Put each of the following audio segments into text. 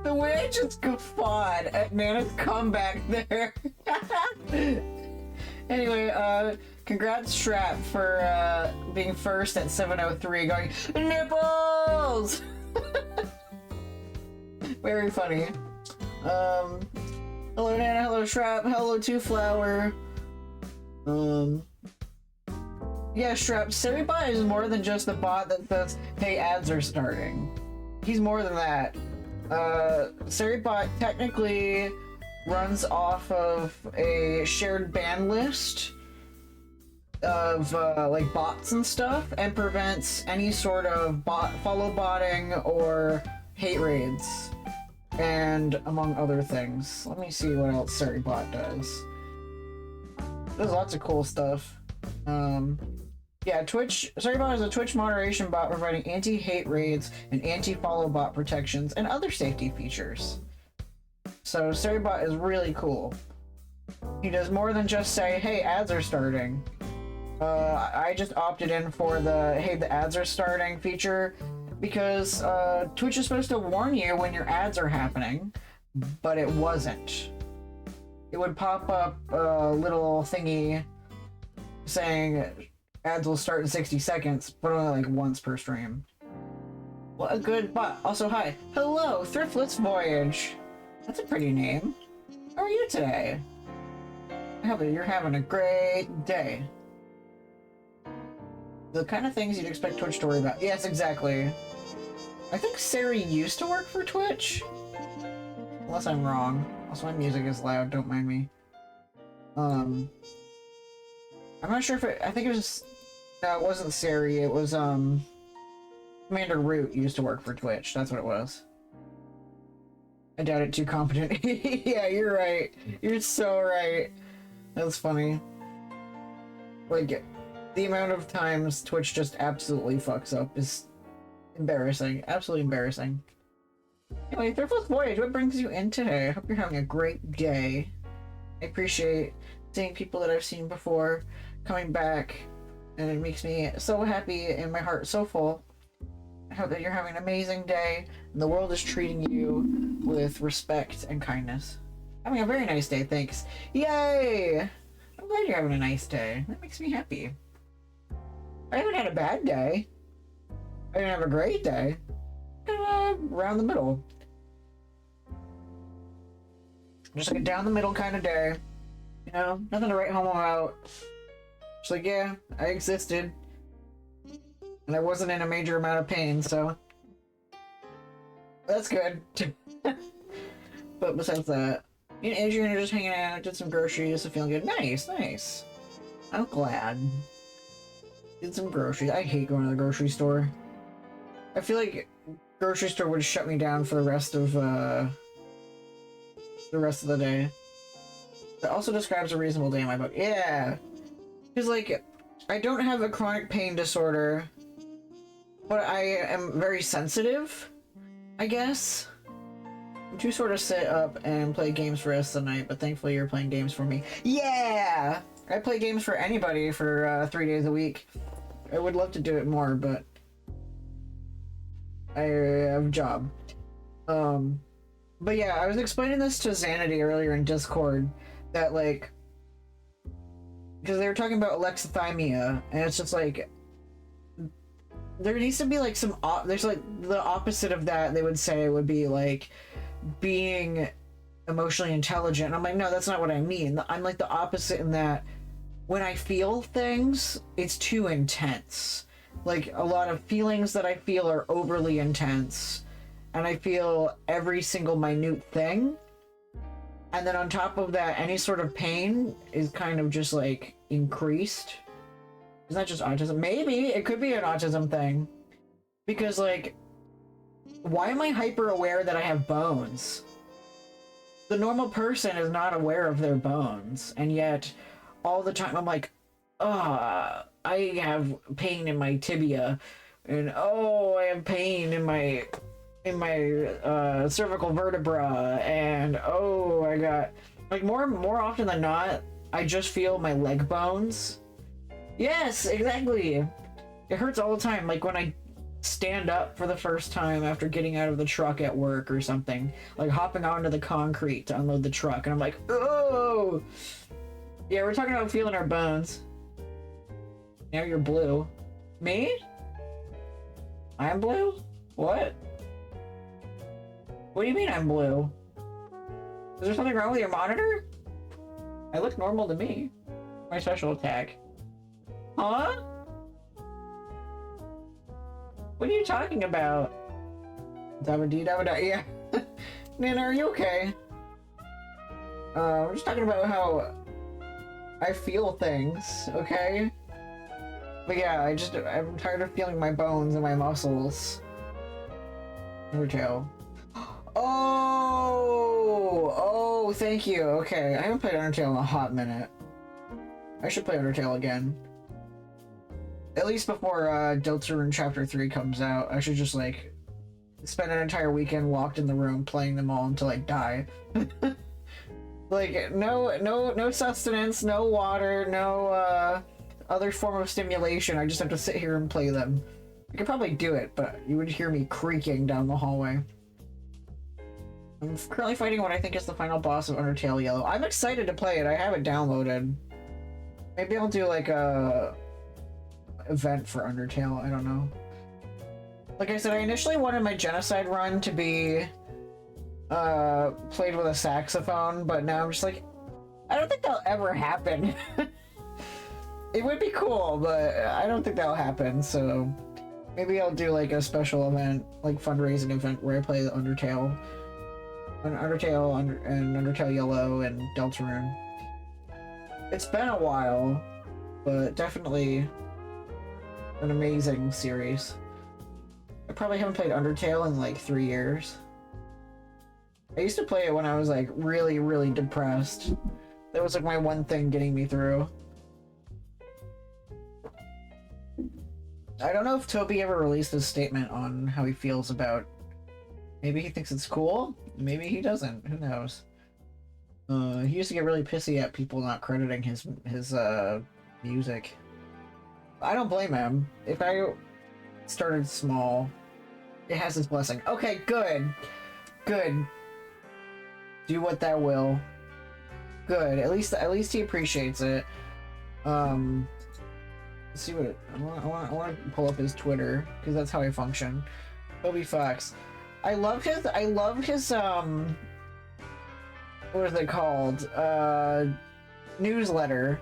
The way I just guffawed at Nana's comeback there. Anyway, congrats Strap for being first at 7:03 going, nipples! Very funny. Hello Nana, hello Strap, hello Two Flower. Yeah, Strap, SiriBot is more than just a bot that says, hey, ads are starting. He's more than that. SiriBot technically runs off of a shared ban list of like bots and stuff, and prevents any sort of follow botting or hate raids, and among other things. Let me see what else SiriBot does. There's lots of cool stuff. Yeah, SiriBot is a Twitch moderation bot providing anti-hate raids and anti-follow bot protections and other safety features. So SiriBot is really cool. He does more than just say, hey, ads are starting. I just opted in for the, hey, the ads are starting feature because Twitch is supposed to warn you when your ads are happening, but it wasn't. It would pop up a little thingy saying ads will start in 60 seconds, but only like once per stream. What a good bot. Also, hi. Hello, Thriftless Voyage. That's a pretty name. How are you today? I hope that you're having a great day. The kind of things you'd expect Twitch to worry about. Yes, exactly. I think Sari used to work for Twitch. Unless I'm wrong. Also, my music is loud, don't mind me. I'm not sure if it, I think it was, no, it wasn't Sari, it was, Commander Root used to work for Twitch, that's what it was. I doubt it too competent. Yeah, you're right. You're so right. That's funny. Like, the amount of times Twitch just absolutely fucks up is embarrassing. Absolutely embarrassing. Anyway, Thriftless Voyage, what brings you in today? I hope you're having a great day. I appreciate seeing people that I've seen before coming back, and it makes me so happy and my heart so full. I hope that you're having an amazing day and the world is treating you with respect and kindness. Having a very nice day, thanks. Yay! I'm glad you're having a nice day. That makes me happy. I haven't had a bad day. I didn't have a great day. Around the middle. Just like a down the middle kind of day. You know, nothing to write home about. Just like, yeah, I existed. And I wasn't in a major amount of pain, so that's good. But besides that, me and Adrian are just hanging out, did some groceries, so feeling good. Nice, nice. I'm glad. Did some groceries. I hate going to the grocery store. I feel like grocery store would shut me down for the rest of the day. That also describes a reasonable day in my book. Yeah. Because, like, I don't have a chronic pain disorder, but I am very sensitive, I guess. To sort of sit up and play games for the rest of the night, but thankfully you're playing games for me. Yeah! I play games for anybody for 3 days a week. I would love to do it more, but I have a job. But yeah, I was explaining this to Xanity earlier in Discord, that like, because they were talking about alexithymia, and it's just like, there needs to be like some, there's like, the opposite of that, they would say, would be like, being emotionally intelligent. And I'm like, no, that's not what I mean. I'm like the opposite in that when I feel things, it's too intense. Like, a lot of feelings that I feel are overly intense, and I feel every single minute thing. And then on top of that, any sort of pain is kind of just like increased. Is that just autism? Maybe it could be an autism thing, because like, why am I hyper aware that I have bones? The normal person is not aware of their bones, and yet all the time I'm like, I have pain in my tibia, and oh, I have pain in my cervical vertebra, and oh, I got, like, more often than not, I just feel my leg bones. Yes, exactly. It hurts all the time. Like when I stand up for the first time after getting out of the truck at work or something, like hopping onto the concrete to unload the truck, and I'm like, oh yeah, we're talking about feeling our bones. Now you're blue. Me? I'm blue? What? What do you mean I'm blue? Is there something wrong with your monitor? I look normal to me. My special attack. Huh? What are you talking about? Dabba-dee, dabba-da, yeah. Nana, are you okay? We're just talking about how I feel things, okay? But yeah, I'm tired of feeling my bones and my muscles. Undertale. Oh, thank you. Okay, I haven't played Undertale in a hot minute. I should play Undertale again. At least before Deltarune Chapter 3 comes out. I should just, like, spend an entire weekend locked in the room playing them all until I die. Like, no sustenance, no water, no, other form of stimulation. I just have to sit here and play them. I could probably do it, but you would hear me creaking down the hallway. I'm currently fighting what I think is the final boss of Undertale Yellow. I'm excited to play it. I have it downloaded. Maybe I'll do like a event for Undertale. I don't know. Like I said, I initially wanted my genocide run to be played with a saxophone, but now I'm just like, I don't think that'll ever happen. It would be cool, but I don't think that'll happen, so maybe I'll do like a special event, like fundraising event where I play the Undertale. And Undertale Yellow and Deltarune. It's been a while, but definitely an amazing series. I probably haven't played Undertale in like 3 years. I used to play it when I was like really, really depressed. That was like my one thing getting me through. I don't know if Toby ever released a statement on how he feels about. Maybe he thinks it's cool. Maybe he doesn't. Who knows? He used to get really pissy at people not crediting his music. I don't blame him. If I started small, it has its blessing. Okay, good. Good. Do what thou will. Good. At least he appreciates it. Let's see what I want to pull up his Twitter because that's how I function. Toby Fox. I love his what is it called? Newsletter.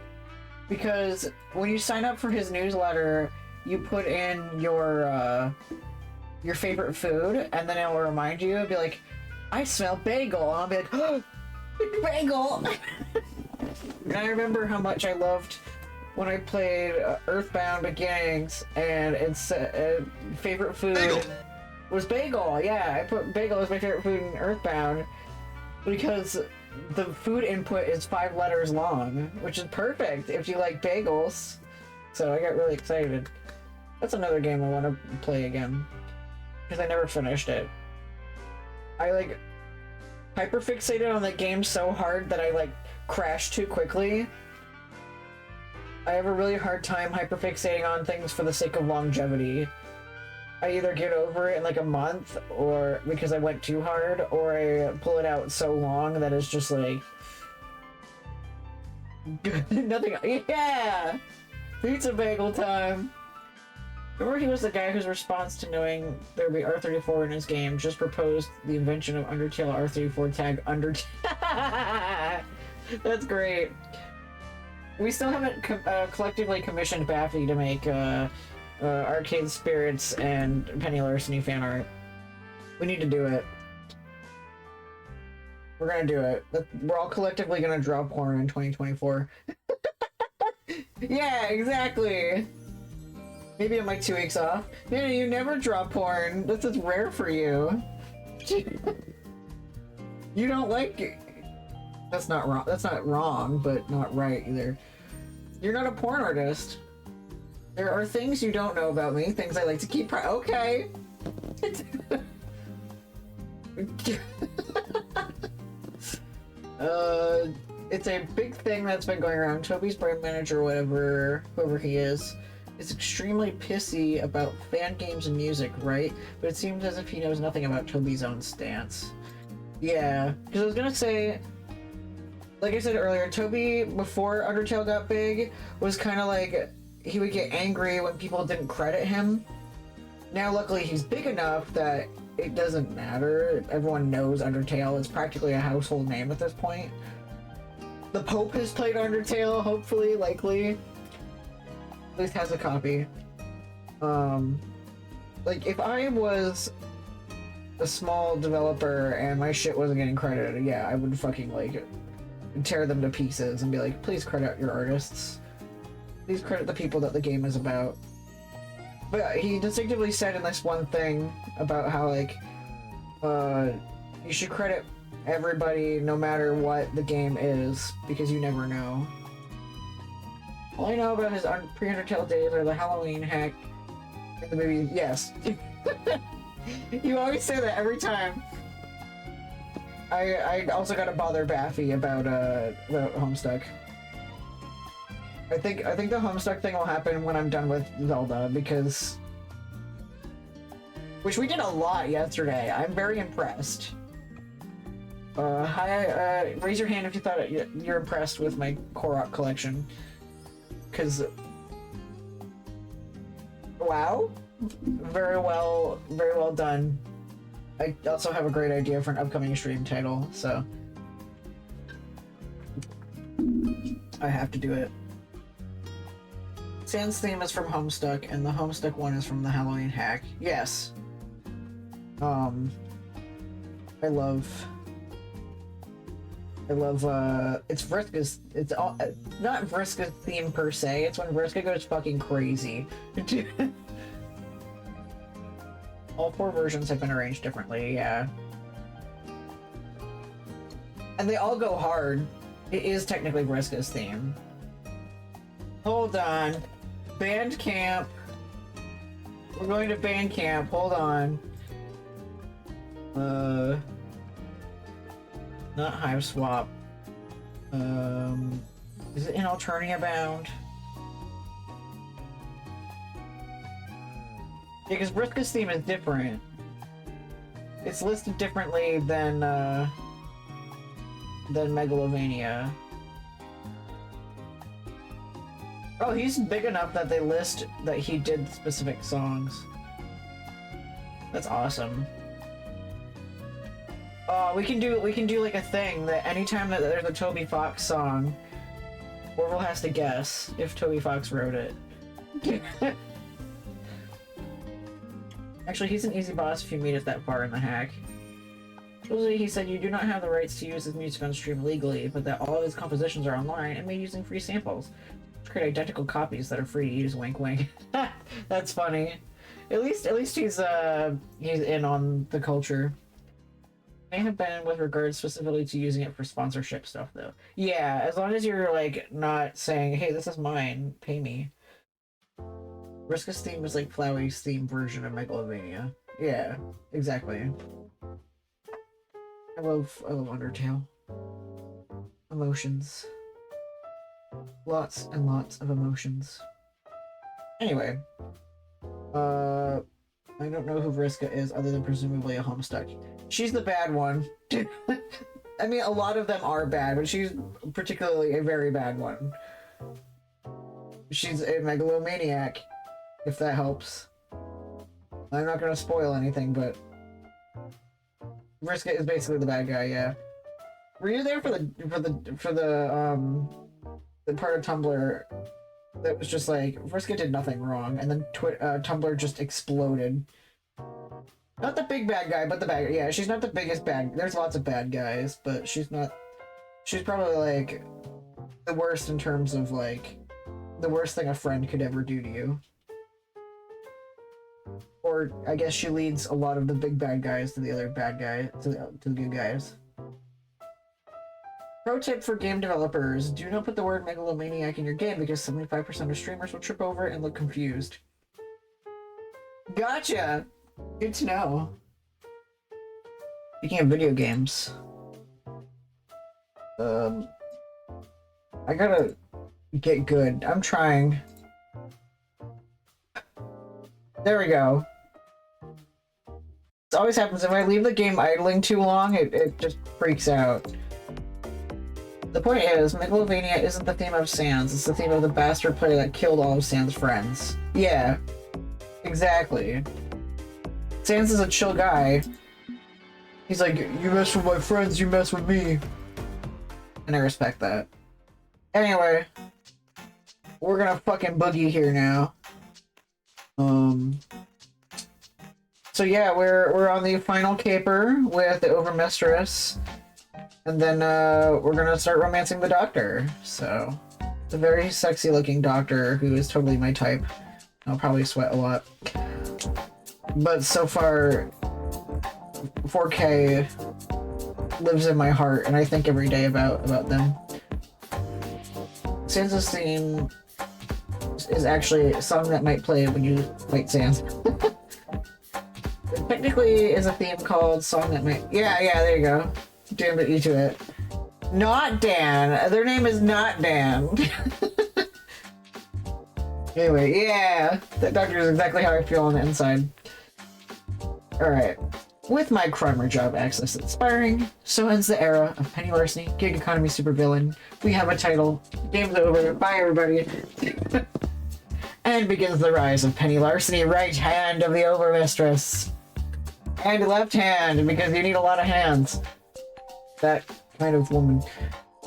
Because when you sign up for his newsletter, you put in your favorite food, and then it'll remind you. It'll be like, I smell bagel. And I'll be like, oh, bagel! And I remember how much I loved when I played Earthbound Beginnings, and its favorite food bagel. Was bagel. Yeah, I put bagel as my favorite food in Earthbound because the food input is 5 letters long, which is perfect if you like bagels. So I got really excited. That's another game I want to play again because I never finished it. I like hyperfixated on the game so hard that I like crashed too quickly. I have a really hard time hyperfixating on things for the sake of longevity. I either get over it in like a month, or because I went too hard, or I pull it out so long that it's just like nothing. Yeah, pizza bagel time. Remember, he was the guy whose response to knowing there would be R34 in his game just proposed the invention of Undertale R34 tag Undertale. That's great. We still haven't collectively commissioned Baffy to make Arcade Spirits and Penny Larceny fan art. We need to do it. We're gonna do it. We're all collectively gonna draw porn in 2024. Yeah, exactly. Maybe I'm like 2 weeks off. Man, you never draw porn. This is rare for you. You don't like it. That's not wrong. That's not wrong, but not right either. You're not a porn artist. There are things you don't know about me. Things I like to keep. Okay. It's a big thing that's been going around. Toby's brand manager, whatever, whoever he is, is extremely pissy about fan games and music, right? But it seems as if he knows nothing about Toby's own stance. Yeah, because I was gonna say, like I said earlier, Toby, before Undertale got big, was kind of like, he would get angry when people didn't credit him. Now, luckily, he's big enough that it doesn't matter. Everyone knows Undertale. It's practically a household name at this point. The Pope has played Undertale, hopefully, likely. At least has a copy. Like, if I was a small developer and my shit wasn't getting credited, yeah, I would fucking, like, tear them to pieces and be like, please credit your artists. Please credit the people that the game is about. But he distinctively said in this one thing about how, like, you should credit everybody no matter what the game is, because you never know. All I know about his pre-Undertale days are the Halloween hack in the movie. Yes. You always say that every time. I also gotta bother Baffy about Homestuck. I think the Homestuck thing will happen when I'm done with Zelda, because... Which we did a lot yesterday. I'm very impressed. Hi, raise your hand if you thought you're impressed with my Korok collection. Because... Wow. Very well done. I also have a great idea for an upcoming stream title, so... I have to do it. Sans theme is from Homestuck, and the Homestuck one is from the Halloween hack. Yes. I love, it's Vriska's, it's all, not Vriska's theme per se, it's when Vriska goes fucking crazy. All 4 versions have been arranged differently, yeah. And they all go hard. It is technically Vriska's theme. Hold on. Bandcamp. We're going to Bandcamp. Hold on. Not Hive Swap. Is it in Alternia Bound? Yeah, because Vriska's theme is different. It's listed differently than Megalovania. Oh, he's big enough that they list that he did specific songs. That's awesome. We can do like a thing that anytime that there's a Toby Fox song, Orville has to guess if Toby Fox wrote it. Actually, he's an easy boss if you meet us that far in the hack. Supposedly, he said you do not have the rights to use his music on stream legally, but that all of his compositions are online and made using free samples. Create identical copies that are free to use. Wink, wink. That's funny. At least he's in on the culture. May have been with regards specifically to using it for sponsorship stuff, though. Yeah, as long as you're like not saying, "Hey, this is mine, pay me." Vriska's theme is like Flowey's theme version of Megalovania. Yeah, exactly. I love Undertale. Emotions. Lots and lots of emotions. Anyway. I don't know who Vriska is other than presumably a Homestuck. She's the bad one. I mean, a lot of them are bad, but she's particularly a very bad one. She's a megalomaniac, if that helps. I'm not gonna spoil anything, but Vriska is basically the bad guy, yeah. Were you there for the part of Tumblr that was just like, Vriska did nothing wrong, and then Tumblr just exploded. Not the big bad guy, but the bad guy. Yeah, she's not the biggest bad. There's lots of bad guys, but she's not. She's probably like the worst in terms of like the worst thing a friend could ever do to you. Or I guess she leads a lot of the big bad guys to the other bad guy to the good guys. Pro tip for game developers: do not put the word megalomaniac in your game because 75% of streamers will trip over it and look confused. Gotcha! Good to know. Speaking of video games, I gotta get good. I'm trying. There we go. This always happens if I leave the game idling too long, it just freaks out. The point is, Megalovania isn't the theme of Sans, it's the theme of the bastard player that killed all of Sans' friends. Yeah, exactly. Sans is a chill guy. He's like, you mess with my friends, you mess with me. And I respect that. Anyway, we're gonna fucking boogie here now. So yeah, we're on the final caper with the Overmistress. And then we're gonna start romancing the doctor. So it's a very sexy looking doctor who is totally my type. I'll probably sweat a lot. But so far 4K lives in my heart and I think every day about them. Sans' theme is actually a song that might play when you fight Sans. It technically is a theme called Song That Might... Yeah, there you go. Damn it, you to it. Not Dan. Their name is not Dan. Anyway, yeah. That doctor is exactly how I feel on the inside. Alright. With my crime job access inspiring, so ends the era of Penny Larceny, gig economy supervillain. We have a title. Game's over. Bye, everybody. And begins the rise of Penny Larceny, right hand of the Overmistress. And left hand, because you need a lot of hands. That kind of woman.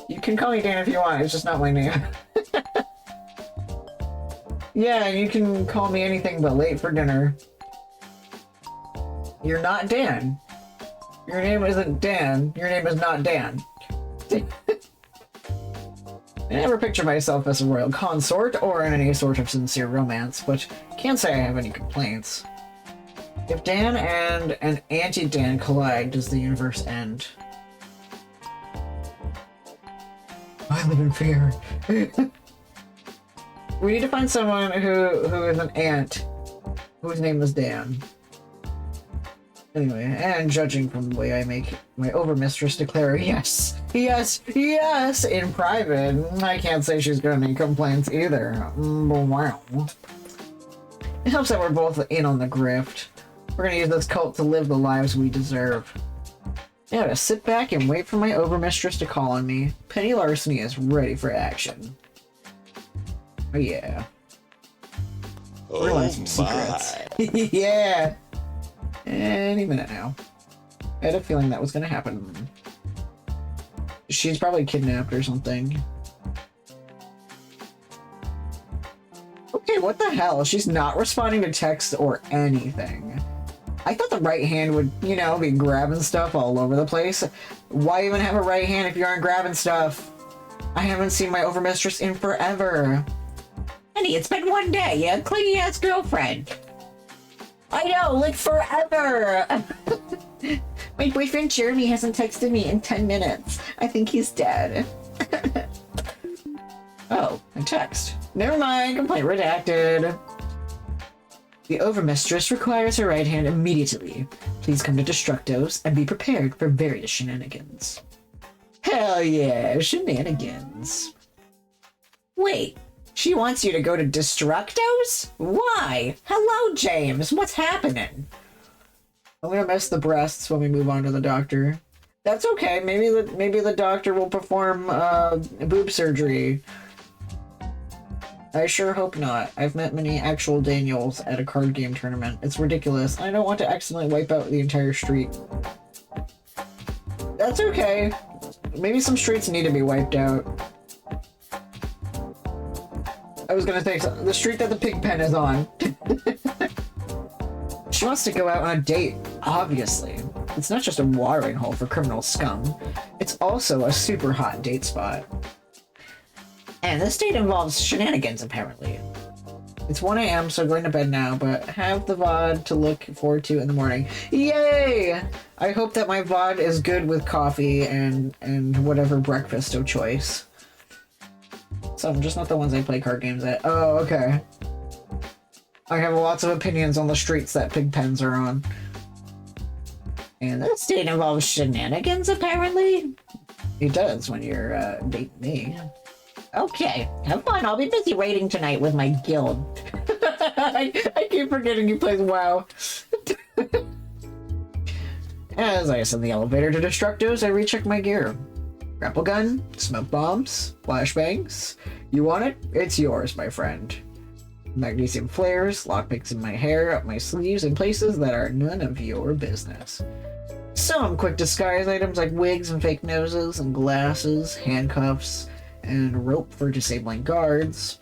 You can call me Dan if you want, it's just not my name. Yeah, you can call me anything but late for dinner. You're not Dan. Your name isn't Dan. Your name is not Dan. I never picture myself as a royal consort or in any sort of sincere romance, but can't say I have any complaints. If Dan and an anti-Dan collide, does the universe end? I live in fear. We need to find someone who is an ant whose name is Dan. Anyway, and judging from the way I make my Overmistress declare yes in private, I can't say she's got any complaints either. Wow. It helps that we're both in on the grift. We're gonna use this cult to live the lives we deserve. Now to sit back and wait for my Overmistress to call on me. Penny Larceny is ready for action. Oh yeah. Realize some secrets. Yeah! Any minute now. I had a feeling that was gonna happen. She's probably kidnapped or something. Okay, what the hell? She's not responding to text or anything. I thought the right hand would, you know, be grabbing stuff all over the place. Why even have a right hand if you aren't grabbing stuff? I haven't seen my Overmistress in forever. Honey, it's been one day, you clingy-ass girlfriend. I know, like forever! My boyfriend Jeremy hasn't texted me in 10 minutes. I think he's dead. Oh, a text. Never mind, complaint redacted. The Overmistress requires her right hand immediately. Please come to Destructos and be prepared for various shenanigans. Hell yeah, shenanigans. Wait, she wants you to go to Destructos? Why? Hello, James, what's happening? I'm gonna miss the breasts when we move on to the doctor. That's okay, maybe the doctor will perform boob surgery. I sure hope not. I've met many actual Daniels at a card game tournament. It's ridiculous. I don't want to accidentally wipe out the entire street. That's okay. Maybe some streets need to be wiped out. I was gonna say the street that the pig pen is on. She wants to go out on a date, obviously. It's not just a watering hole for criminal scum. It's also a super hot date spot. And this date involves shenanigans, apparently. It's 1 AM, so going to bed now, but have the VOD to look forward to in the morning. Yay! I hope that my VOD is good with coffee and whatever breakfast of choice. Some, just not the ones I play card games at. Oh, okay. I have lots of opinions on the streets that pig pens are on. And this date involves shenanigans, apparently? It does when you're dating me. Okay, have fun. I'll be busy raiding tonight with my guild. I keep forgetting he plays WoW. As I ascend the elevator to Destructos, I recheck my gear. Grapple gun, smoke bombs, flashbangs. You want it? It's yours, my friend. Magnesium flares, lockpicks in my hair, up my sleeves, in places that are none of your business. Some quick disguise items like wigs and fake noses and glasses, handcuffs, and rope for disabling guards.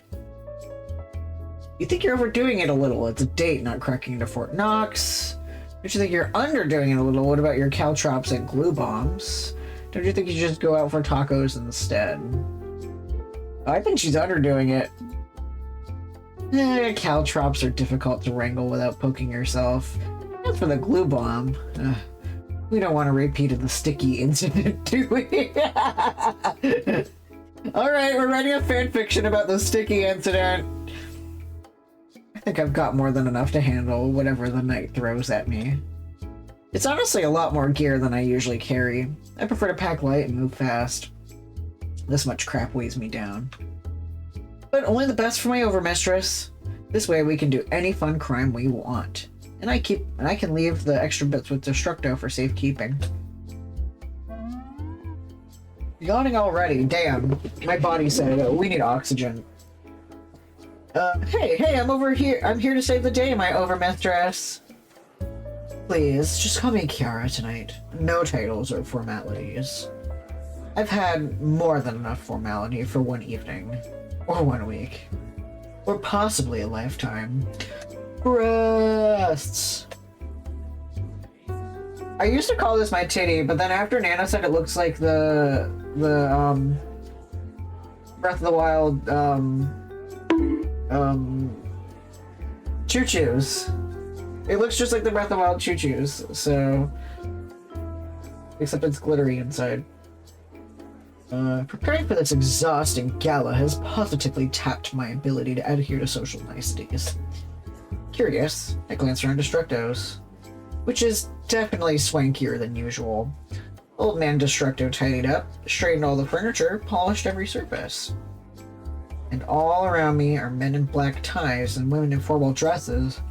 You think you're overdoing it a little. It's a date, not cracking into Fort Knox. Don't you think you're underdoing it a little? What about your caltrops and glue bombs? Don't you think you should just go out for tacos instead? I think she's underdoing it. Caltrops are difficult to wrangle without poking yourself. As for the glue bomb, we don't want to repeat of the sticky incident, do we? Alright, we're writing a fanfiction about the sticky incident. I think I've got more than enough to handle whatever the night throws at me. It's honestly a lot more gear than I usually carry. I prefer to pack light and move fast. This much crap weighs me down. But only the best for my overmistress. This way we can do any fun crime we want. And I can leave the extra bits with Destructo for safekeeping. Yawning already, damn. My body said, we need oxygen. Hey, I'm over here. I'm here to save the day, my overmistress. Please, just call me Kiara tonight. No titles or formalities. I've had more than enough formality for one evening. Or 1 week. Or possibly a lifetime. Breasts. I used to call this my titty, but then after Nana said it looks like the Breath of the Wild, choo-choos. It looks just like the Breath of the Wild choo-choos, so... Except it's glittery inside. Preparing for this exhausting gala has positively tapped my ability to adhere to social niceties. Curious, I glance around Destructo's, which is definitely swankier than usual. Old man Destructo tidied up, straightened all the furniture, polished every surface. And all around me are men in black ties and women in formal dresses,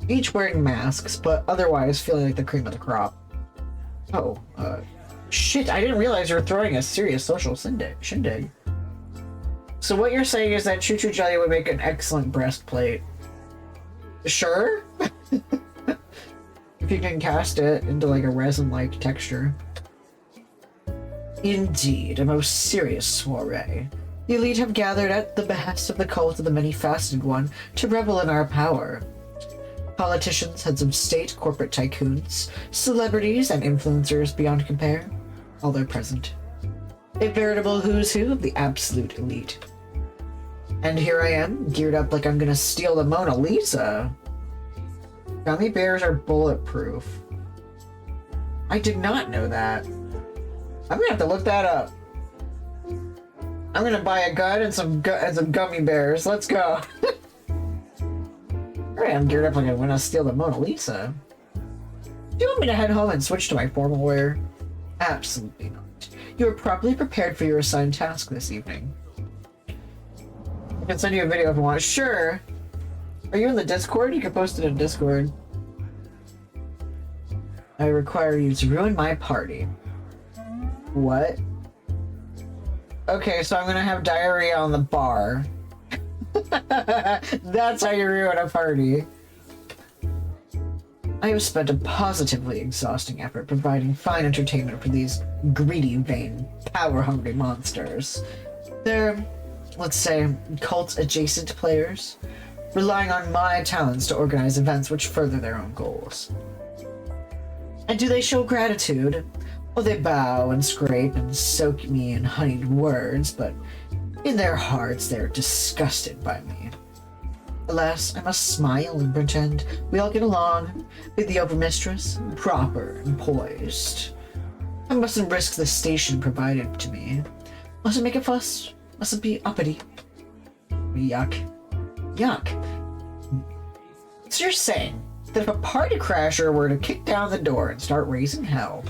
each wearing masks, but otherwise feeling like the cream of the crop. Oh, shit, I didn't realize you were throwing a serious social shindig. So what you're saying is that choo-choo jelly would make an excellent breastplate. Sure? If you can cast it into like a resin-like texture. Indeed, a most serious soiree. The elite have gathered at the behest of the cult of the many-faceted one to revel in our power. Politicians, heads of state, corporate tycoons, celebrities, and influencers beyond compare. All are present. A veritable who's who of the absolute elite. And here I am, geared up like I'm gonna steal the Mona Lisa. Gummy bears are bulletproof. I did not know that. I'm gonna have to look that up. I'm gonna buy a gun and some gummy bears. Let's go. Alright, I'm geared up like I'm gonna steal the Mona Lisa. Do you want me to head home and switch to my formal wear? Absolutely not. You are properly prepared for your assigned task this evening. I can send you a video if you want. Sure. Are you in the Discord? You can post it in Discord. I require you to ruin my party. What? Okay, so I'm gonna have diarrhea on the bar. That's how you ruin a party. I have spent a positively exhausting effort providing fine entertainment for these greedy, vain, power-hungry monsters. They're, let's say, cult-adjacent players, relying on my talents to organize events which further their own goals. And do they show gratitude? Oh, they bow and scrape and soak me in honeyed words, but in their hearts they are disgusted by me. Alas, I must smile and pretend we all get along, be the overmistress, proper and poised. I mustn't risk the station provided to me. Mustn't make a fuss, mustn't be uppity. Yuck. Yuck. So you're saying that if a party crasher were to kick down the door and start raising hell,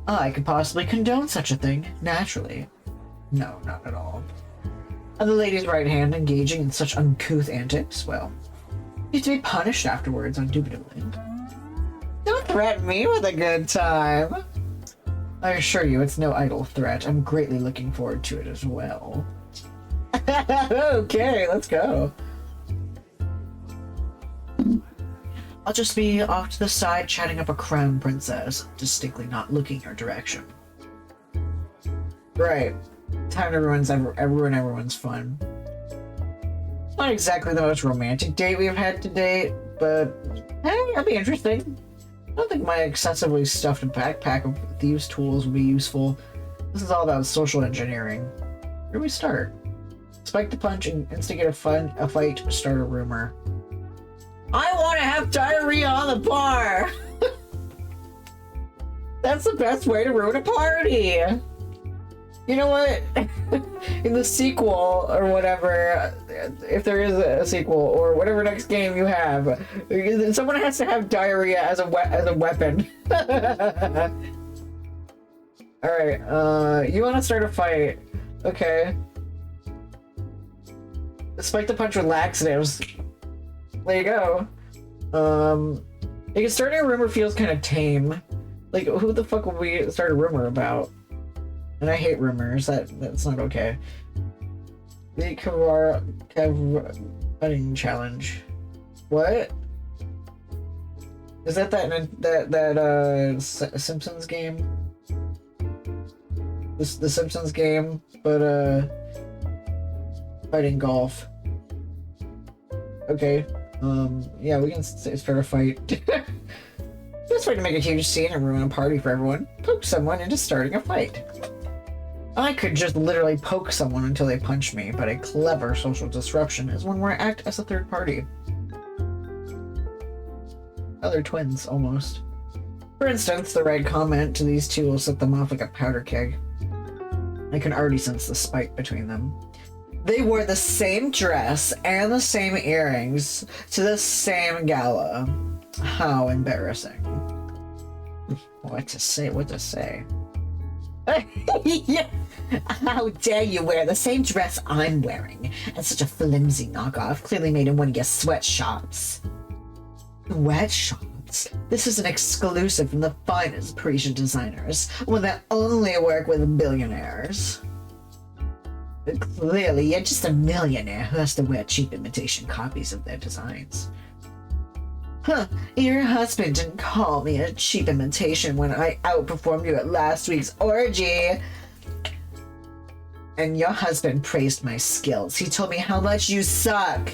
I could possibly condone such a thing, naturally. No, not at all. And the lady's right hand engaging in such uncouth antics, well, he's to be punished afterwards, indubitably. Don't threaten me with a good time. I assure you, it's no idle threat. I'm greatly looking forward to it as well. Okay, let's go. I'll just be off to the side chatting up a crown princess, distinctly not looking your direction. Right. Time to ruin everyone's fun. Not exactly the most romantic date we've had to date, but hey, it'll be interesting. I don't think my excessively stuffed backpack of thieves' tools would be useful. This is all about social engineering. Where do we start? Spike the punch and instigate a fight, start a rumor. I want to have diarrhea on the bar! That's the best way to ruin a party! You know what? In the sequel, or whatever, if there is a sequel, or whatever next game you have, someone has to have diarrhea as a weapon. Alright, you want to start a fight. Okay. Spike the punch with laxatives. There you go. Because starting a rumor feels kind of tame. Like, who the fuck would we start a rumor about? And I hate rumors. That's not okay. The cutting challenge. What? Is that Simpsons game? The Simpsons game, but fighting golf. Okay. Yeah, we can start a fight. This way to make a huge scene and ruin a party for everyone. Poke someone into starting a fight. I could just literally poke someone until they punch me, but a clever social disruption is one where I act as a third party. Oh, they're twins, almost. For instance, the right comment to these two will set them off like a powder keg. I can already sense the spite between them. They wore the same dress and the same earrings to the same gala. How embarrassing. What to say? Yeah. How dare you wear the same dress I'm wearing, and such a flimsy knockoff clearly made in one of your sweatshops. Sweatshops? This is an exclusive from the finest Parisian designers, one that only work with billionaires. Clearly, you're just a millionaire who has to wear cheap imitation copies of their designs. Huh, your husband didn't call me a cheap imitation when I outperformed you at last week's orgy. And your husband praised my skills. He told me how much you suck.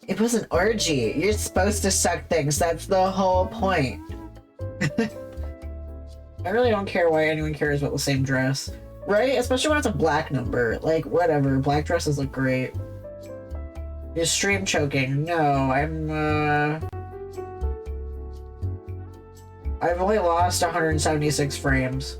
It was an orgy. You're supposed to suck things. That's the whole point. I really don't care why anyone cares about the same dress. Right? Especially when it's a black number. Like, whatever. Black dresses look great. You're stream choking. No, I've only lost 176 frames.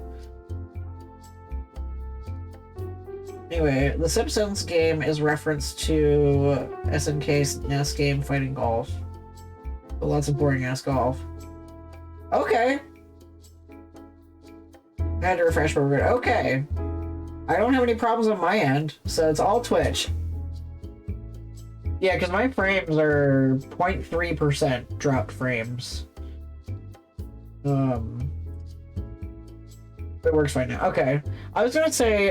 Anyway, the Simpsons game is reference to SNK's NES game Fighting Golf. But lots of boring ass golf. Okay. I had to refresh my record. Okay. I don't have any problems on my end, so it's all Twitch. Yeah, because my frames are 0.3% dropped frames. It works fine now. Okay. I was gonna say,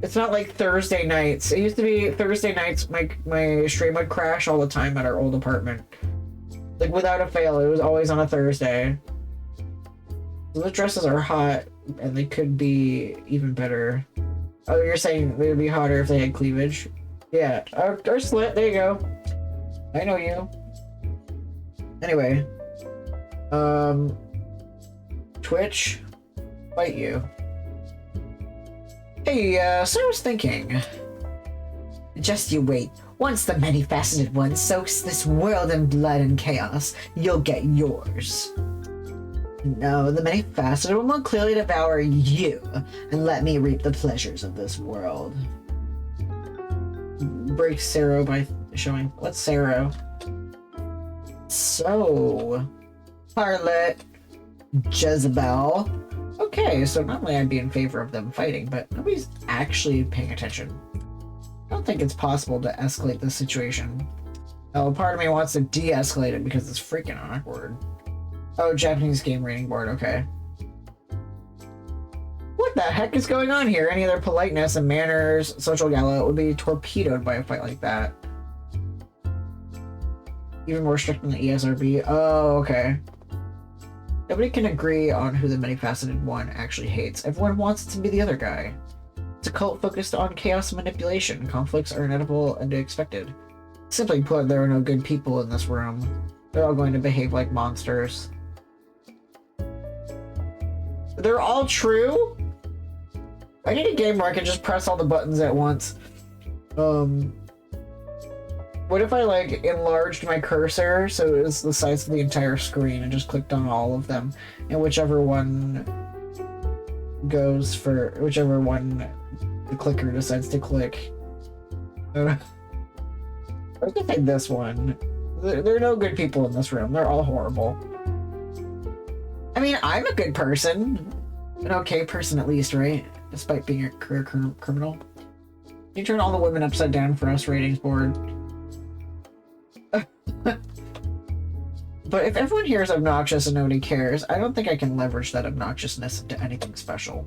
it's not like Thursday nights. It used to be Thursday nights, my stream would crash all the time at our old apartment. Like, without a fail, it was always on a Thursday. Those dresses are hot, and they could be even better. Oh, you're saying they would be hotter if they had cleavage? Yeah, or slit, there you go. I know you. Anyway. Twitch, fight you. Hey, so I was thinking. Just you wait. Once the many-faceted one soaks this world in blood and chaos, you'll get yours. No, the many-faceted one will clearly devour you, and let me reap the pleasures of this world. Break Saro by showing... What's Saro? So... Harlot. Jezebel. Okay, so normally I'd be in favor of them fighting, but nobody's actually paying attention. I don't think it's possible to escalate this situation. Oh, part of me wants to de-escalate it because it's freaking awkward. Oh, Japanese game rating board, okay. What the heck is going on here? Any other politeness and manners, social gala would be torpedoed by a fight like that. Even more strict than the ESRB. Oh, okay. Nobody can agree on who the many-faceted one actually hates. Everyone wants it to be the other guy. It's a cult focused on chaos and manipulation. Conflicts are inevitable and expected. Simply put, there are no good people in this room. They're all going to behave like monsters. They're all true? I need a game where I can just press all the buttons at once. What if I, like, enlarged my cursor so it was the size of the entire screen and just clicked on all of them? And whichever one goes for... whichever one the clicker decides to click. I was gonna say this one. There are no good people in this room. They're all horrible. I mean, I'm a good person. An okay person at least, right? Despite being a career criminal. Can you turn all the women upside down for us, ratings board? But if everyone here is obnoxious and nobody cares, I don't think I can leverage that obnoxiousness into anything special.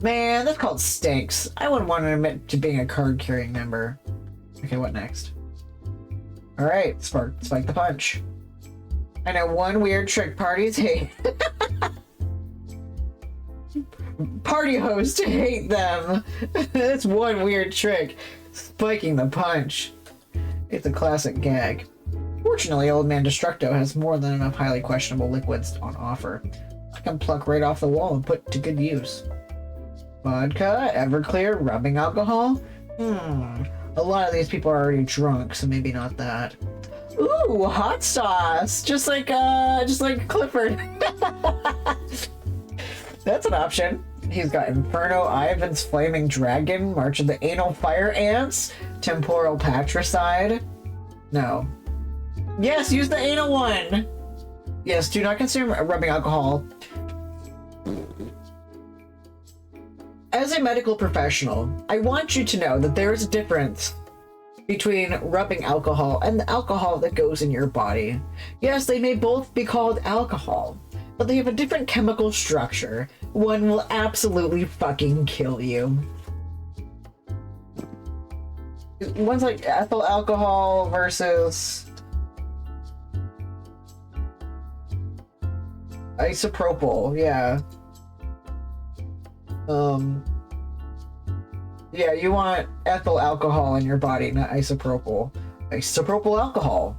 Man, this cult stinks. I wouldn't want to admit to being a card-carrying member. Okay, what next? Alright, spike the punch. I know one weird trick parties hate. Party hosts hate them. That's one weird trick. Spiking the punch. It's a classic gag. Fortunately, Old Man Destructo has more than enough highly questionable liquids on offer. I can pluck right off the wall and put to good use. Vodka, Everclear, rubbing alcohol? A lot of these people are already drunk, so maybe not that. Ooh, hot sauce! Just like Clifford. That's an option. He's got Inferno, Ivan's Flaming Dragon, March of the Anal Fire Ants, Temporal Patricide. No. Yes, use the anal one! Yes, do not consume rubbing alcohol. As a medical professional, I want you to know that there is a difference between rubbing alcohol and the alcohol that goes in your body. Yes, they may both be called alcohol, but they have a different chemical structure. One will absolutely fucking kill you. One's like ethyl alcohol versus isopropyl, yeah. Yeah, you want ethyl alcohol in your body, not isopropyl. Isopropyl alcohol.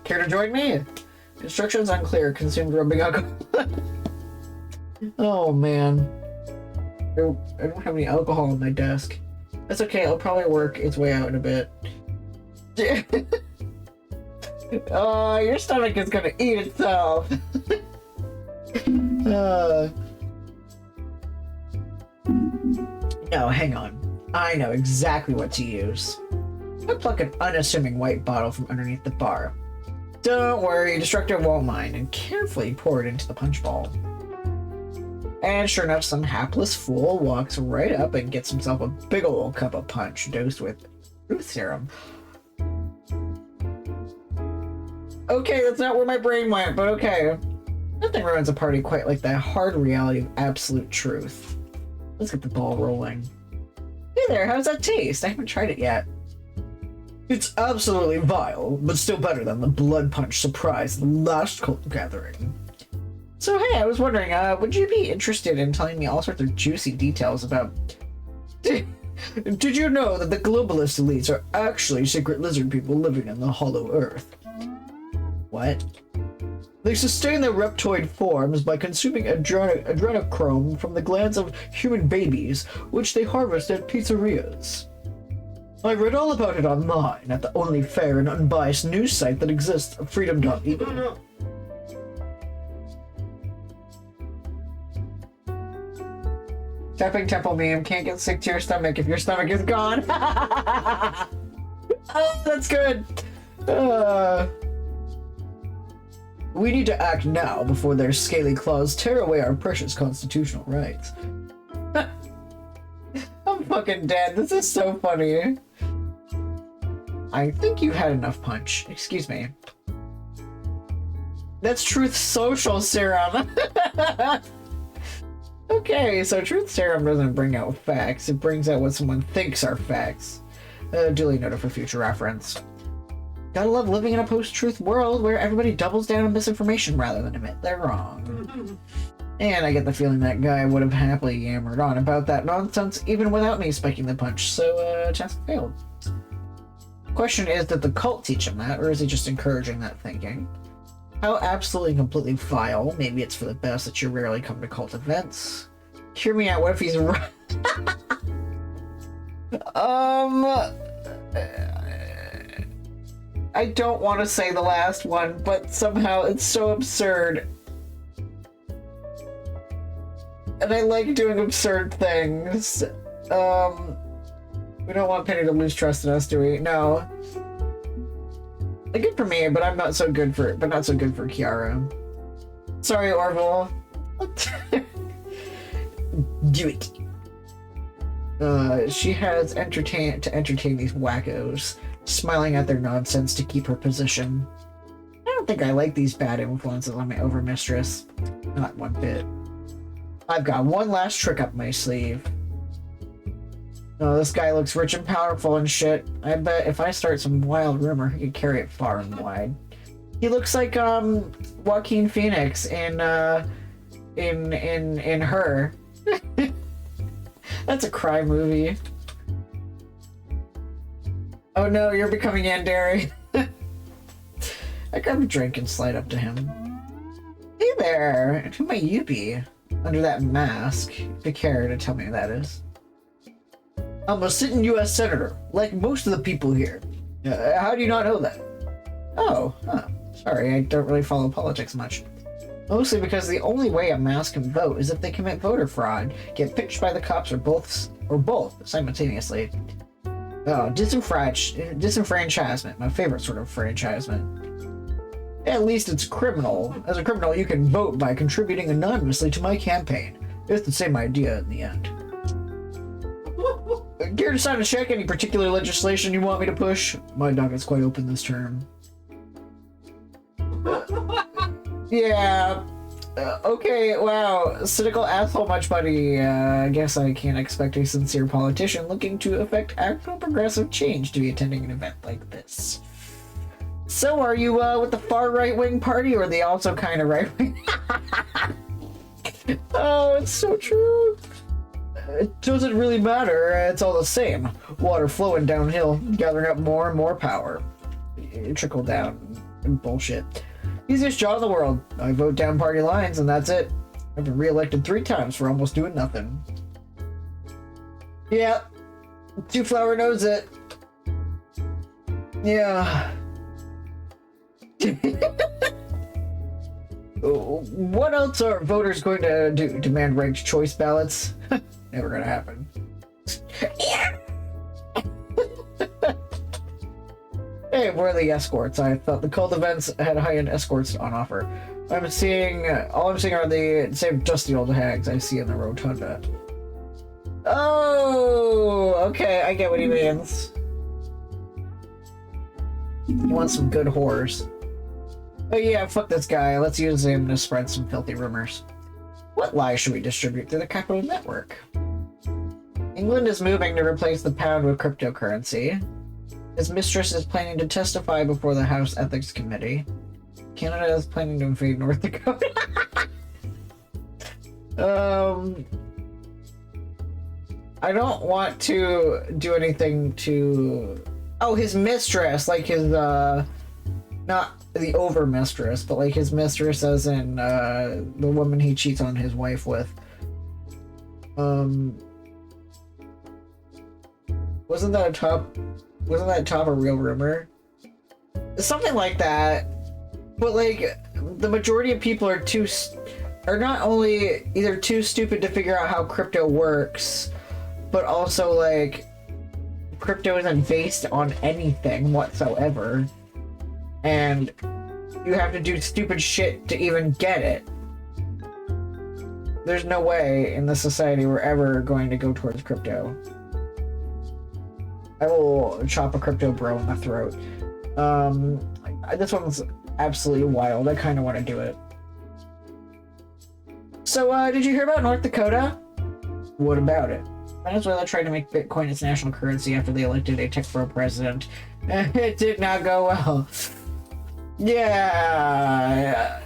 Care to join me? Instructions unclear. Consumed rubbing alcohol. Oh man. I don't have any alcohol on my desk. That's okay, it'll probably work its way out in a bit. Oh, your stomach is gonna eat itself. No, hang on. I know exactly what to use. I pluck an unassuming white bottle from underneath the bar. Don't worry, Destructor won't mind, and carefully pour it into the punch bowl. And sure enough, some hapless fool walks right up and gets himself a big ol' cup of punch dosed with truth serum. Okay, that's not where my brain went, but okay. Nothing ruins a party quite like the hard reality of absolute truth. Let's get the ball rolling. Hey there, how's that taste? I haven't tried it yet. It's absolutely vile, but still better than the blood punch surprise at the last cult gathering. So hey, I was wondering, would you be interested in telling me all sorts of juicy details about... Did you know that the globalist elites are actually secret lizard people living in the hollow earth? What? They sustain their reptoid forms by consuming adrenochrome from the glands of human babies, which they harvest at pizzerias. I read all about it online at the only fair and unbiased news site that exists, freedom.eu. Tapping temple meme, can't get sick to your stomach if your stomach is gone. Oh, that's good. We need to act now before their scaly claws tear away our precious constitutional rights. I'm fucking dead. This is so funny. I think you've had enough punch. Excuse me. That's Truth Social Serum. Okay, so Truth Serum doesn't bring out facts. It brings out what someone thinks are facts. Duly noted for future reference. Gotta love living in a post-truth world where everybody doubles down on misinformation rather than admit they're wrong. And I get the feeling that guy would have happily yammered on about that nonsense even without me spiking the punch, so task failed. Question is, did the cult teach him that, or is he just encouraging that thinking? How absolutely and completely vile. Maybe it's for the best that you rarely come to cult events. Hear me out, what if he's right? I don't want to say the last one, but somehow it's so absurd. And I like doing absurd things. We don't want Penny to lose trust in us, do we? No. Good for me, but I'm not so good for Kiara. Sorry, Orville. Do it. She has to entertain these wackos, smiling at their nonsense to keep her position. I don't think I like these bad influences on my overmistress. Not one bit. I've got one last trick up my sleeve. Oh, this guy looks rich and powerful and shit. I bet if I start some wild rumor, he could carry it far and wide. He looks like Joaquin Phoenix in Her. That's a cry movie. Oh no, you're becoming Yandere. I grab a drink and slide up to him. Hey there, and who might you be? Under that mask, if you care to tell me who that is. I'm a sitting U.S. Senator, like most of the people here. How do you not know that? Oh, huh. Sorry, I don't really follow politics much. Mostly because the only way a mask can vote is if they commit voter fraud, get pinched by the cops, or both simultaneously. Oh, disenfranchisement, my favorite sort of franchisement. At least it's criminal. As a criminal, you can vote by contributing anonymously to my campaign. It's the same idea in the end. Care to sign a check? Any particular legislation you want me to push? My docket's quite open this term. Yeah. Okay, wow. Cynical asshole much buddy. I guess I can't expect a sincere politician looking to effect actual progressive change to be attending an event like this. So are you with the far right-wing party or the also kind of right-wing? Oh, it's so true. It doesn't really matter, it's all the same. Water flowing downhill, gathering up more and more power. Trickle down bullshit. Easiest job in the world. I vote down party lines and that's it. I've been re-elected 3 times for almost doing nothing. Yeah, Two Flower knows it. Yeah. What else are voters going to do? Demand ranked choice ballots? Never gonna happen. Hey, where are the escorts? I thought the cult events had high-end escorts on offer. All I'm seeing are the same dusty old hags I see in the rotunda. Oh, okay, I get what he means. He wants some good whores. Oh yeah, fuck this guy. Let's use him to spread some filthy rumors. What lies should we distribute through the Capital Network? England is moving to replace the pound with cryptocurrency. His mistress is planning to testify before the House Ethics Committee. Canada is planning to invade North Dakota. I don't want to do anything to... Oh, his mistress, like his, not the over-mistress, but like his mistress as in, the woman he cheats on his wife with. Wasn't that top a real rumor? Something like that. But like, the majority of people are not only either too stupid to figure out how crypto works, but also like, crypto isn't based on anything whatsoever. And you have to do stupid shit to even get it. There's no way in this society we're ever going to go towards crypto. I will chop a crypto bro in the throat. This one's absolutely wild. I kind of want to do it. So, did you hear about North Dakota? What about it? Venezuela tried to make Bitcoin its national currency after they elected a tech bro president. It did not go well. Yeah,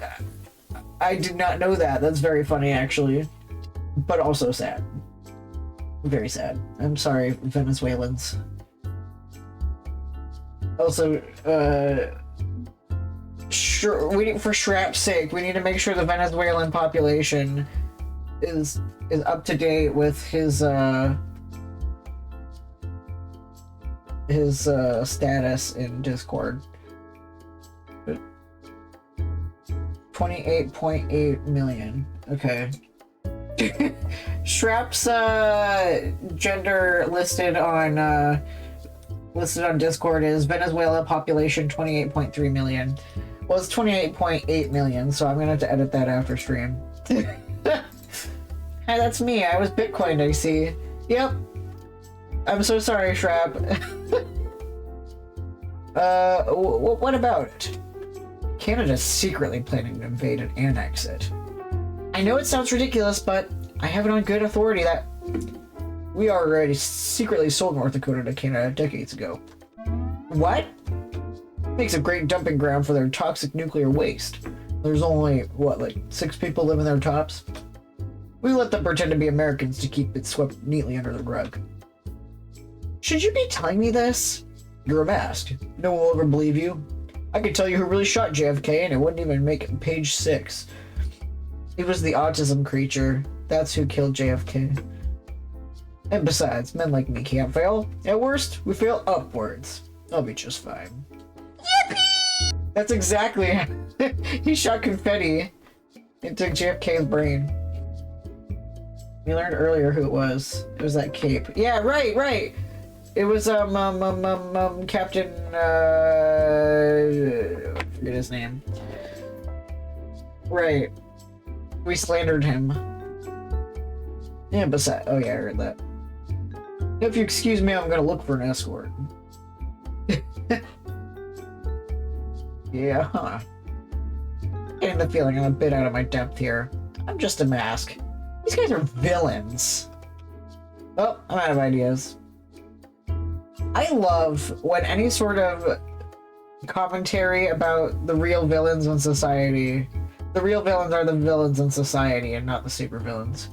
I did not know that. That's very funny, actually. But also sad. Very sad. I'm sorry, Venezuelans. Also, sure, for Shrap's sake, we need to make sure the Venezuelan population is up to date with his status in Discord. 28.8 million. Okay. Shrap's gender listed on Discord is Venezuela population 28.3 million. Well, it's 28.8 million, so I'm gonna have to edit that after stream. Hi, that's me. I was Bitcoined, I see. Yep. I'm so sorry, Shrap. What about it? Canada's secretly planning to invade and annex it. I know it sounds ridiculous, but I have it on good authority that we already secretly sold North Dakota to Canada decades ago. What? Makes a great dumping ground for their toxic nuclear waste. There's only, what, like 6 people live in their tops? We let them pretend to be Americans to keep it swept neatly under the rug. Should you be telling me this? You're a mask. No one will ever believe you. I could tell you who really shot JFK and it wouldn't even make it page 6. It was the autism creature. That's who killed JFK. And besides, men like me can't fail. At worst, we fail upwards. I'll be just fine. Yippee! That's exactly he shot confetti into JFK's brain. We learned earlier who it was. It was that cape. Yeah, right. It was Captain I forget his name. Right. We slandered him. Yeah, besides, oh yeah, I heard that. If you excuse me, I'm gonna look for an escort. Yeah, huh. Getting the feeling I'm a bit out of my depth here. I'm just a mask. These guys are villains. Oh, I'm out of ideas. I love when any sort of commentary about the real villains in society. The real villains are the villains in society and not the supervillains.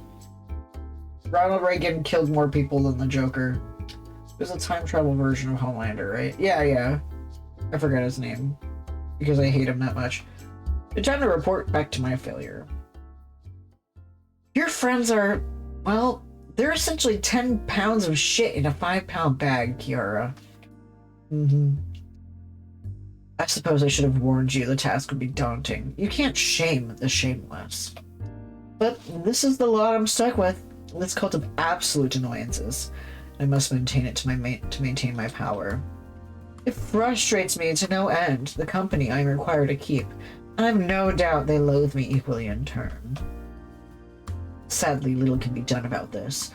Ronald Reagan killed more people than the Joker. There's a time travel version of Homelander, right? Yeah. I forgot his name. Because I hate him that much. It's time to report back to my failure. Your friends are, well, they're essentially 10 pounds of shit in a 5-pound bag, Kiara. I suppose I should have warned you the task would be daunting. You can't shame the shameless. But this is the lot I'm stuck with. This cult of absolute annoyances. I must maintain it to maintain my power. It frustrates me to no end, the company I am required to keep, and I have no doubt they loathe me equally in turn. Sadly, little can be done about this.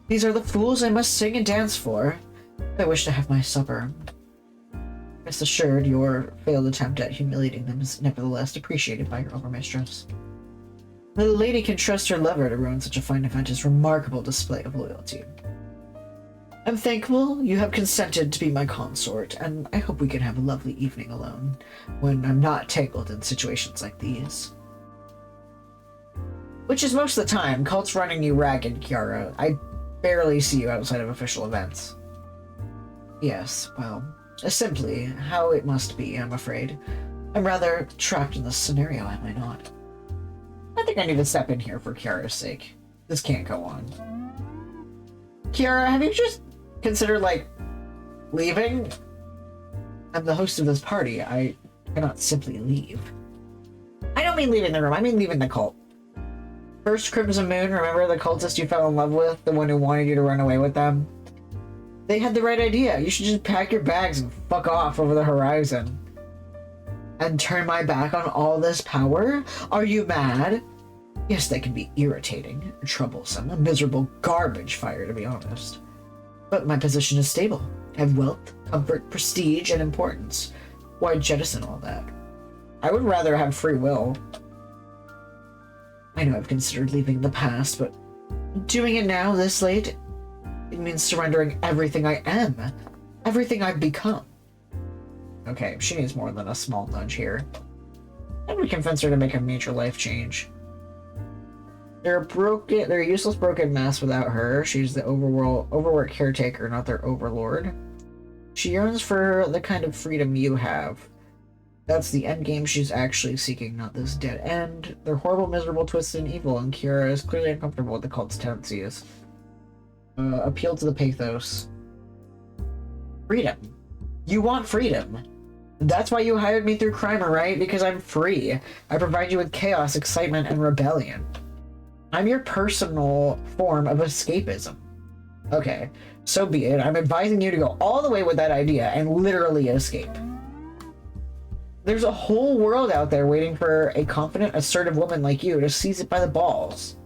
These are the fools I must sing and dance for. I wish to have my supper. Rest assured, your failed attempt at humiliating them is nevertheless appreciated by your overmistress. The lady can trust her lover to ruin such a fine event is remarkable display of loyalty. I'm thankful you have consented to be my consort, and I hope we can have a lovely evening alone, when I'm not tangled in situations like these. Which is most of the time. Cult's running you ragged, Kiara. I barely see you outside of official events. Yes, well, simply how it must be, I'm afraid. I'm rather trapped in this scenario, am I not? I think I need to step in here for Kiara's sake. This can't go on. Kiara, have you just considered, like, leaving? I'm the host of this party. I cannot simply leave. I don't mean leaving the room, I mean leaving the cult. First Crimson Moon, remember the cultist you fell in love with? The one who wanted you to run away with them? They had the right idea. You should just pack your bags and fuck off over the horizon. and turn my back on all this power? Are you mad? Yes, they can be irritating, troublesome, a miserable garbage fire, to be honest. But my position is stable. I have wealth, comfort, prestige, and importance. Why jettison all that? I would rather have free will. I know I've considered leaving the past, but doing it now, this late, it means surrendering everything I am, everything I've become. Okay, she needs more than a small nudge here. And we convince her to make a major life change. They're a useless broken mess without her. She's the overworked caretaker, not their overlord. She yearns for the kind of freedom you have. That's the end game she's actually seeking, not this dead end. They're horrible, miserable, twisted, and evil, and Kira is clearly uncomfortable with the cult's tendencies. Appeal to the pathos. Freedom. You want freedom. That's why you hired me through Crimer, right? Because I'm free. I provide you with chaos, excitement, and rebellion. I'm your personal form of escapism. Okay, so be it. I'm advising you to go all the way with that idea and literally escape. There's a whole world out there waiting for a confident, assertive woman like you to seize it by the balls.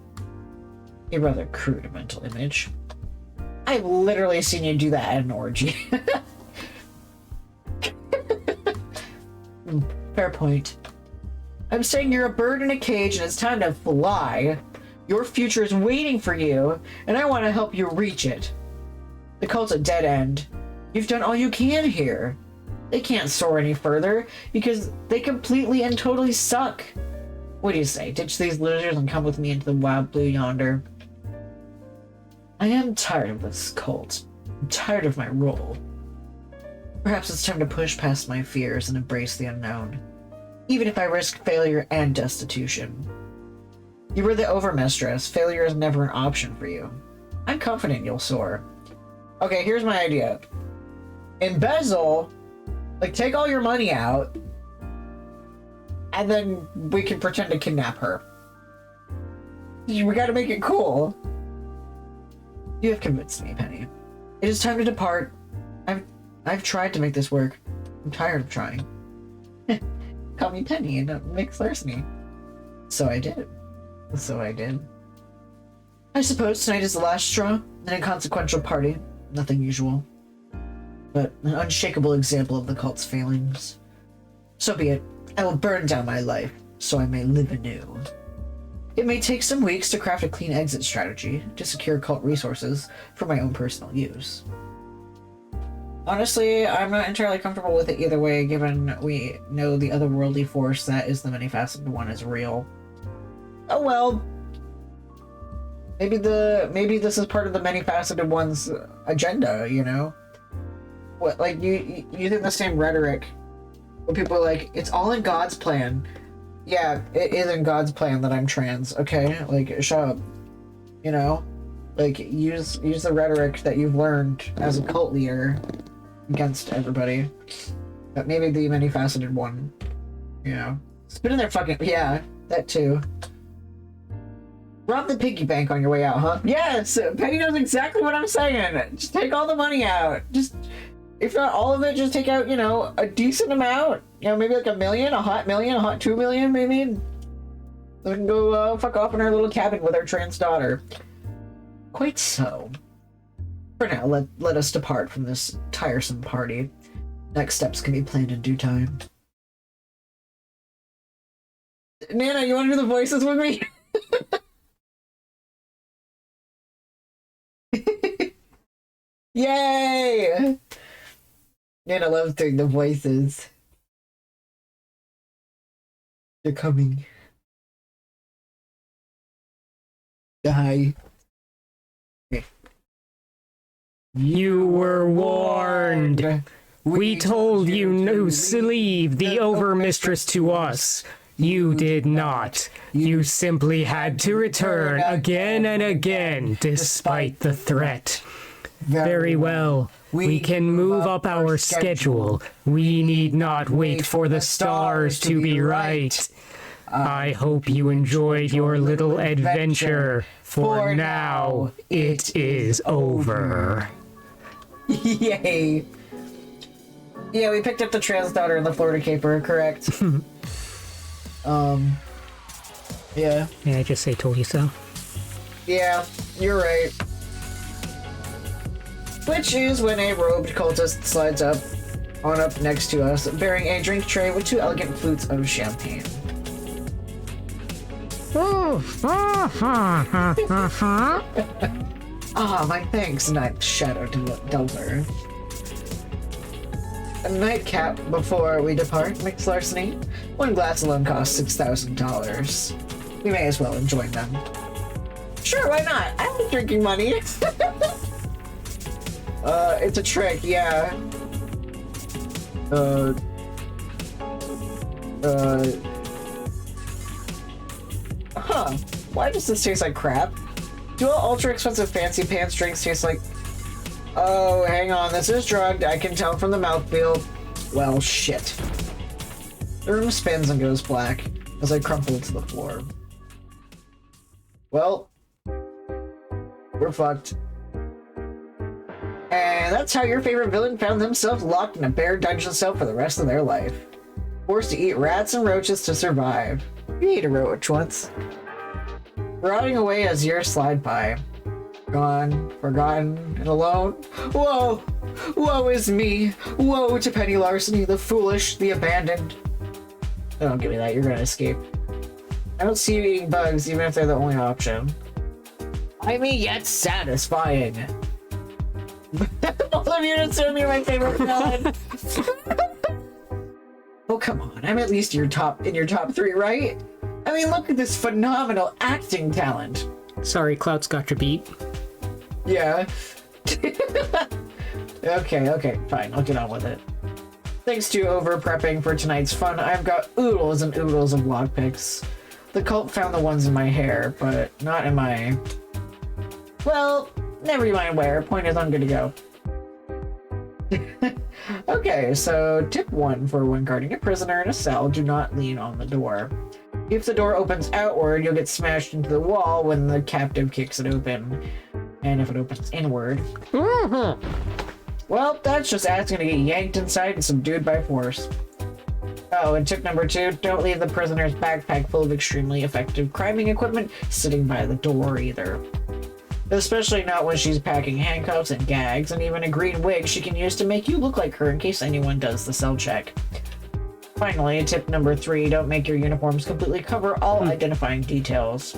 A rather crude mental image. I've literally seen you do that at an orgy. Fair point. I'm saying you're a bird in a cage and it's time to fly. Your future is waiting for you, and I want to help you reach it. The cult's a dead end. You've done all you can here. They can't soar any further because they completely and totally suck. What do you say? Ditch these losers and come with me into the wild blue yonder. I am tired of this cult. I'm tired of my role. Perhaps it's time to push past my fears and embrace the unknown, even if I risk failure and destitution. You were the overmistress. Failure is never an option for you. I'm confident you'll soar. Okay, here's my idea. Embezzle, like take all your money out, and then we can pretend to kidnap her. We gotta make it cool. You have convinced me, Penny. It is time to depart. I've tried to make this work. I'm tired of trying. Call me Penny and mix Larceny. So I did. I suppose tonight is the last straw, an inconsequential party, nothing usual. But an unshakable example of the cult's failings. So be it. I will burn down my life, so I may live anew. It may take some weeks to craft a clean exit strategy to secure cult resources for my own personal use. Honestly, I'm not entirely comfortable with it either way, given we know the otherworldly force that is the many-faceted one is real. Oh well. Maybe this is part of the many-faceted one's agenda, you know? What, like, you think the same rhetoric when people are like, it's all in God's plan. Yeah, it is in God's plan that I'm trans, okay? Like, shut up. You know? Like, use the rhetoric that you've learned as a cult leader against everybody. But maybe the many-faceted one, you know? Spit in their fucking... Yeah, that too. Rob the piggy bank on your way out, huh? Yes! Penny knows exactly what I'm saying! Just take all the money out. Just... If not all of it, just take out, you know, a decent amount. You know, maybe like $1 million, a hot 2 million, maybe. So we can go fuck off in our little cabin with our trans daughter. Quite so. For now, let us depart from this tiresome party. Next steps can be planned in due time. Nana, you want to do the voices with me? Yay! Nana loves doing the voices. They're coming. Hi. Okay. You were warned. We told you no to leave the overmistress to us. You did not. You simply had to return again and again, despite the threat. Very well. We can move up our schedule. We need not wait for the stars to be right. I hope you enjoyed your little adventure. For now, it is over. Yay. Yeah, we picked up the trans daughter and the Florida caper, correct? Yeah. Yeah, I just say told you so. Yeah, you're right. Which is when a robed cultist slides up next to us, bearing a drink tray with 2 elegant flutes of champagne. Ah, my thanks, Night Shadow Delver. A nightcap before we depart, Mix Larceny. 1 glass alone costs $6,000. We may as well enjoy them. Sure, why not? I like drinking money. It's a trick, yeah. Huh. Why does this taste like crap? Do all ultra expensive fancy pants drinks taste like... Oh, hang on, this is drugged. I can tell from the mouthfeel. Well, shit. The room spins and goes black as I crumple to the floor. Well, we're fucked. And that's how your favorite villain found themselves locked in a bare dungeon cell for the rest of their life. Forced to eat rats and roaches to survive. You ate a roach once. Rotting away as years slide by. Gone, forgotten, and alone. Woe! Woe is me! Woe to Penny Larceny, the foolish, the abandoned. Oh, don't give me that, you're gonna escape. I don't see you eating bugs, even if they're the only option. Slimy yet satisfying. Both of you assume you're my favorite villain. Oh, come on, I'm at least in your top 3, right? I mean, look at this phenomenal acting talent. Sorry, Clout's got your beat. Yeah. Okay, fine, I'll get on with it. Thanks to over-prepping for tonight's fun, I've got oodles and oodles of lockpicks. The cult found the ones in my hair, but not in my... Well, never mind where. Point is, I'm good to go. Okay, so tip 1 for when guarding a prisoner in a cell, do not lean on the door. If the door opens outward, you'll get smashed into the wall when the captive kicks it open. And if it opens inward... Well, that's just asking to get yanked inside and subdued by force. Oh, and tip number 2, don't leave the prisoner's backpack full of extremely effective criming equipment sitting by the door either. Especially not when she's packing handcuffs and gags, and even a green wig she can use to make you look like her in case anyone does the cell check. Finally, tip number 3, don't make your uniforms completely cover all identifying details.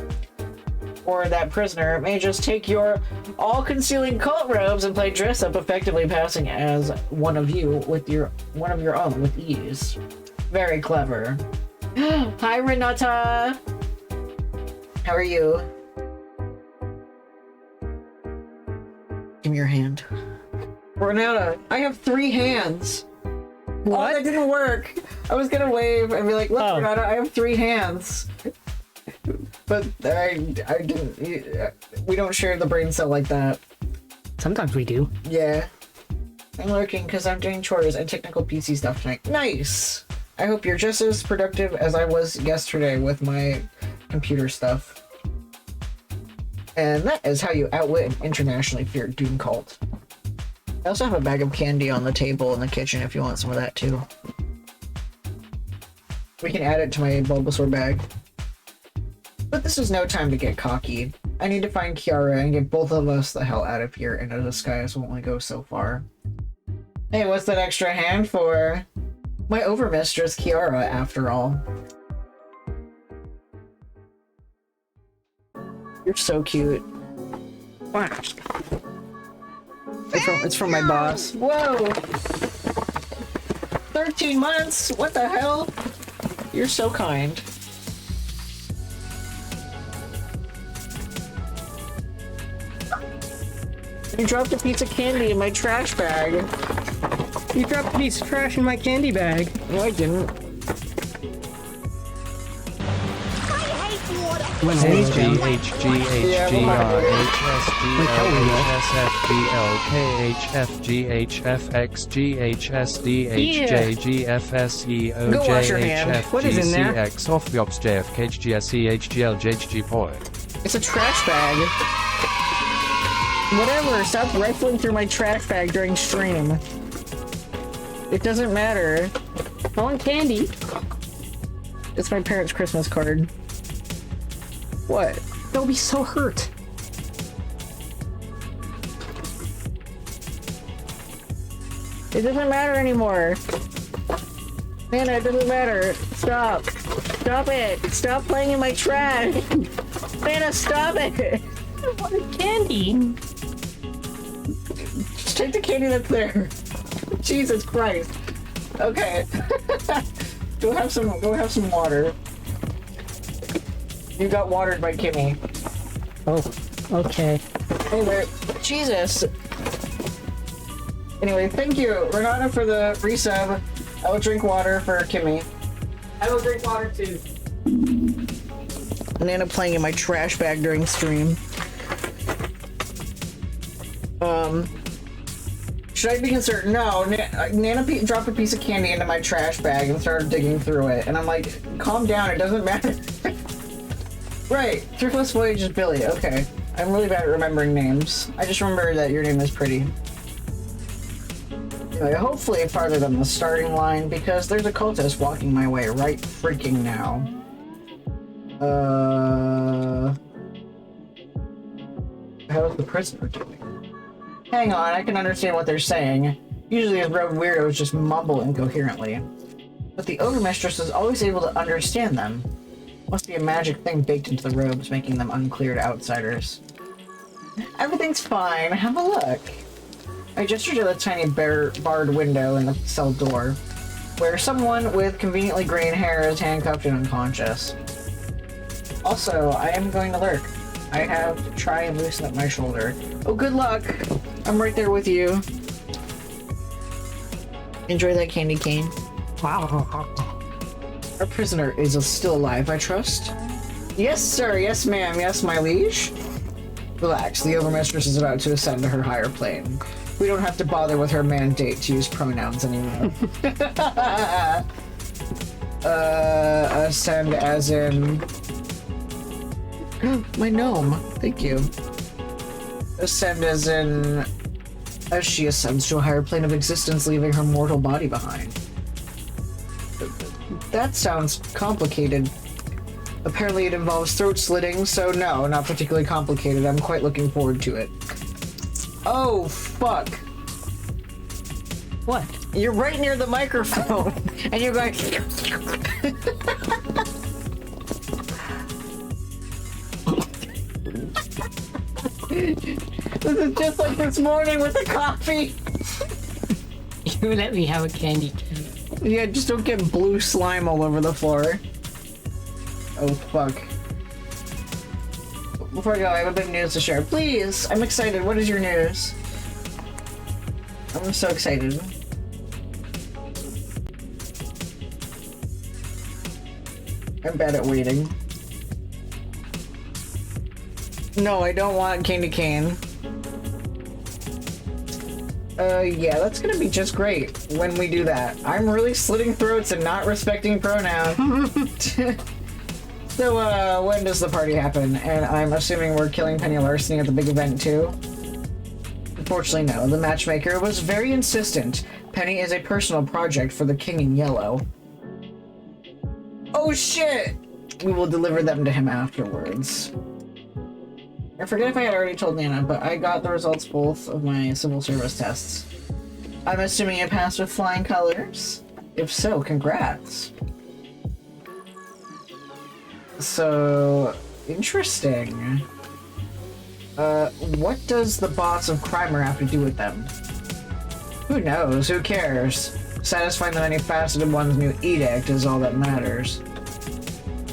Or that prisoner may just take your all-concealing cult robes and play dress-up, effectively passing as one of your own with ease. Very clever. Hi, Renata! How are you? Give me your hand. Renata, I have 3 hands. What? Oh, that didn't work. I was gonna wave and be like, look, Renata, I have 3 hands. But I didn't. We don't share the brain cell like that. Sometimes we do. Yeah. I'm lurking because I'm doing chores and technical PC stuff tonight. Nice! I hope you're just as productive as I was yesterday with my computer stuff. And that is how you outwit an internationally feared Doom cult. I also have a bag of candy on the table in the kitchen if you want some of that too. We can add it to my Bulbasaur bag. But this is no time to get cocky. I need to find Kiara and get both of us the hell out of here, and a disguise will only go so far. Hey, what's that extra hand for? My overmistress Kiara, after all. You're so cute. It's from my boss. Whoa! 13 months? What the hell? You're so kind. You dropped a piece of candy in my trash bag. You dropped a piece of trash in my candy bag. No, I didn't. It's a trash bag. Whatever, stop rifling through my trash bag during stream. It doesn't matter. I want candy. It's my parents' Christmas card. What? They'll be so hurt. It doesn't matter anymore. Nana, it doesn't matter. Stop. Stop it. Stop playing in my trash. Nana, stop it. I wanted candy. Just take the candy that's there. Jesus Christ. Okay. Go have some water. You got watered by Kimmy. Oh, okay. Anyway, Jesus. Anyway, thank you, Renata, for the resub. I will drink water for Kimmy. I will drink water too. Nana playing in my trash bag during stream. Should I be concerned? No, Nana dropped a piece of candy into my trash bag and started digging through it. And I'm like, calm down, it doesn't matter. Right, Thriftless Voyage is Billy, okay. I'm really bad at remembering names. I just remember that your name is pretty. Anyway, hopefully farther than the starting line, because there's a cultist walking my way right freaking now. How's the prisoner doing? Hang on, I can understand what they're saying. Usually these rogue weirdos just mumble incoherently. But the Overmistress is always able to understand them. Must be a magic thing baked into the robes, making them unclear to outsiders. Everything's fine, have a look. I gestured to the tiny barred window in the cell door, where someone with conveniently graying hair is handcuffed and unconscious. Also, I am going to lurk. I have to try and loosen up my shoulder. Oh, good luck! I'm right there with you. Enjoy that candy cane. Wow. Our prisoner is still alive, I trust? Yes, sir. Yes, ma'am. Yes, my liege. Relax. The Overmistress is about to ascend to her higher plane. We don't have to bother with her mandate to use pronouns anymore. Ascend as in... My gnome. Thank you. Ascend as in... As she ascends to a higher plane of existence, leaving her mortal body behind. That sounds complicated. Apparently it involves throat slitting, so no, not particularly complicated. I'm quite looking forward to it. Oh, fuck. What? You're right near the microphone, and you're going... This is just like this morning with the coffee. You let me have a candy cane. Yeah, just don't get blue slime all over the floor. Oh, fuck. Before I go, I have a bit of news to share. Please! I'm excited. What is your news? I'm so excited. I'm bad at waiting. No, I don't want candy cane. Yeah, that's gonna be just great when we do that. I'm really slitting throats and not respecting pronouns. So, when does the party happen? And I'm assuming we're killing Penny Larceny at the big event, too? Unfortunately, no. The matchmaker was very insistent. Penny is a personal project for the King in Yellow. Oh, shit! We will deliver them to him afterwards. I forget if I had already told Nana, but I got the results both of my civil service tests. I'm assuming you passed with flying colors? If so, congrats. So, interesting. What does the boss of Crimer have to do with them? Who knows? Who cares? Satisfying the many-faceted one's new edict is all that matters.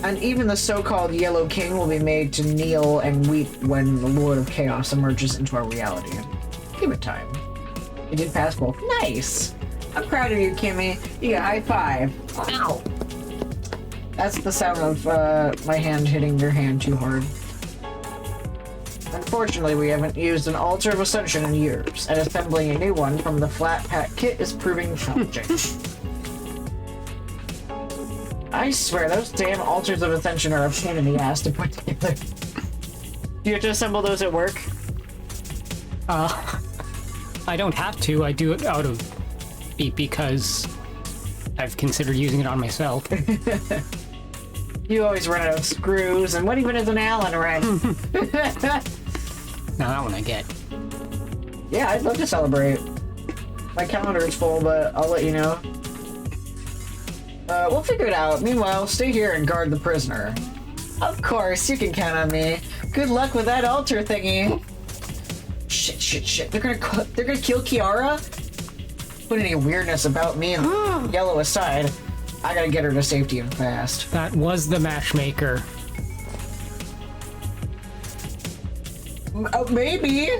And even the so-called Yellow King will be made to kneel and weep when the Lord of Chaos emerges into our reality. Give it time. You did pass both. Nice! I'm proud of you, Kimmy. You got high five. Ow! That's the sound of my hand hitting your hand too hard. Unfortunately, we haven't used an Altar of Ascension in years, and assembling a new one from the flat pack kit is proving challenging. I swear, those damn Altars of Ascension are a pain in the ass to put together. Do you have to assemble those at work? I don't have to. I do it out of because I've considered using it on myself. You always run out of screws, and what even is an Allen wrench? Now that one I get. Yeah, I'd love to celebrate. My calendar is full, but I'll let you know. We'll figure it out. Meanwhile, stay here and guard the prisoner. Of course, you can count on me. Good luck with that altar thingy. Shit. They're gonna kill Kiara? Put any weirdness about me and Yellow aside, I gotta get her to safety and fast. That was the matchmaker. Maybe.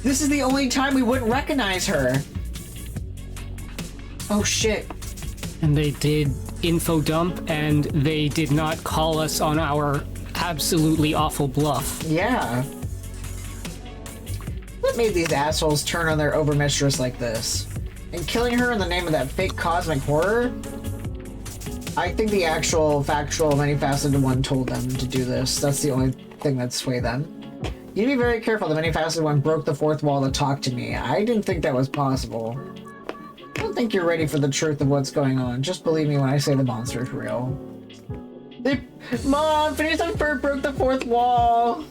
This is the only time we wouldn't recognize her. Oh shit. And they did info dump, and they did not call us on our absolutely awful bluff. Yeah. What made these assholes turn on their overmistress like this? And killing her in the name of that fake cosmic horror? I think the actual factual many-faceted one told them to do this. That's the only thing that swayed them. You need to be very careful. The many-faceted one broke the fourth wall to talk to me. I didn't think that was possible. I don't think you're ready for the truth of what's going on. Just believe me when I say the monster's real. Mom, Phineas and Ferb broke the fourth wall.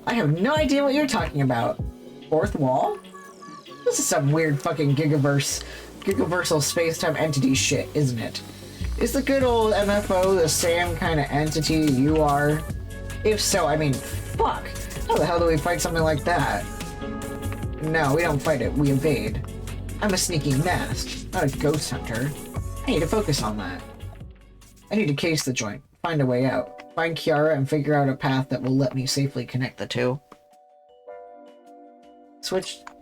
I have no idea what you're talking about. Fourth wall? This is some weird fucking gigaversal space-time entity shit, isn't it? Is the good old MFO the same kind of entity you are? If so, I mean, fuck. How the hell do we fight something like that? No, we don't fight it, we evade. I'm a sneaky mask, not a ghost hunter. I need to focus on that. I need to case the joint, find a way out, find Kiara and figure out a path that will let me safely connect the two.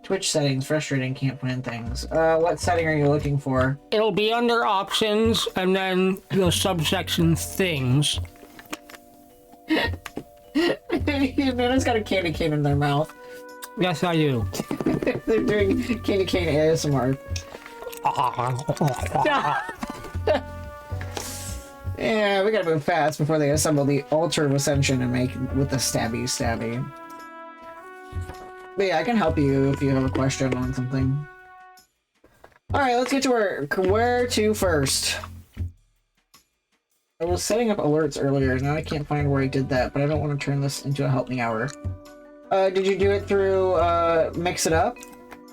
Twitch settings, frustrating, can't find things. What setting are you looking for? It'll be under options, and then the subsection things. Nana's got a candy cane in their mouth. Yes, I do. They're doing candy cane ASMR. Yeah, we gotta move fast before they assemble the altar of ascension and make with the stabby. But yeah, I can help you if you have a question on something. Alright, let's get to work. Where to first? I was setting up alerts earlier, now I can't find where I did that, but I don't want to turn this into a help me hour. Did you do it through Mix It Up?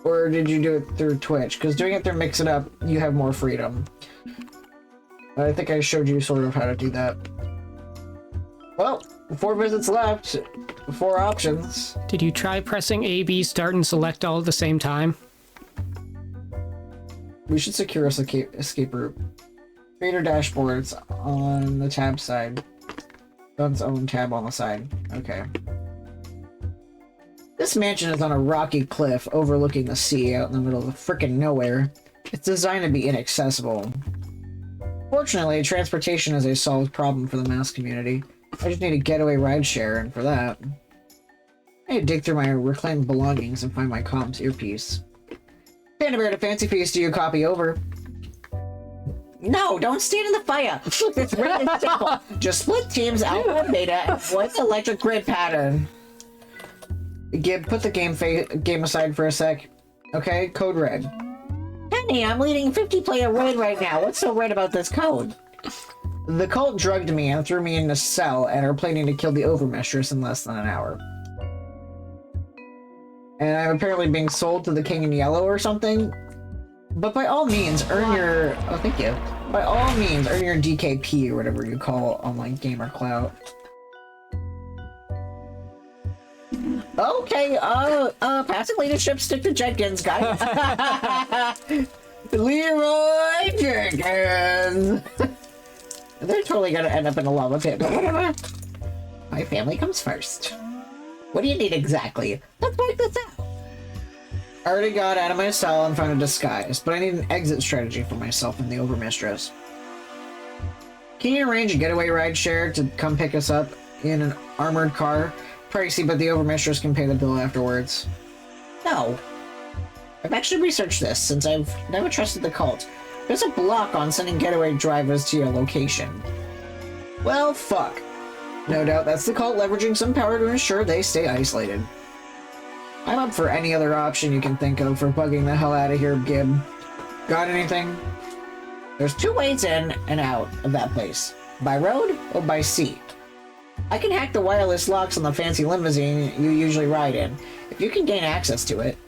Or did you do it through Twitch? Because doing it through Mix It Up, you have more freedom. I think I showed you sort of how to do that. Well, 4 visits left. 4 options. Did you try pressing A, B, start, and select all at the same time? We should secure us escape route. Creator dashboards on the tab side. Gun's own tab on the side. Okay. This mansion is on a rocky cliff overlooking the sea out in the middle of frickin' nowhere. It's designed to be inaccessible. Fortunately, transportation is a solved problem for the mass community. I just need a getaway rideshare, and for that, I need to dig through my reclaimed belongings and find my comms earpiece. Panda Bear to Fancy Feast, do you copy over? No, don't stand in the fire! It's really simple. Just split teams, alpha and beta, and avoid the electric grid pattern. Put the game aside for a sec. Okay, code red. Penny, I'm leading 50-player raid right now. What's so red about this code? The cult drugged me and threw me in a cell and are planning to kill the Overmistress in less than an hour. And I'm apparently being sold to the King in Yellow or something. But by all means, earn your... Oh, thank you. By all means, earn your DKP or whatever you call online gamer clout. Okay, passing leadership, stick to Jenkins, guys. Leroy Jenkins! They're totally gonna end up in a lava pit, but whatever. My family comes first. What do you need exactly? Let's work this out. I already got out of my cell and found a disguise, but I need an exit strategy for myself and the Overmistress. Can you arrange a getaway ride share to come pick us up in an armored car? Pricey, but the Overmistress can pay the bill afterwards. No. I've actually researched this, since I've never trusted the cult. There's a block on sending getaway drivers to your location. Well, fuck. No doubt that's the cult leveraging some power to ensure they stay isolated. I'm up for any other option you can think of for bugging the hell out of here, Gib. Got anything? There's 2 ways in and out of that place. By road or by sea. I can hack the wireless locks on the fancy limousine you usually ride in, if you can gain access to it.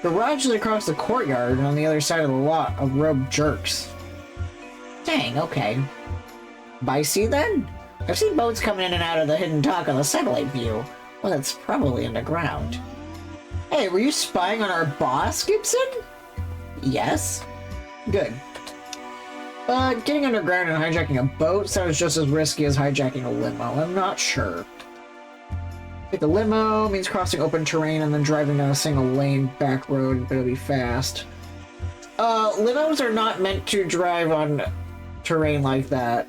The garage is across the courtyard and on the other side of the lot of robed jerks. Dang, okay. By sea then? I've seen boats coming in and out of the hidden dock on the satellite view. Well, it's probably underground. Hey, were you spying on our boss, Gibson? Yes. Good. Getting underground and hijacking a boat sounds just as risky as hijacking a limo. I'm not sure. Take the limo means crossing open terrain and then driving down a single lane back road, but it'll be fast. Limos are not meant to drive on terrain like that.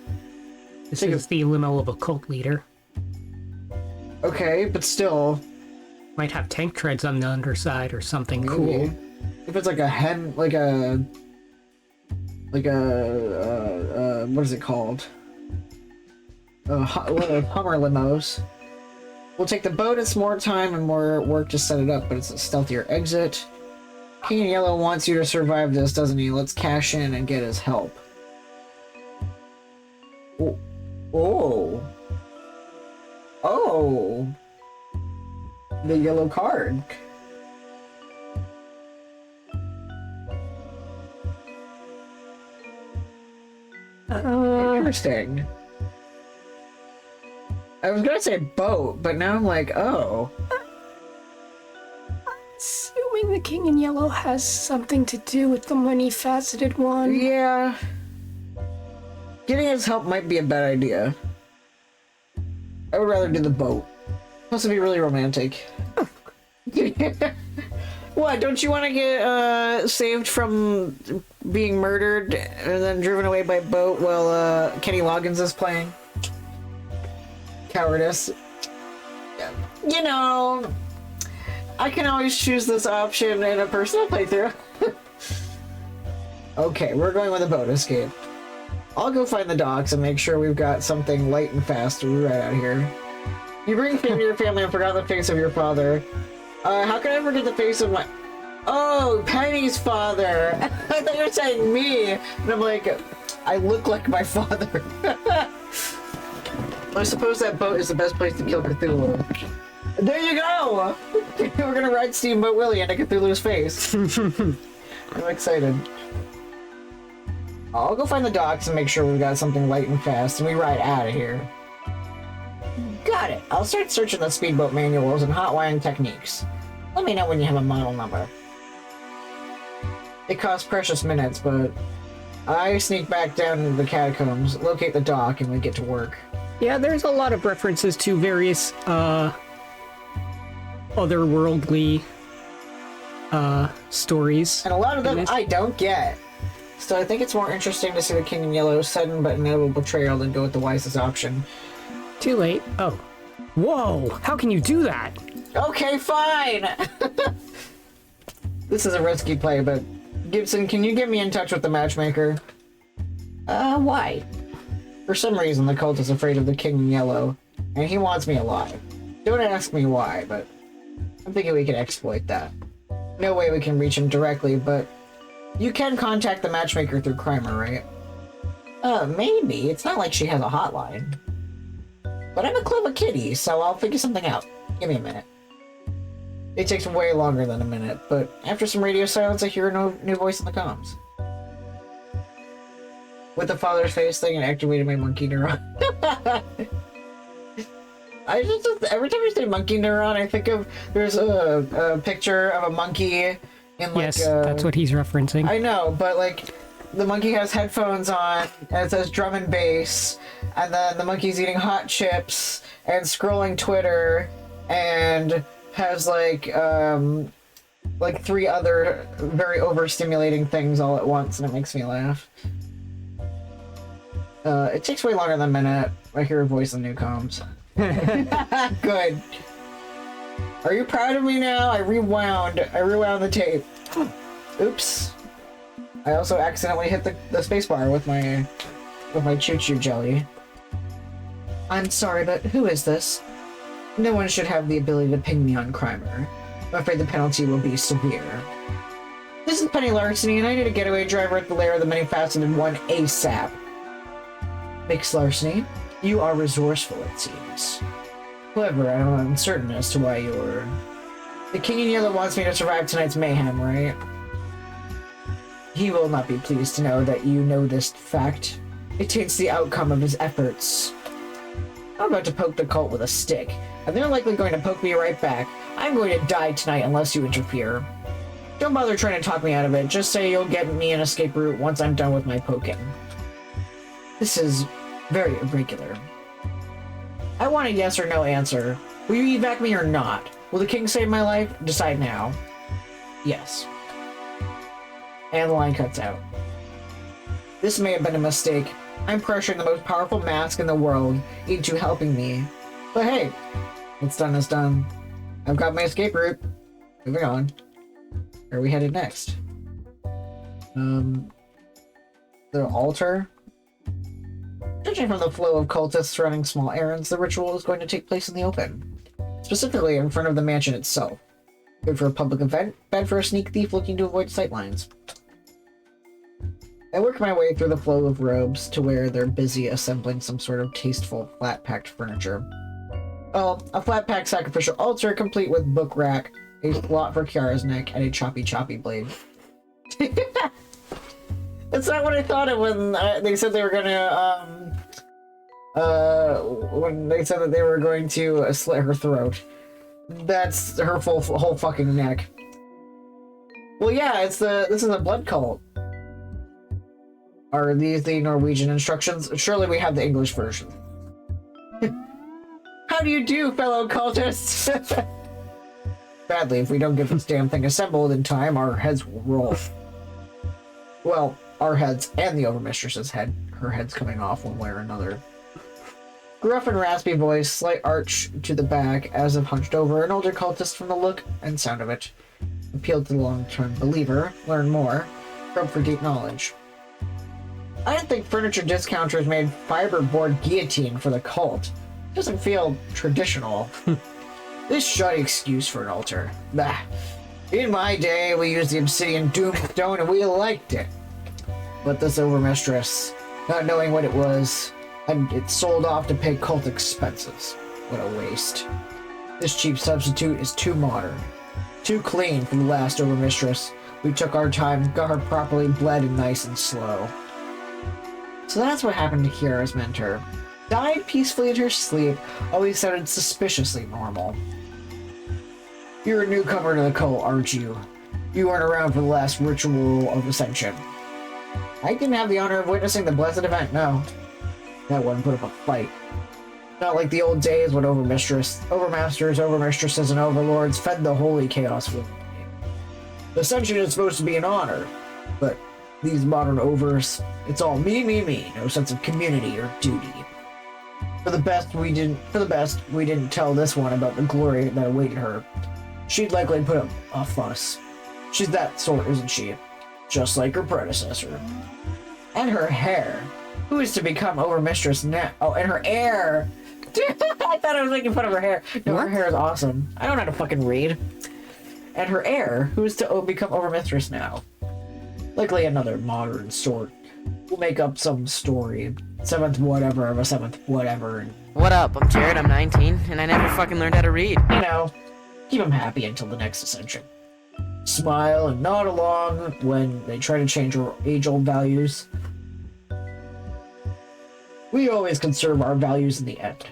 This is the limo of a cult leader. Okay, but still. Might have tank treads on the underside or something Maybe. cool. If it's like a what is it called? One of Hummer limos. We'll take the boat. It's more time and more work to set it up, but it's a stealthier exit. King in Yellow wants you to survive this, doesn't he? Let's cash in and get his help. Oh. Oh. Oh. The yellow card. Interesting. I was gonna say boat, but now I'm like, oh. Assuming the King in Yellow has something to do with the money-faceted one. Yeah. Getting his help might be a bad idea. I would rather do the boat. Supposed to be really romantic. What, don't you want to get saved from being murdered and then driven away by boat while Kenny Loggins is playing? Cowardice. You know, I can always choose this option in a personal playthrough. Okay, we're going with a boat escape. I'll go find the docks and make sure we've got something light and fast to ride out here. You bring fame to your family and forgot the face of your father. How can I forget the face of my... Oh, Penny's father! I thought you were saying me! And I'm like, I look like my father. I suppose that boat is the best place to kill Cthulhu. There you go! We're gonna ride Steamboat Willie into Cthulhu's face. I'm excited. I'll go find the docks and make sure we've got something light and fast, and we ride out of here. Got it. I'll start searching the speedboat manuals and hotwiring techniques. Let me know when you have a model number. It costs precious minutes, but I sneak back down into the catacombs, locate the dock, and we get to work. Yeah, there's a lot of references to various, otherworldly, stories. And a lot of them I don't get. So I think it's more interesting to see the King in Yellow sudden but inevitable betrayal than go with the wisest option. Too late. Oh. Whoa! How can you do that? Okay, fine! This is a risky play, but... Gibson, can you get me in touch with the matchmaker? Why? For some reason, the cult is afraid of the King in Yellow, and he wants me alive. Don't ask me why, but I'm thinking we can exploit that. No way we can reach him directly, but you can contact the matchmaker through Crimer, right? Maybe. It's not like she has a hotline. But I'm a clever kitty, so I'll figure something out. Give me a minute. It takes way longer than a minute, but after some radio silence, I hear a new voice in the comms. With the father's face thing and activated my monkey neuron. Every time you say monkey neuron, I think of there's a picture of a monkey in like yes, that's what he's referencing. I know, but like the monkey has headphones on and it says drum and bass, and then the monkey's eating hot chips and scrolling Twitter and has like 3 other very overstimulating things all at once, and it makes me laugh. It takes way longer than a minute. I hear a voice in new comms. Good. Are you proud of me now? I rewound the tape. Oops. I also accidentally hit the spacebar with my choo-choo jelly. I'm sorry, but who is this? No one should have the ability to ping me on Crimer. I'm afraid the penalty will be severe. This is Penny Larceny, and I need a getaway driver at the lair of the many-faceted one ASAP. Mix Larceny, you are resourceful, it seems. However, I'm uncertain as to why you're... The King in Yellow wants me to survive tonight's mayhem, right? He will not be pleased to know that you know this fact. It taints the outcome of his efforts. I'm about to poke the cult with a stick, and they're likely going to poke me right back. I'm going to die tonight unless you interfere. Don't bother trying to talk me out of it. Just say you'll get me an escape route once I'm done with my poking. This is very irregular. I want a yes or no answer. Will you evac me or not? Will the king save my life? Decide now. Yes. And the line cuts out. This may have been a mistake. I'm pressuring the most powerful mask in the world into helping me. But hey, what's done is done. I've got my escape route. Moving on. Where are we headed next? The altar? Judging from the flow of cultists running small errands, the ritual is going to take place in the open. Specifically in front of the mansion itself. Good for a public event, bad for a sneak thief looking to avoid sightlines. I work my way through the flow of robes to where they're busy assembling some sort of tasteful, flat-packed furniture. Oh, a flat-packed sacrificial altar complete with book rack, a slot for Kiara's neck, and a choppy blade. That's not what I thought of when they said they were gonna, when they said that they were going to slit her throat. That's her whole fucking neck. Well, yeah, this is a blood cult. Are these the Norwegian instructions? Surely we have the English version. How do you do, fellow cultists? Badly, if we don't get this damn thing assembled in time, our heads will roll. Well, our heads and the Overmistress's head. Her head's coming off one way or another. Gruff and raspy voice, slight arch to the back as if hunched over, an older cultist from the look and sound of it. Appealed to the long-term believer, learn more, probe for deep knowledge. I didn't think furniture discounters made fiberboard guillotine for the cult. Doesn't feel traditional. This shoddy excuse for an altar. Bah. In my day, we used the obsidian doomstone and we liked it. But this overmistress, not knowing what it was, and it sold off to pay cult expenses. What a waste. This cheap substitute is too modern. Too clean for the last overmistress. We took our time, got her properly bled and nice and slow. So that's what happened to Kiara's mentor. Died peacefully in her sleep, always sounded suspiciously normal. You're a newcomer to the cult, aren't you? You weren't around for the last ritual of ascension. I didn't have the honor of witnessing the blessed event, no. That one put up a fight. Not like the old days when overmasters, overmistresses, and overlords fed the holy chaos with me. Ascension is supposed to be an honor, but these modern overs, it's all me, no sense of community or duty. For the best, we didn't tell this one about the glory that awaited her. She'd likely put up a fuss. She's that sort, isn't she? Just like her predecessor. And her hair. Who is to become overmistress now? Oh, and her heir. I thought I was making fun of her hair. No, what? Her hair is awesome. I don't know how to fucking read. And her heir, who is to become overmistress now? Likely another modern sort. We'll make up some story. Seventh whatever of a seventh whatever. What up? I'm Jared, I'm 19, and I never fucking learned how to read. You know, keep them happy until the next ascension. Smile and nod along when they try to change our age-old values. We always conserve our values in the end.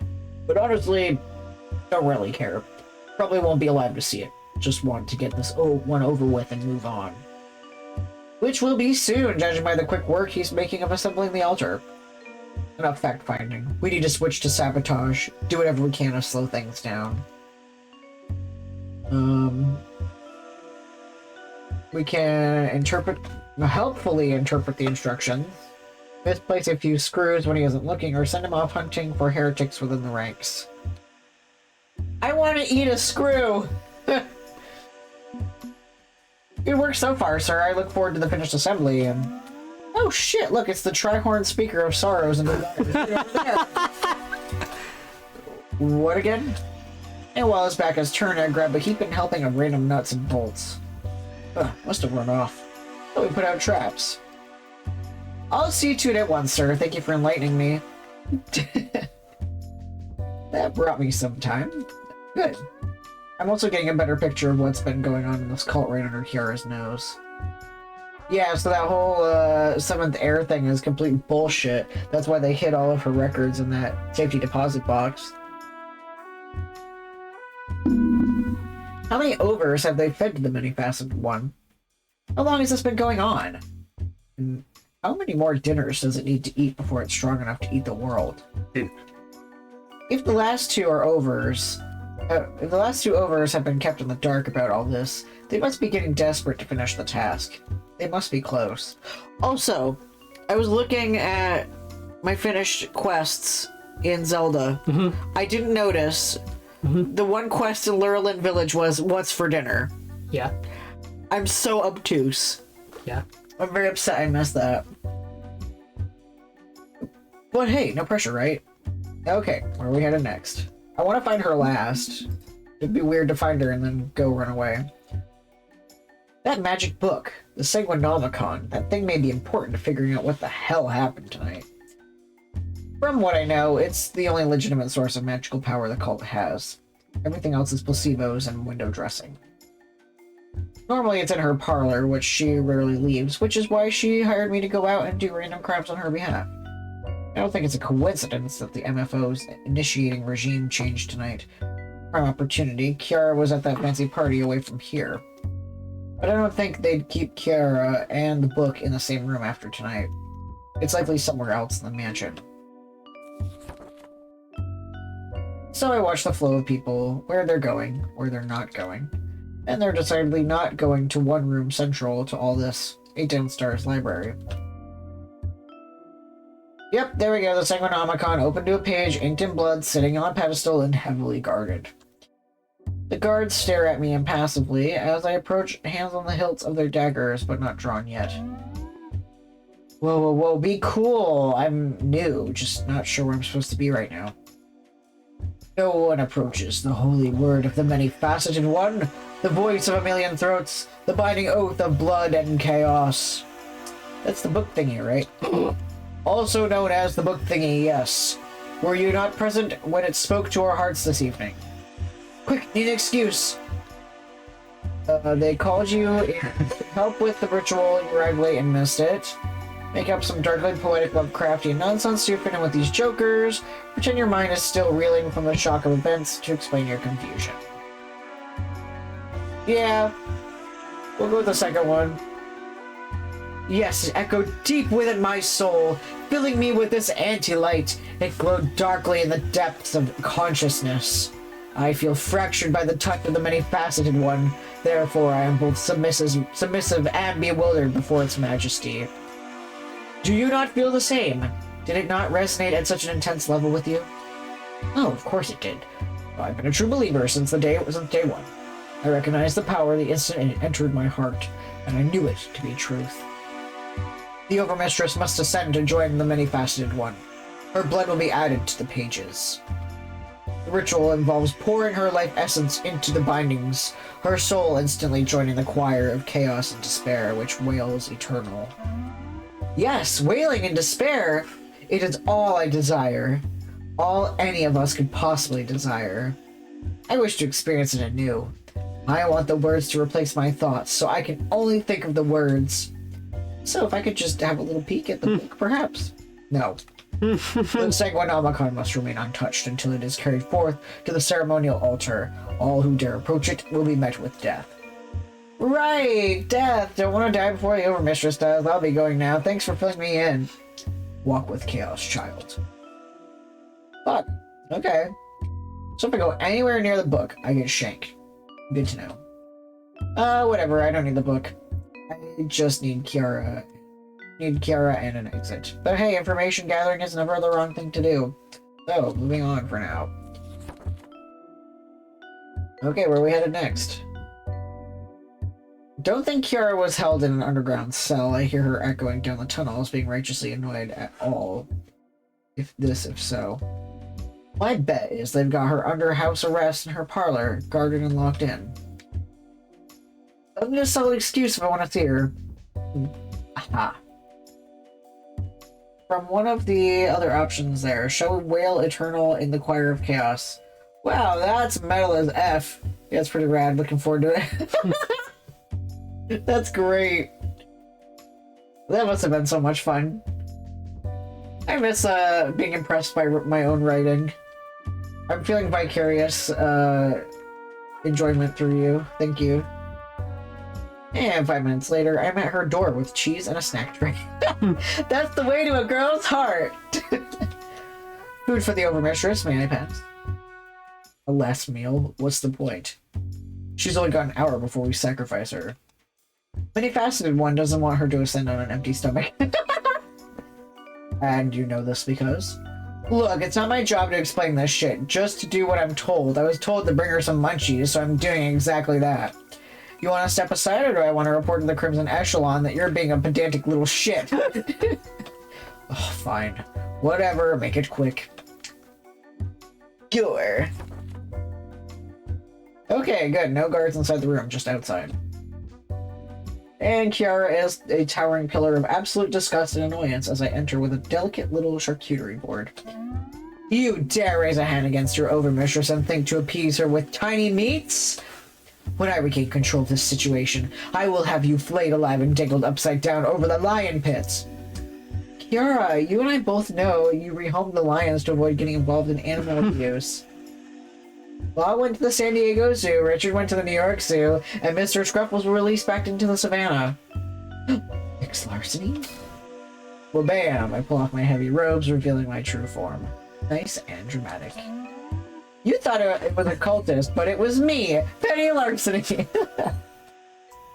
But honestly, don't really care. Probably won't be alive to see it. Just want to get this one over with and move on. Which will be soon, judging by the quick work he's making of assembling the altar. Enough fact-finding. We need to switch to sabotage. Do whatever we can to slow things down. We can helpfully interpret the instructions. Misplace a few screws when he isn't looking, or send him off hunting for heretics within the ranks. I want to eat a screw! Good work so far, sir. I look forward to the finished assembly and... Oh shit, look, it's the tri-horn speaker of sorrows and desires. What again? And while his back is turned, I grab a heap and helping of random nuts and bolts. Ugh, must have run off. So we put out traps. I'll see to it at once, sir. Thank you for enlightening me. That brought me some time. Good. I'm also getting a better picture of what's been going on in this cult right under Kiara's nose. Yeah, so that whole 7th Air thing is complete bullshit. That's why they hid all of her records in that safety deposit box. How many overs have they fed to the many-faceted one? How long has this been going on? And how many more dinners does it need to eat before it's strong enough to eat the world? If the last two are overs, if the last two overs have been kept in the dark about all this, they must be getting desperate to finish the task. They must be close. Also, I was looking at my finished quests in Zelda. I didn't notice the one quest in Lurelin Village was what's for dinner. Yeah. I'm so obtuse. Yeah. I'm very upset I missed that. But hey, no pressure, right? Okay, where are we headed next? I want to find her last. It'd be weird to find her and then go run away. That magic book, the Sanguinomicon, that thing may be important to figuring out what the hell happened tonight. From what I know, it's the only legitimate source of magical power the cult has. Everything else is placebos and window dressing. Normally it's in her parlor, which she rarely leaves, which is why she hired me to go out and do random crimes on her behalf. I don't think it's a coincidence that the MFO's initiating regime changed tonight. Prime opportunity, Kiara was at that fancy party away from here. But I don't think they'd keep Kiara and the book in the same room after tonight. It's likely somewhere else in the mansion. So I watch the flow of people, where they're going, where they're not going. And they're decidedly not going to one room central to all this, a downstairs library. Yep, there we go, the Sanguinomicon open to a page, inked in blood, sitting on a pedestal and heavily guarded. The guards stare at me impassively as I approach, hands on the hilts of their daggers, but not drawn yet. Whoa, whoa, whoa, be cool! I'm new, just not sure where I'm supposed to be right now. No one approaches the holy word of the many-faceted one, the voice of a million throats, the binding oath of blood and chaos. That's the book thingy, right? Also known as the book thingy, yes. Were you not present when it spoke to our hearts this evening? Quick, need an excuse. They called you in help with the ritual, you arrived late and missed it. Make up some darkly poetic Lovecraftian nonsense to fit in with these jokers. Pretend your mind is still reeling from the shock of events to explain your confusion. Yeah, we'll go with the second one. Yes, it echoed deep within my soul, filling me with this anti-light. It glowed darkly in the depths of consciousness. I feel fractured by the touch of the many-faceted one. Therefore, I am both submissive and bewildered before its majesty. Do you not feel the same? Did it not resonate at such an intense level with you? Oh, of course it did. I've been a true believer since day one. I recognized the power the instant it entered my heart, and I knew it to be truth. The Overmistress must ascend to join the many-faceted one. Her blood will be added to the pages. The ritual involves pouring her life essence into the bindings, her soul instantly joining the choir of chaos and despair, which wails eternal. Yes, wailing in despair! It is all I desire. All any of us could possibly desire. I wish to experience it anew. I want the words to replace my thoughts, so I can only think of the words. So if I could just have a little peek at the book, perhaps? No. The Sanguinomicon must remain untouched until it is carried forth to the ceremonial altar. All who dare approach it will be met with death. Right, death! Don't want to die before the Overmistress does. I'll be going now. Thanks for filling me in. Walk with chaos, child. Fuck. Okay. So if I go anywhere near the book, I get shanked. Good to know. Whatever. I don't need the book. I just need Kiara. Need Kiara and an exit. But hey, information gathering is never the wrong thing to do. So, moving on for now. Okay, where are we headed next? Don't think Kiara was held in an underground cell. I hear her echoing down the tunnels, being righteously annoyed at all. If so. My bet is they've got her under house arrest in her parlor, guarded and locked in. Doesn't just solid excuse if I want to see her. Aha. From one of the other options there, show Wail Eternal in the Choir of Chaos. Wow, that's metal as F. Yeah, it's pretty rad. Looking forward to it. That's great. That must have been so much fun. I miss being impressed by my own writing. I'm feeling vicarious enjoyment through you. Thank you. And 5 minutes later, I'm at her door with cheese and a snack tray. That's the way to a girl's heart. Food for the overmistress, may I pass? A last meal? What's the point? She's only got an hour before we sacrifice her. Many-faceted one doesn't want her to ascend on an empty stomach. And you know this because? Look, it's not my job to explain this shit, just to do what I'm told. I was told to bring her some munchies, so I'm doing exactly that. You want to step aside, or do I want to report to the Crimson Echelon that you're being a pedantic little shit? Oh, fine. Whatever, make it quick. Sure. Okay, good. No guards inside the room, just outside. And Kiara is a towering pillar of absolute disgust and annoyance as I enter with a delicate little charcuterie board. You dare raise a hand against your overmistress and think to appease her with tiny meats? When I regain control of this situation, I will have you flayed alive and dangled upside down over the lion pits. Kiara, you and I both know you rehomed the lions to avoid getting involved in animal abuse. Bob went to the San Diego Zoo, Richard went to the New York Zoo, and Mr. Scruff was released back into the savannah. Nick's Larceny? Well, bam! I pull off my heavy robes, revealing my true form. Nice and dramatic. You thought it was a cultist, but it was me, Penny Larceny!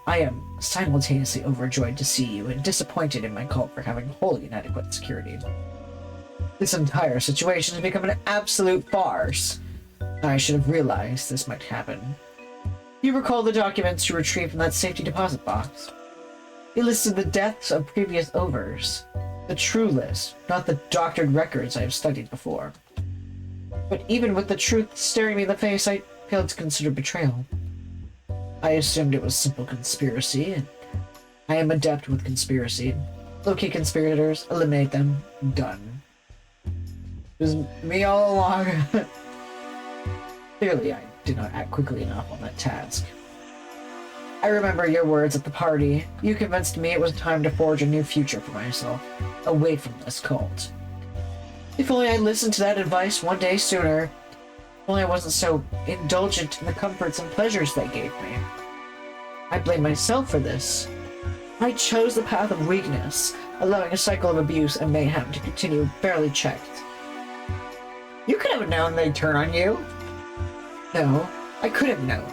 I am simultaneously overjoyed to see you and disappointed in my cult for having wholly inadequate security. This entire situation has become an absolute farce. I should have realized this might happen. You recall the documents you retrieved from that safety deposit box. It listed the deaths of previous overs. The true list, not the doctored records I have studied before. But even with the truth staring me in the face, I failed to consider betrayal. I assumed it was simple conspiracy, and I am adept with conspiracy. Locate conspirators, eliminate them, done. It was me all along. Clearly, I did not act quickly enough on that task. I remember your words at the party. You convinced me it was time to forge a new future for myself, away from this cult. If only I listened to that advice one day sooner. If only I wasn't so indulgent in the comforts and pleasures they gave me. I blame myself for this. I chose the path of weakness, allowing a cycle of abuse and mayhem to continue barely checked. You could have known they'd turn on you. No, I could have known.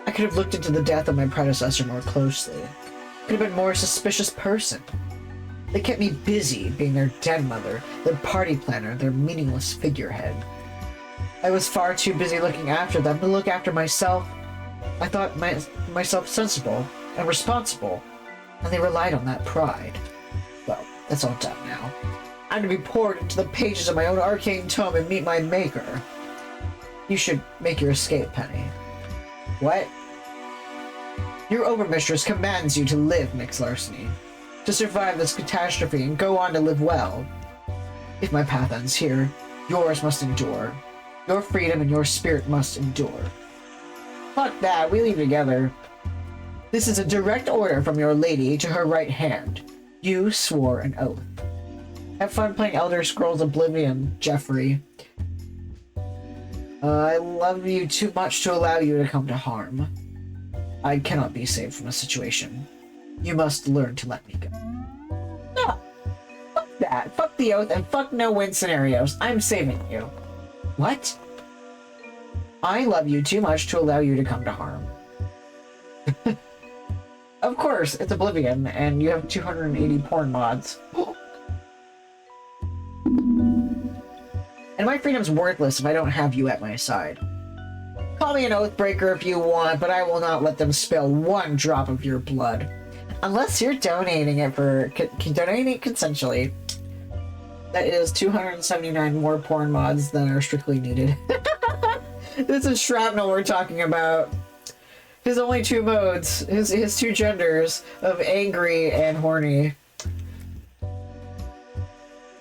I could have looked into the death of my predecessor more closely. I could have been a more suspicious person. They kept me busy being their dead mother, their party planner, their meaningless figurehead. I was far too busy looking after them to look after myself. I thought myself sensible and responsible, and they relied on that pride. Well, that's all done now. I'm to be poured into the pages of my own arcane tome and meet my maker. You should make your escape, Penny. What? Your overmistress commands you to live, Nick's Larceny. To survive this catastrophe and go on to live well. If my path ends here, yours must endure. Your freedom and your spirit must endure. Fuck that, we leave together. This is a direct order from your lady to her right hand. You swore an oath. Have fun playing Elder Scrolls Oblivion, Jeffrey. I love you too much to allow you to come to harm. I cannot be saved from a situation. You must learn to let me go. No! Fuck that. Fuck the oath and fuck no-win scenarios. I'm saving you. What? I love you too much to allow you to come to harm. Of course, it's Oblivion, and you have 280 porn mods. And my freedom's worthless if I don't have you at my side. Call me an oathbreaker if you want, but I will not let them spill one drop of your blood. Unless you're donating it for... donating it consensually. That is 279 more porn mods than are strictly needed. This is Shrapnel we're talking about. His only two modes, his two genders of angry and horny.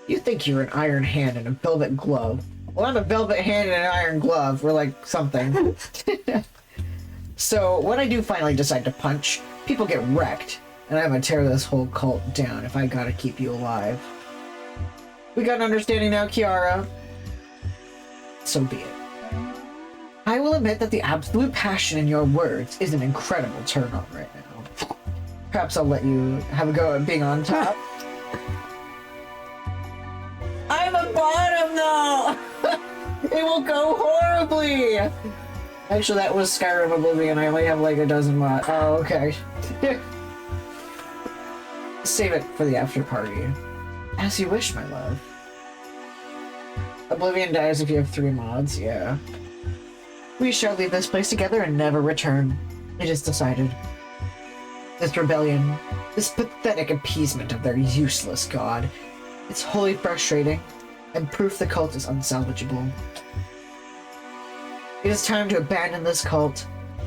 You think you're an iron hand and a velvet glove. Well, I'm a velvet hand and an iron glove. We're like something. So, when I do finally decide to punch, people get wrecked. And I'm gonna tear this whole cult down if I gotta keep you alive. We got an understanding now, Kiara. So be it. I will admit that the absolute passion in your words is an incredible turn on right now. Perhaps I'll let you have a go at being on top. I'm a bottom though! It will go horribly! Actually, that was Skyrim Oblivion. I only have like a dozen mods. Oh, okay. Save it for the after party. As you wish, my love. Oblivion dies if you have 3 mods, yeah. We shall leave this place together and never return. It is decided. This rebellion, this pathetic appeasement of their useless god, it's wholly frustrating, and proof the cult is unsalvageable. It is time to abandon this cult.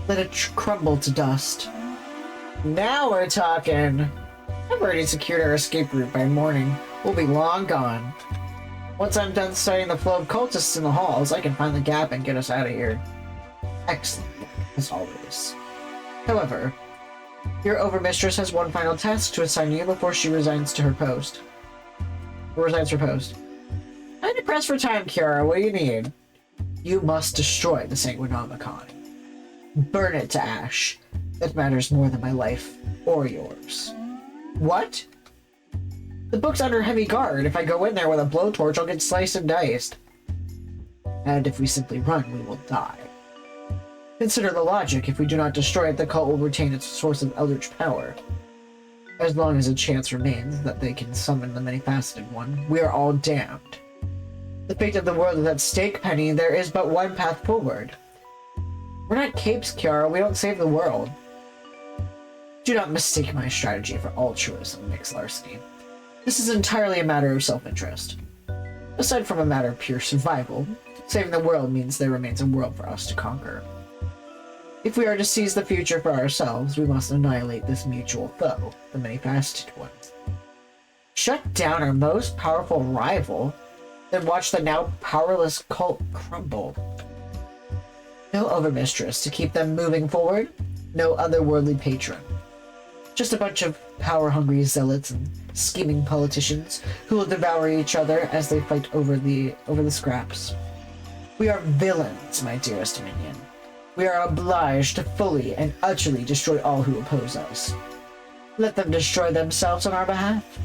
Let it crumble to dust. Now we're talking! I've already secured our escape route by morning. We'll be long gone. Once I'm done studying the flow of cultists in the halls, I can find the gap and get us out of here. Excellent, as always. However, your overmistress has one final task to assign you before she resigns to her post. Resigns her post. I'm pressed for time, Kiara. What do you need? You must destroy the Sanguinomicon. Burn it to ash. That matters more than my life or yours. What? The book's under heavy guard. If I go in there with a blowtorch, I'll get sliced and diced. And if we simply run, we will die. Consider the logic. If we do not destroy it, the cult will retain its source of eldritch power. As long as a chance remains that they can summon the many-faceted one, we are all damned. The fate of the world is at stake, Penny. There is but one path forward. We're not capes, Kiara. We don't save the world. Do not mistake my strategy for altruism, Mix Larceny. This is entirely a matter of self-interest. Aside from a matter of pure survival, saving the world means there remains a world for us to conquer. If we are to seize the future for ourselves, we must annihilate this mutual foe, the many-faceted one. Shut down our most powerful rival, then watch the now powerless cult crumble. No overmistress to keep them moving forward, no otherworldly patron. Just a bunch of power-hungry zealots and scheming politicians who will devour each other as they fight over the scraps. We are villains, my dearest minion. We are obliged to fully and utterly destroy all who oppose us. Let them destroy themselves on our behalf.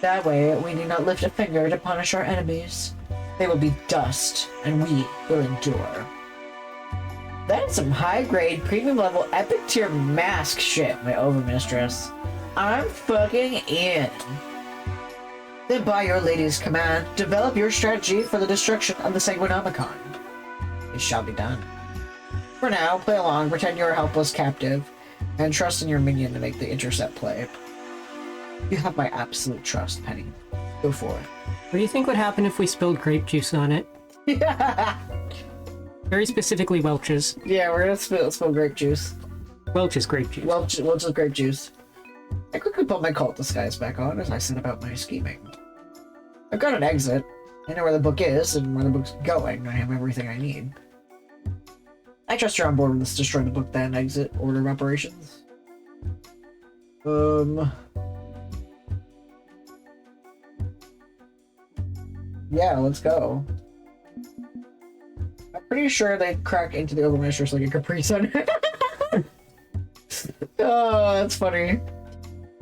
That way, we need not lift a finger to punish our enemies. They will be dust, and we will endure. That's some high-grade, premium-level, epic-tier mask shit, my overmistress. I'm fucking in. Then by your lady's command, develop your strategy for the destruction of the Sanguinomicon. It shall be done. For now, play along, pretend you're a helpless captive, and trust in your minion to make the intercept play. You have my absolute trust, Penny. Go for it. What do you think would happen if we spilled grape juice on it? Very specifically Welch's. Yeah, we're gonna spill grape juice. Welch's grape juice. Welch's grape juice. I quickly put my cult disguise back on as I set about my scheming. I've got an exit. I know where the book is and where the book's going. I have everything I need. I trust you're on board with this destroy the book then exit order of operations. Yeah, let's go. I'm pretty sure they crack into the overmistress like a Capri Sun. Oh, that's funny.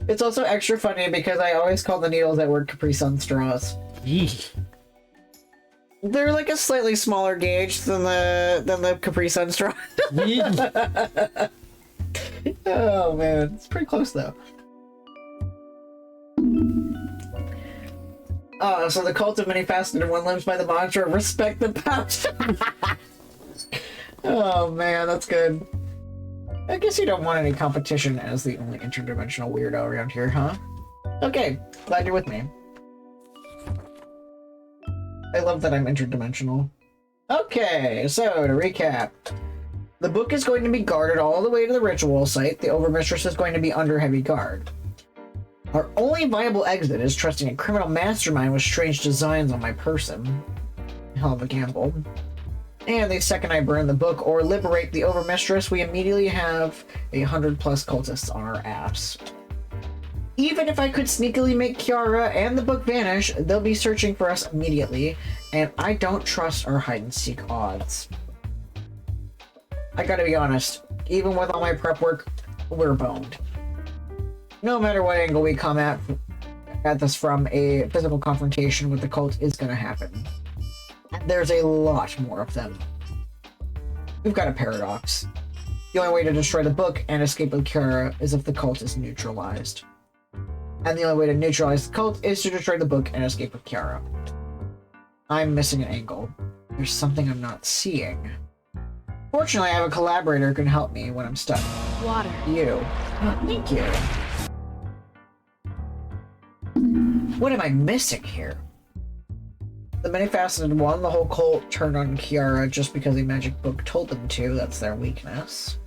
It's also extra funny because I always call the needles that work Capri Sun straws. Yeesh. They're like a slightly smaller gauge than the Capri Sun straw. Oh man, it's pretty close though. Oh, so the cult of many-faceted one lives by the mantra, respect the pouch. Oh man, that's good. I guess you don't want any competition as the only interdimensional weirdo around here, huh? Okay, glad you're with me. I love that I'm interdimensional. Okay, so to recap. The book is going to be guarded all the way to the ritual site. The Overmistress is going to be under heavy guard. Our only viable exit is trusting a criminal mastermind with strange designs on my person. Hell of a gamble. And the second I burn the book or liberate the Overmistress, we immediately have 100+ cultists on our ass. Even if I could sneakily make Kiara and the book vanish, they'll be searching for us immediately, and I don't trust our hide-and-seek odds. I gotta be honest, even with all my prep work, we're boned. No matter what angle we come at this from, a physical confrontation with the cult is gonna happen. There's a lot more of them. We've got a paradox. The only way to destroy the book and escape with Kiara is if the cult is neutralized. And the only way to neutralize the cult is to destroy the book and escape with Kiara. I'm missing an angle. There's something I'm not seeing. Fortunately, I have a collaborator who can help me when I'm stuck. Water. You. Oh, thank you. What am I missing here? The many-faceted one, the whole cult turned on Kiara just because a magic book told them to. That's their weakness.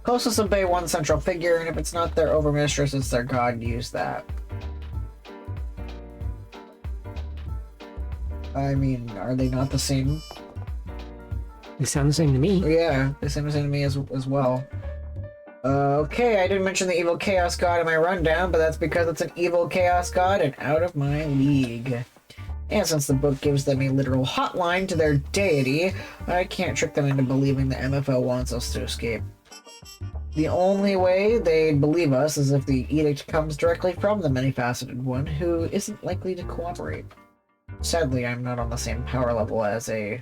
Closest obey one central figure, and if it's not their Overmistress, it's their god. Use that. I mean, are they not the same? They sound the same to me. Yeah, they sound the same to me as well. Okay, I didn't mention the evil chaos god in my rundown, but that's because it's an evil chaos god and out of my league. And since the book gives them a literal hotline to their deity, I can't trick them into believing the MFO wants us to escape. The only way they'd believe us is if the edict comes directly from the many-faceted one, who isn't likely to cooperate. Sadly, I'm not on the same power level as a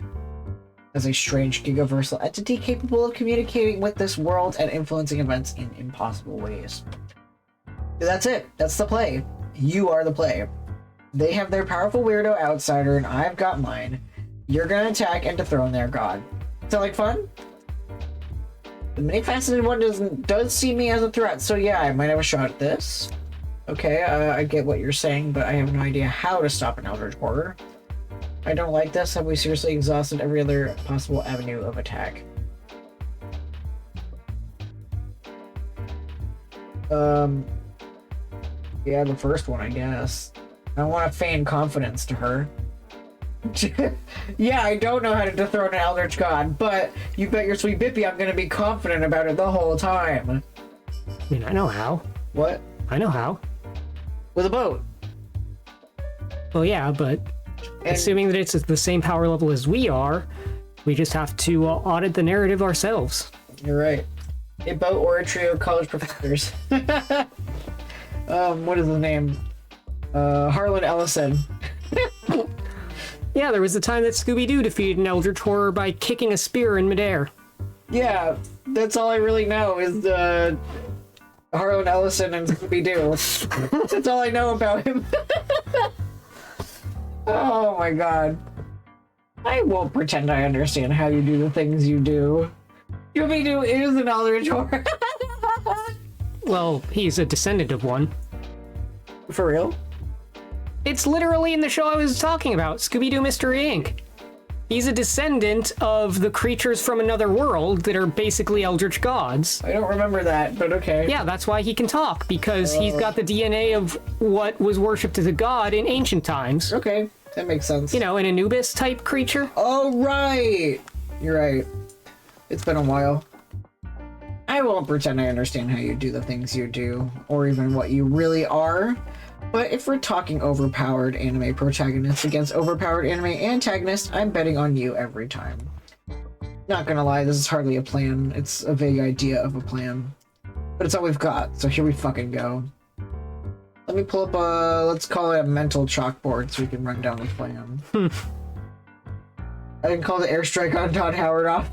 strange gigaversal entity capable of communicating with this world and influencing events in impossible ways. That's it. That's the play. You are the play. They have their powerful weirdo outsider, and I've got mine. You're gonna attack and dethrone their god. Sound like fun? The many-faceted one does see me as a threat, so yeah, I might have a shot at this. Okay, I get what you're saying, but I have no idea how to stop an Eldritch Horror. I don't like this. Have we seriously exhausted every other possible avenue of attack? Yeah, the first one, I guess. I want to feign confidence to her. Yeah, I don't know how to dethrone an Eldritch God, but you bet your sweet Bippy I'm gonna be confident about it the whole time. I mean, I know how. What? I know how. With a boat. Well, yeah, but assuming that it's at the same power level as we are, we just have to audit the narrative ourselves. You're right. A boat or a trio of college professors. What is his name? Harlan Ellison. Yeah, there was a time that Scooby-Doo defeated an Eldritch Horror by kicking a spear in midair. Yeah, that's all I really know is Harlan Ellison and Scooby-Doo. That's all I know about him. Oh my god. I won't pretend I understand how you do the things you do. Scooby-Doo is an Eldritch Horror. Well, he's a descendant of one. For real? It's literally in the show I was talking about, Scooby-Doo Mystery Inc. He's a descendant of the creatures from another world that are basically Eldritch gods. I don't remember that, but okay. Yeah, that's why he can talk, because he's got the DNA of what was worshipped as a god in ancient times. Okay, that makes sense. You know, an Anubis-type creature. Oh, right! You're right. It's been a while. I won't pretend I understand how you do the things you do, or even what you really are. But if we're talking overpowered anime protagonists against overpowered anime antagonists, I'm betting on you every time. Not gonna lie, this is hardly a plan. It's a vague idea of a plan. But it's all we've got, so here we fucking go. Let me pull up let's call it a mental chalkboard so we can run down the plan. I can call the airstrike on Todd Howard off.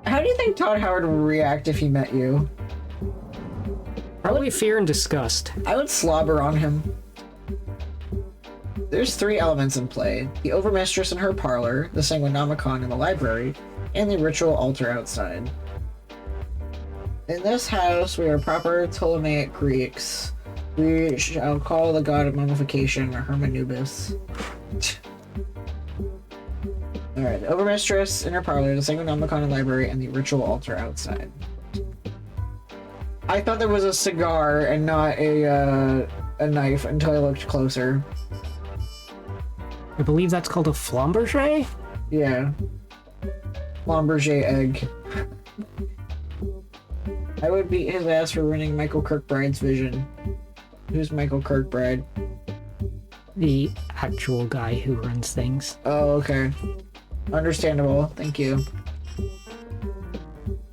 How do you think Todd Howard would react if he met you? Probably fear and disgust. I would slobber on him. There's 3 elements in play. The Overmistress in her parlor, the Sanguinomicon in the library, and the ritual altar outside. In this house, we are proper Ptolemaic Greeks. We shall call the god of mummification Hermanubis. Alright, the Overmistress, Inner Parlor, the Sanguinomicon Library, and the Ritual Altar outside. I thought there was a cigar and not a knife until I looked closer. I believe that's called a flamberger? Yeah. Flamberger egg. I would beat his ass for ruining Michael Kirkbride's vision. Who's Michael Kirkbride? The actual guy who runs things. Oh, okay. Understandable. Thank you.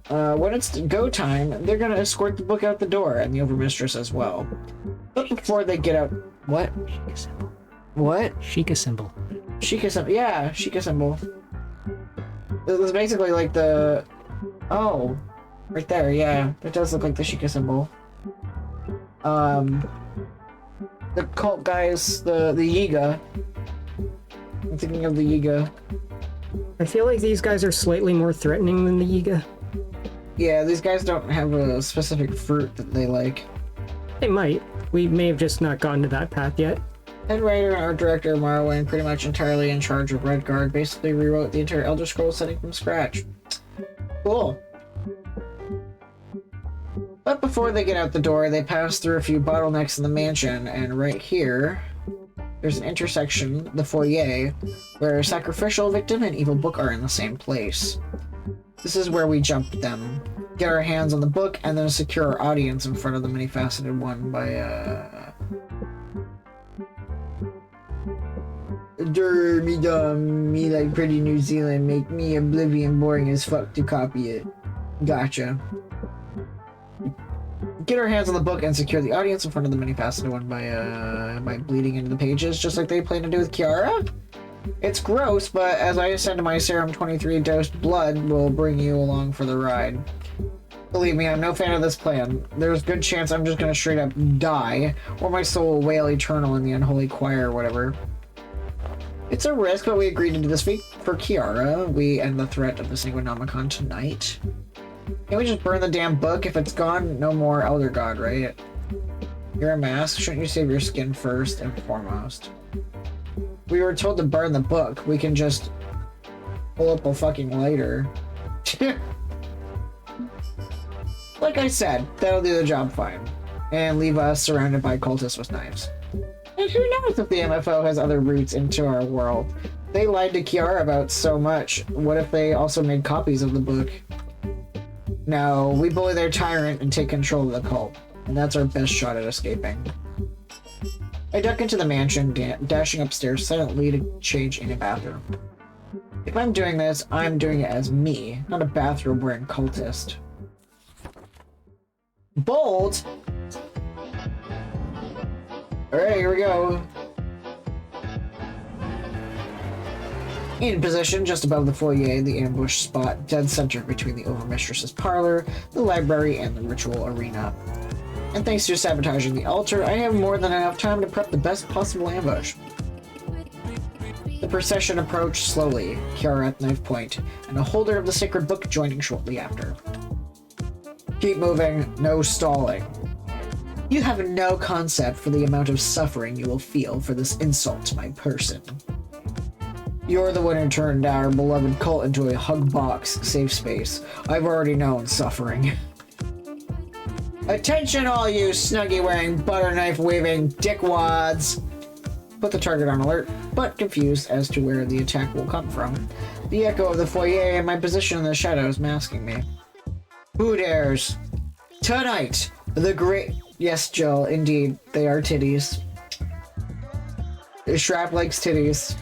When it's go time, they're gonna escort the book out the door, and the Overmistress as well. But before they get out... What? Sheikah symbol. What? Sheikah symbol. Sheikah symbol. Yeah, Sheikah symbol. It was basically like the... Oh. Right there, yeah. That does look like the Sheikah symbol. The cult guys, the Yiga. I'm thinking of the Yiga. I feel like these guys are slightly more threatening than the Yiga. Yeah, these guys don't have a specific fruit that they like. They might. We may have just not gotten to that path yet. Head writer and art director Marwyn, pretty much entirely in charge of Redguard, basically rewrote the entire Elder Scrolls setting from scratch. Cool. But before they get out the door, they pass through a few bottlenecks in the mansion, and right here, there's an intersection, the foyer, where Sacrificial Victim and Evil Book are in the same place. This is where we jump them, get our hands on the book, and then secure our audience in front of the many-faceted one by, Durr, me dumb, me like pretty New Zealand, make me Oblivion boring as fuck to copy it. Gotcha. Get our hands on the book and secure the audience in front of the many-faceted one by bleeding into the pages, just like they plan to do with Kiara? It's gross, but as I ascend to my serum 23 dosed blood will bring you along for the ride. Believe me, I'm no fan of this plan. There's a good chance I'm just gonna straight up die, or my soul will wail eternal in the unholy choir or whatever. It's a risk, but we agreed to do this feat for Kiara. We end the threat of the Sanguinomicon tonight. Can't we just burn the damn book? If it's gone, no more Elder God, right? You're a mask. Shouldn't you save your skin first and foremost? We were told to burn the book. We can just pull up a fucking lighter. Like I said, that'll do the job fine. And leave us surrounded by cultists with knives. And who knows if the MFO has other routes into our world? They lied to Kiara about so much. What if they also made copies of the book? No, we bully their tyrant and take control of the cult. And that's our best shot at escaping. I duck into the mansion, dashing upstairs silently to change in a bathroom. If I'm doing this, I'm doing it as me, not a bathrobe-wearing cultist. Bold! Alright, here we go. In position just above the foyer, the ambush spot, dead center between the Overmistress's parlor, the library, and the ritual arena. And thanks to sabotaging the altar, I have more than enough time to prep the best possible ambush. The procession approached slowly, Kiara at knife point, and a holder of the sacred book joining shortly after. Keep moving, no stalling. You have no concept for the amount of suffering you will feel for this insult to my person. You're the one who turned our beloved cult into a hug box safe space. I've already known suffering. Attention all you snuggie-wearing, butter knife-waving dickwads! Put the target on alert, but confused as to where the attack will come from. The echo of the foyer and my position in the shadows masking me. Who dares? Tonight, the great... Yes, Jill, indeed, they are titties. Shrap likes titties.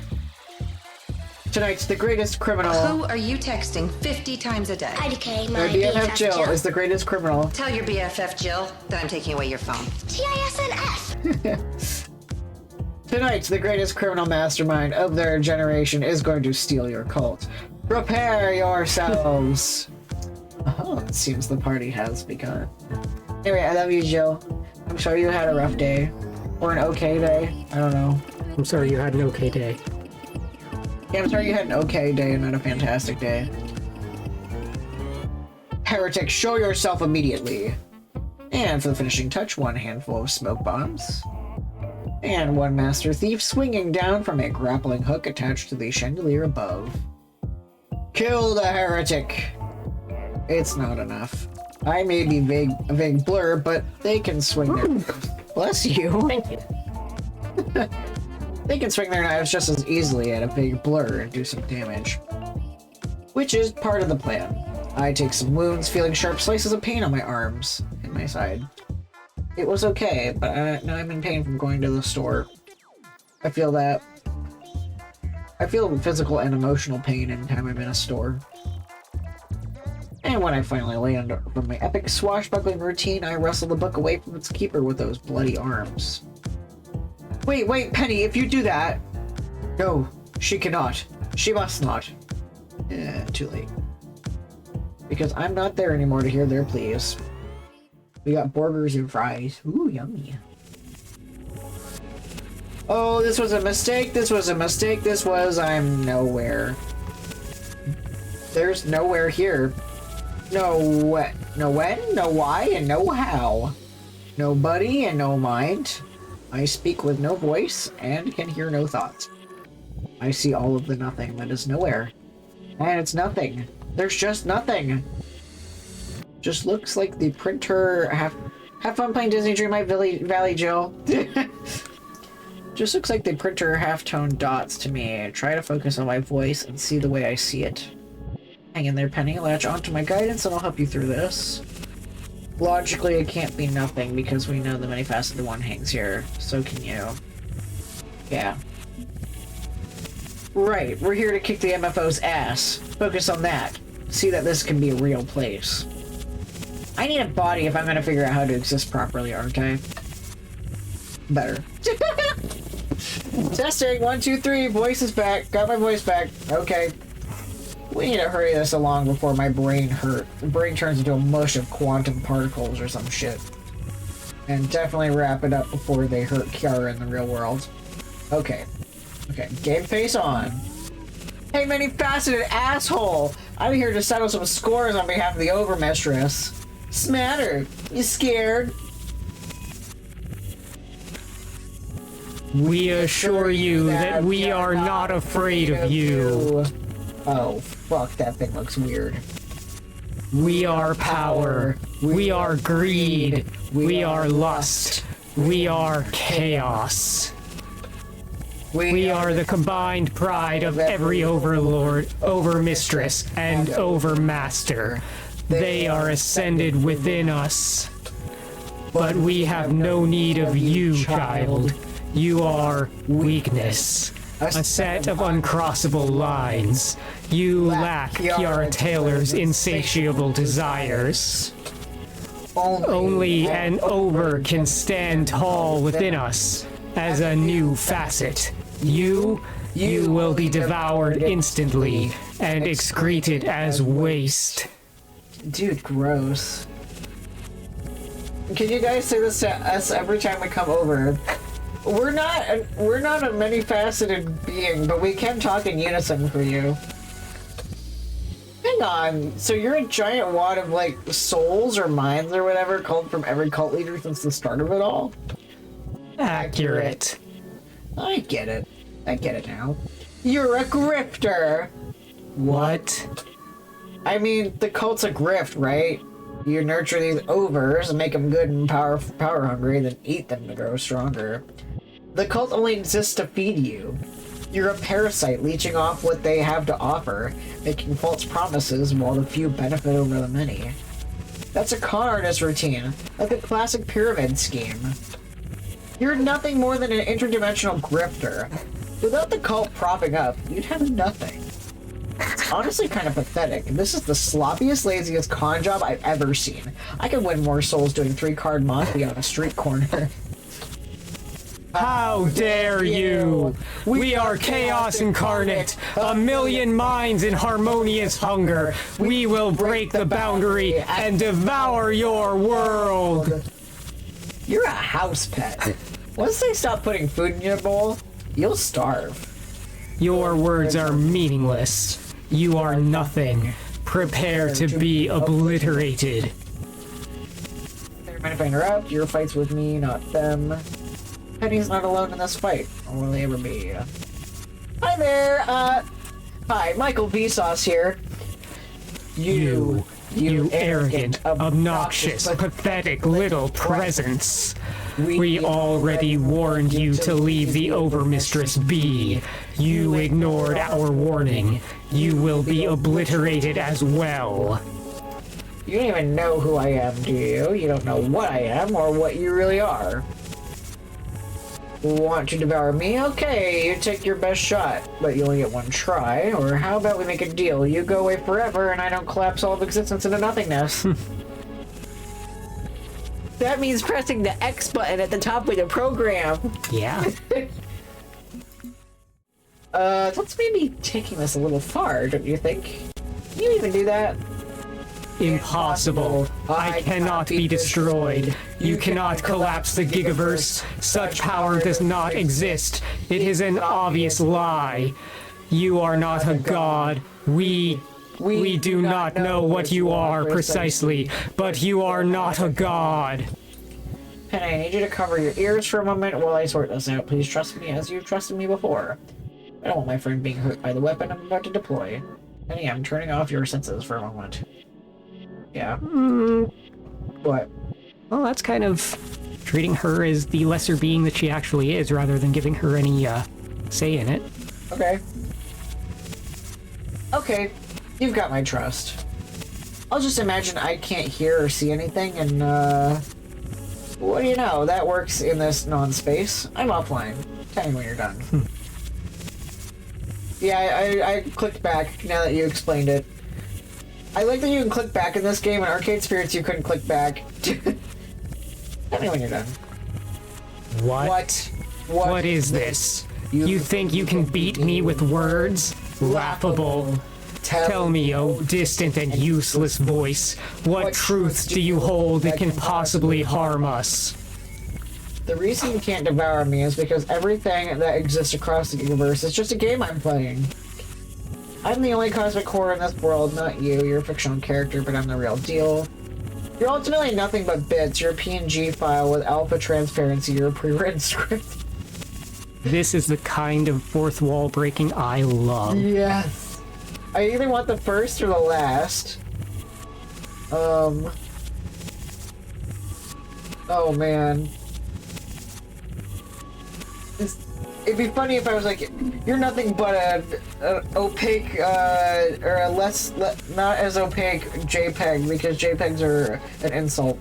Tonight's the greatest criminal... Who are you texting 50 times a day? IDK, My my BFF Jill is the greatest criminal. Tell your BFF Jill that I'm taking away your phone. TISNF. Tonight's the greatest criminal mastermind of their generation is going to steal your cult. Prepare yourselves! Oh, it seems the party has begun. Anyway, I love you, Jill. I'm sorry you had a rough day. Or an okay day. I don't know. I'm sorry you had an okay day. Yeah, I'm sorry you had an okay day and not a fantastic day. Heretic, show yourself immediately. And for the finishing touch, 1 handful of smoke bombs. And 1 master thief swinging down from a grappling hook attached to the chandelier above. Kill the heretic! It's not enough. I may be a vague blur, but they can swing their... Bless you! Thank you. They can swing their knives just as easily at a big blur and do some damage. Which is part of the plan. I take some wounds, feeling sharp slices of pain on my arms and my side. It was okay, but now I'm in pain from going to the store. I feel that. I feel physical and emotional pain anytime I'm in a store. And when I finally land from my epic swashbuckling routine, I wrestle the book away from its keeper with those bloody arms. Wait, Penny, if you do that... No, she cannot. She must not. Too late. Because I'm not there anymore to hear their pleas. We got burgers and fries. Ooh, yummy. Oh, this was a mistake. This was a mistake. This was... I'm nowhere. There's nowhere here. No what? No when? No why? And no how. Nobody and no mind. I speak with no voice and can hear no thoughts. I see all of the nothing that is nowhere. And it's nothing. There's just nothing. Just looks like the printer... Have fun playing Disney Dreamlight Valley, Jill. Just looks like the printer half-tone dots to me. Try to focus on my voice and see the way I see it. Hang in there, Penny. Latch onto my guidance and I'll help you through this. Logically, it can't be nothing because we know the many-faceted one hangs here. So can you. Yeah. Right, we're here to kick the MFO's ass. Focus on that. See that this can be a real place. I need a body if I'm gonna figure out how to exist properly, aren't I? Better. Testing, 1, 2, 3, voice is back. Got my voice back. Okay. We need to hurry this along before my brain turns into a mush of quantum particles or some shit. And definitely wrap it up before they hurt Kiara in the real world. Okay. Okay, game face on. Hey, many-faceted asshole! I'm here to settle some scores on behalf of the Overmistress. Smatter, you scared? We assure you that we are not afraid of you. Oh, fuck, that thing looks weird. We are power. We are greed. We are lust. We are chaos. We are the combined pride of every overlord, overmistress, and overmaster. They are ascended within us. But we have no need of you, child. You are weakness. A set of uncrossable lines. You lack Kiara Taylor's insatiable desires. Only an over can stand tall within us as a new facet. You will be devoured instantly and excreted as waste. Dude, gross. Can you guys say this to us every time we come over? We're not a many-faceted being, but we can talk in unison for you. Hang on, so you're a giant wad of, like, souls or minds or whatever culled from every cult leader since the start of it all? Accurate. I get it. I get it now. You're a grifter! What? I mean, the cult's a grift, right? You nurture these overs and make them good and power hungry, then eat them to grow stronger. The cult only exists to feed you. You're a parasite leeching off what they have to offer, making false promises while the few benefit over the many. That's a con artist routine, like a classic pyramid scheme. You're nothing more than an interdimensional grifter. Without the cult propping up, you'd have nothing. It's honestly kind of pathetic. This is the sloppiest, laziest con job I've ever seen. I could win more souls doing 3-card Monty on a street corner. How dare you! We are chaos incarnate, a million minds in harmonious hunger. We will break the boundary and devour your world. You're a house pet. Once they stop putting food in your bowl, you'll starve. Your words are meaningless. You are nothing. Prepare to be obliterated. Mind if I interrupt? Your fight's with me, not them. Penny's not alone in this fight. Or will they ever be? Hi there, hi, Michael Vsauce here. You arrogant, obnoxious, pathetic little presence. We already warned you to leave the Overmistress be. You ignored our warning. You will be obliterated as well. You don't even know who I am, do you? You don't know what I am or what you really are. Want to devour me? Okay, you take your best shot, but you only get one try. Or how about we make a deal? You go away forever and I don't collapse all of existence into nothingness. That means pressing the X button at the top of the program. Yeah. That's maybe taking this a little far, don't you think? Can you even do that? Impossible. I cannot be destroyed. You cannot collapse the Gigaverse. Such power does not exist. It is an obvious lie. You are not a god. We do not know what you are precisely, but you are not a god. Penny, I need you to cover your ears for a moment while I sort this out. Please trust me as you've trusted me before. I don't want my friend being hurt by the weapon I'm about to deploy. Penny, I'm turning off your senses for a moment. Yeah. What? Well, that's kind of treating her as the lesser being that she actually is, rather than giving her any, say in it. Okay. Okay, you've got my trust. I'll just imagine I can't hear or see anything, and, what do you know? That works in this non-space. I'm offline. Tell me when you're done. Yeah, I clicked back now that you explained it. I like that you can click back in this game. In Arcade Spirits, you couldn't click back. Tell me when you're done. What? What is this? You think you can beat me with words? Laughable. Tell me, oh distant and useless voice, what truths do you hold that can possibly harm us? The reason you can't devour me is because everything that exists across the universe is just a game I'm playing. I'm the only cosmic horror in this world, not you. You're a fictional character, but I'm the real deal. You're ultimately nothing but bits. You're a PNG file with alpha transparency. You're a pre-written script. This is the kind of fourth wall breaking I love. Yes. I either want the first or the last. Oh man. It'd be funny if I was like, you're nothing but an opaque, or a not as opaque JPEG, because JPEGs are an insult.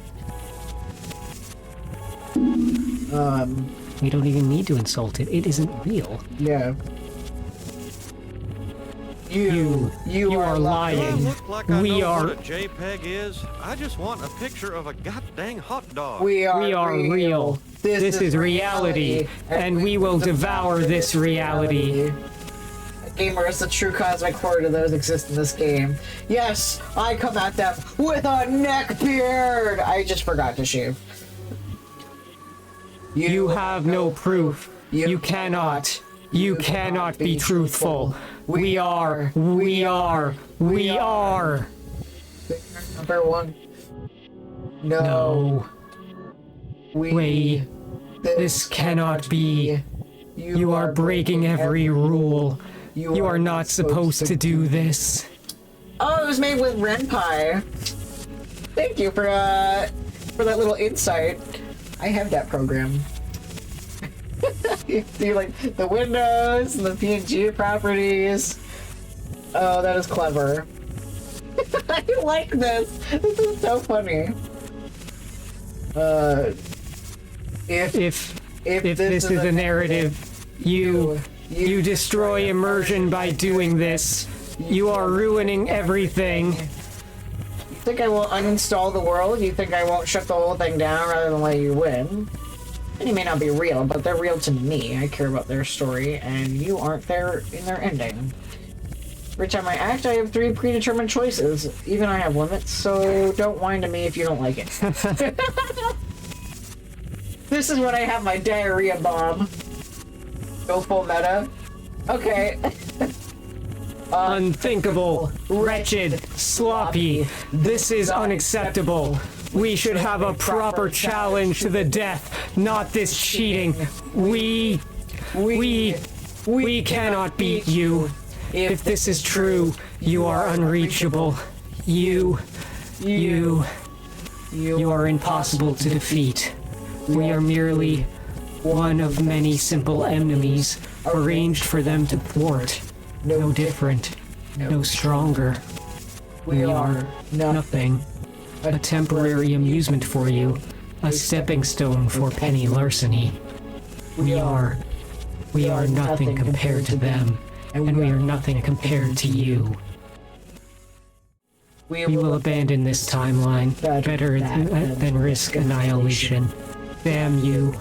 We don't even need to insult it. It isn't real. Yeah. You are lying. Look like I We know are- what a JPEG is. I just want a picture of a goddamn hot dog. We are real. This is reality, and we will devour this reality. Gamer is the true cosmic horror to those exist in this game. Yes, I come at them with a neck beard! I just forgot to shave. You have no proof. You cannot be truthful. We are. Number one. No. This cannot be. You are breaking every rule. You are not supposed to do this. Oh, it was made with Renpai. Thank you for that little insight. I have that program. You see, like, the windows and the PNG properties. Oh, that is clever. I like this. This is so funny. If this is a narrative, you destroy immersion by doing this. You are ruining everything. You think I will uninstall the world? You think I won't shut the whole thing down rather than let you win? And you may not be real, but they're real to me. I care about their story, and you aren't there in their ending. Every time I act, I have 3 predetermined choices. Even I have limits, so don't whine to me if you don't like it. This is when I have my diarrhea bomb. Go full meta. Okay. Unthinkable, wretched, sloppy. This is unacceptable. We should have a proper challenge to the death, not this cheating. We cannot beat you. If this is true, you are unreachable. You are impossible to defeat. We are merely one of many simple enemies arranged for them to thwart. No different, no stronger. We are nothing. A temporary amusement for you. A stepping stone for penny larceny. We are nothing compared to them, and we are nothing compared to you. We will abandon this timeline better than risk annihilation. Damn you.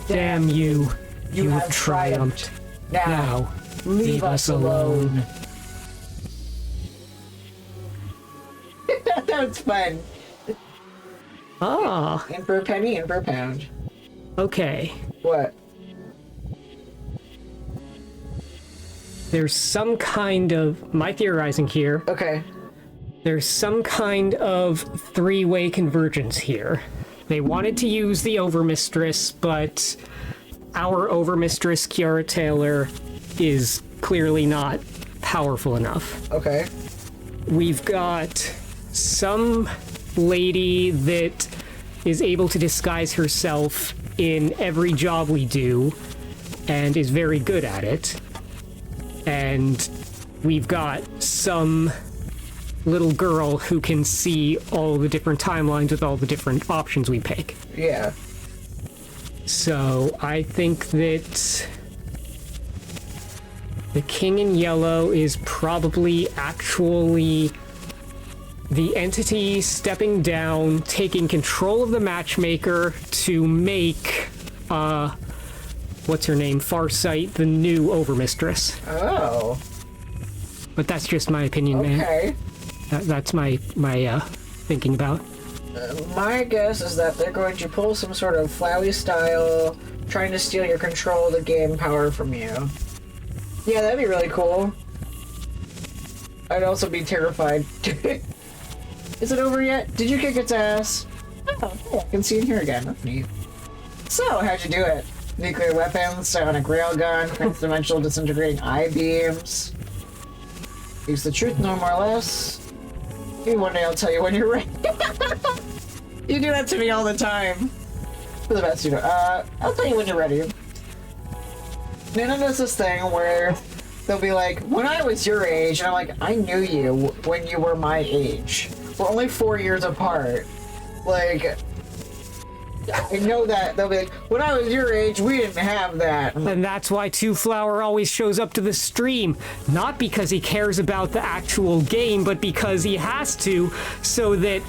Damn you. You have triumphed. Now, leave us alone. That was fun. Ah, And per penny and per pound. okay. What? There's some kind of, my theorizing here, Okay. there's some kind of three-way convergence here. They wanted to use the Overmistress, but our Overmistress, Kiara Taylor, is clearly not powerful enough. Okay. We've got some lady that is able to disguise herself in every job we do and is very good at it. And we've got some little girl who can see all the different timelines with all the different options we pick. Yeah. So I think that the King in Yellow is probably actually the entity stepping down, taking control of the matchmaker to make, what's her name, Farsight, the new Overmistress. Oh. But that's just my opinion, man. Okay. That's my thinking about. My guess is that they're going to pull some sort of Flowey style, trying to steal your control of the game power from you. Yeah, that'd be really cool. I'd also be terrified. Is it over yet? Did you kick its ass? Oh, yeah, I can see it here again. That's neat. So, how'd you do it? Nuclear weapons, psionic railgun, transdimensional disintegrating I-beams. Use the truth, no more or less. Maybe one day I'll tell you when you're ready. You do that to me all the time. For the best you know. I'll tell you when you're ready. Nana does this thing where they'll be like, when I was your age, and I'm like, I knew you when you were my age. We're only 4 years apart. Like, I know that. They'll be like, when I was your age, we didn't have that. And that's why Two Flower always shows up to the stream. Not because he cares about the actual game, but because he has to, so that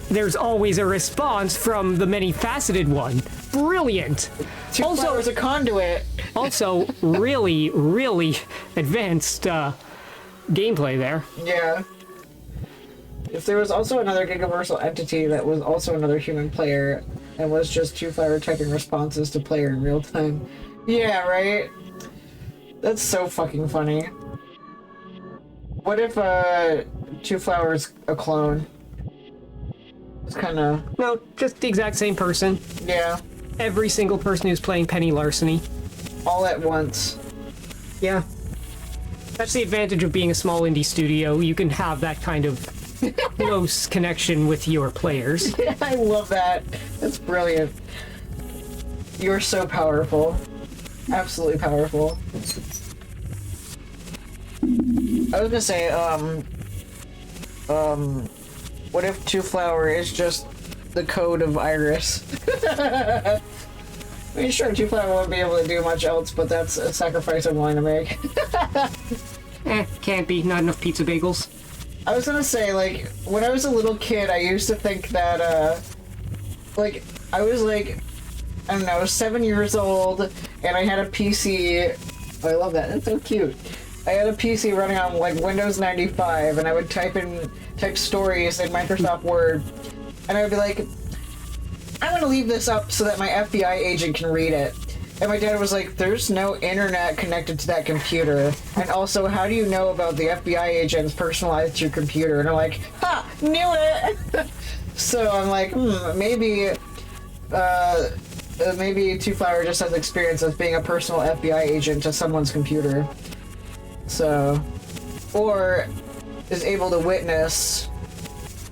there's always a response from the many-faceted one. Brilliant! Two Flowers a conduit. Also, really, really advanced gameplay there. Yeah. If there was also another Gigaversal entity that was also another human player and was just Two Flower typing responses to player in real time. Yeah, right? That's so fucking funny. What if Two Flower's a clone? It's kinda... No, just the exact same person. Yeah. Every single person who's playing Penny Larceny. All at once. Yeah. That's the advantage of being a small indie studio. You can have that kind of close connection with your players. I love that. That's brilliant. You're so powerful. Absolutely powerful. I was gonna say, what if Two Flower is just the code of Iris? I mean, sure, Two Flower won't be able to do much else, but that's a sacrifice I'm willing to make. Can't be. Not enough pizza bagels. I was gonna say, like, when I was a little kid, I used to think that, like, I was, like, I don't know, 7 years old, and I had a PC. Oh, I love that. That's so cute. I had a PC running on, like, Windows 95, and I would type stories in Microsoft Word, and I would be like, I'm gonna leave this up so that my FBI agent can read it. And my dad was like, there's no internet connected to that computer. And also, how do you know about the FBI agent's personalized to your computer? And I'm like, ha! Knew it! So I'm like, maybe Two Flower just has experience as being a personal FBI agent to someone's computer. So, or is able to witness.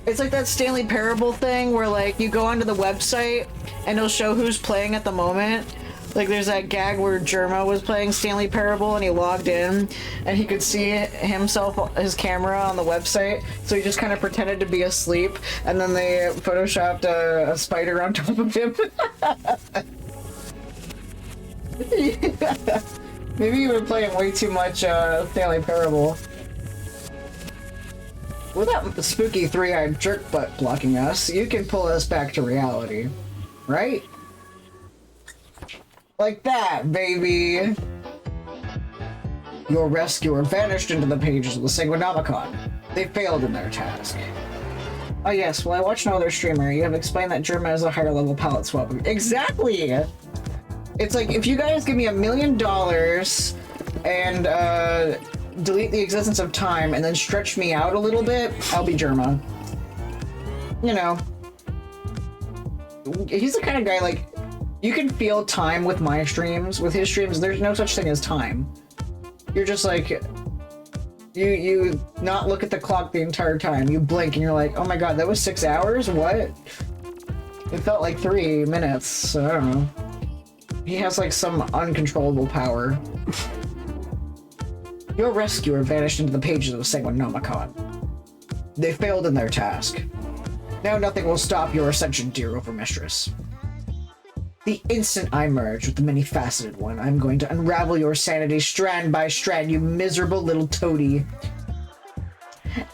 It's like that Stanley Parable thing where like you go onto the website and it'll show who's playing at the moment. Like there's that gag where Germa was playing Stanley Parable and he logged in and he could see himself, his camera on the website, so he just kind of pretended to be asleep and then they photoshopped a spider on top of him. Maybe you were playing way too much Stanley Parable. Without the spooky three-eyed jerk butt blocking us, you can pull us back to reality. Right? Like that, baby! Your rescuer vanished into the pages of the Sanguinomicon. They failed in their task. Oh yes, well I watched no other streamer. You have explained that Germa is a higher level palette swap. Exactly! It's like, if you guys give me $1 million and, delete the existence of time and then stretch me out a little bit, I'll be Germa. You know. He's the kind of guy, like, you can feel time with my streams. With his streams, there's no such thing as time. You're just like, you not look at the clock the entire time. You blink and you're like, oh my god, that was 6 hours? What? It felt like 3 minutes, so I don't know. He has like some uncontrollable power. Your rescuer vanished into the pages of the Sanguinomicon. They failed in their task. Now nothing will stop your ascension, dear Overmistress. The instant I merge with the many-faceted one, I'm going to unravel your sanity strand by strand, you miserable little toady.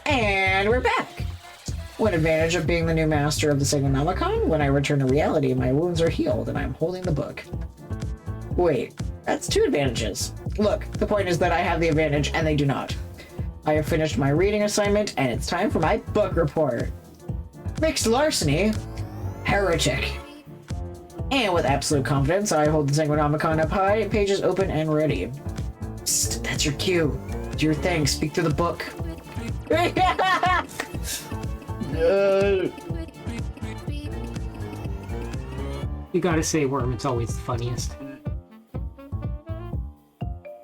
And we're back! One advantage of being the new master of the Sanguinomicon, when I return to reality, my wounds are healed and I'm holding the book. Wait, that's 2 advantages. Look, the point is that I have the advantage and they do not. I have finished my reading assignment and it's time for my book report. Mixed Larceny, heretic. And with absolute confidence, I hold the Sanguinomicon up high, pages open and ready. Psst, that's your cue. Do your thing, speak through the book. You gotta say Worm, it's always the funniest.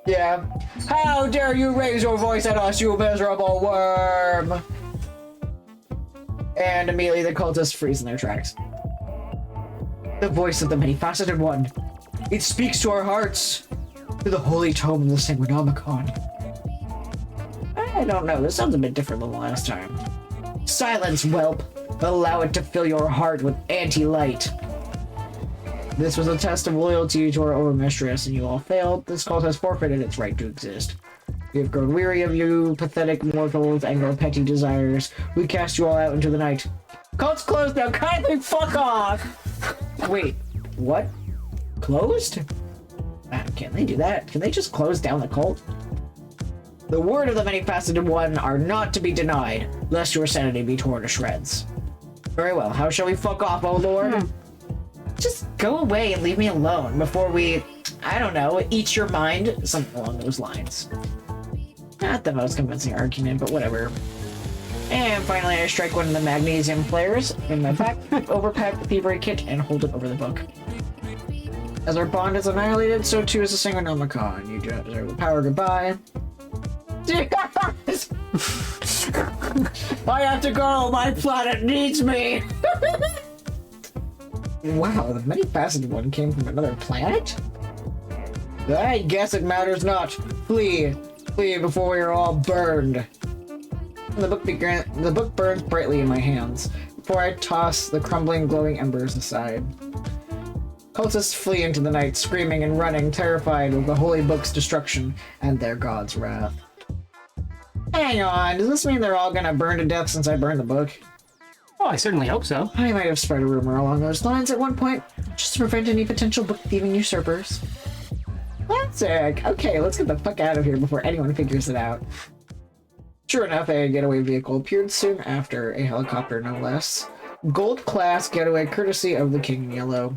Yeah. How dare you raise your voice at us, you miserable worm! And immediately the cultists freeze in their tracks. The voice of the many-faceted one. It speaks to our hearts. To the holy tome of the Sanguinomicon. I don't know, this sounds a bit different than the last time. Silence, whelp. Allow it to fill your heart with anti-light. This was a test of loyalty to our overmistress, and you all failed. This cult has forfeited its right to exist. We have grown weary of you, pathetic mortals, and your petty desires. We cast you all out into the night. Cult's closed now, kindly fuck off! Wait, what? Closed? Can't they do that? Can they just close down the cult? The word of the many-faceted one are not to be denied, lest your sanity be torn to shreds. Very well, how shall we fuck off, oh lord? Just go away and leave me alone before we, I don't know, eat your mind, something along those lines. Not the most convincing argument, but whatever. And finally, I strike one of the magnesium flares in my pack, overpack the thievery kit, and hold it over the book. As our bond is annihilated, so too is the Sanguinomicon. You do not deserve the power. Goodbye. I have to go. My planet needs me. Wow, the many-faceted one came from another planet? I guess it matters not. Flee. Flee before we are all burned. The book burns brightly in my hands, before I toss the crumbling, glowing embers aside. Cultists flee into the night, screaming and running, terrified of the holy book's destruction and their god's wrath. Hang on, does this mean they're all gonna burn to death since I burned the book? Oh, I certainly hope so. I might have spread a rumor along those lines at one point, just to prevent any potential book-thieving usurpers. Classic! Okay, let's get the fuck out of here before anyone figures it out. Sure enough, a getaway vehicle appeared soon after, a helicopter no less. Gold-class getaway courtesy of the King in Yellow.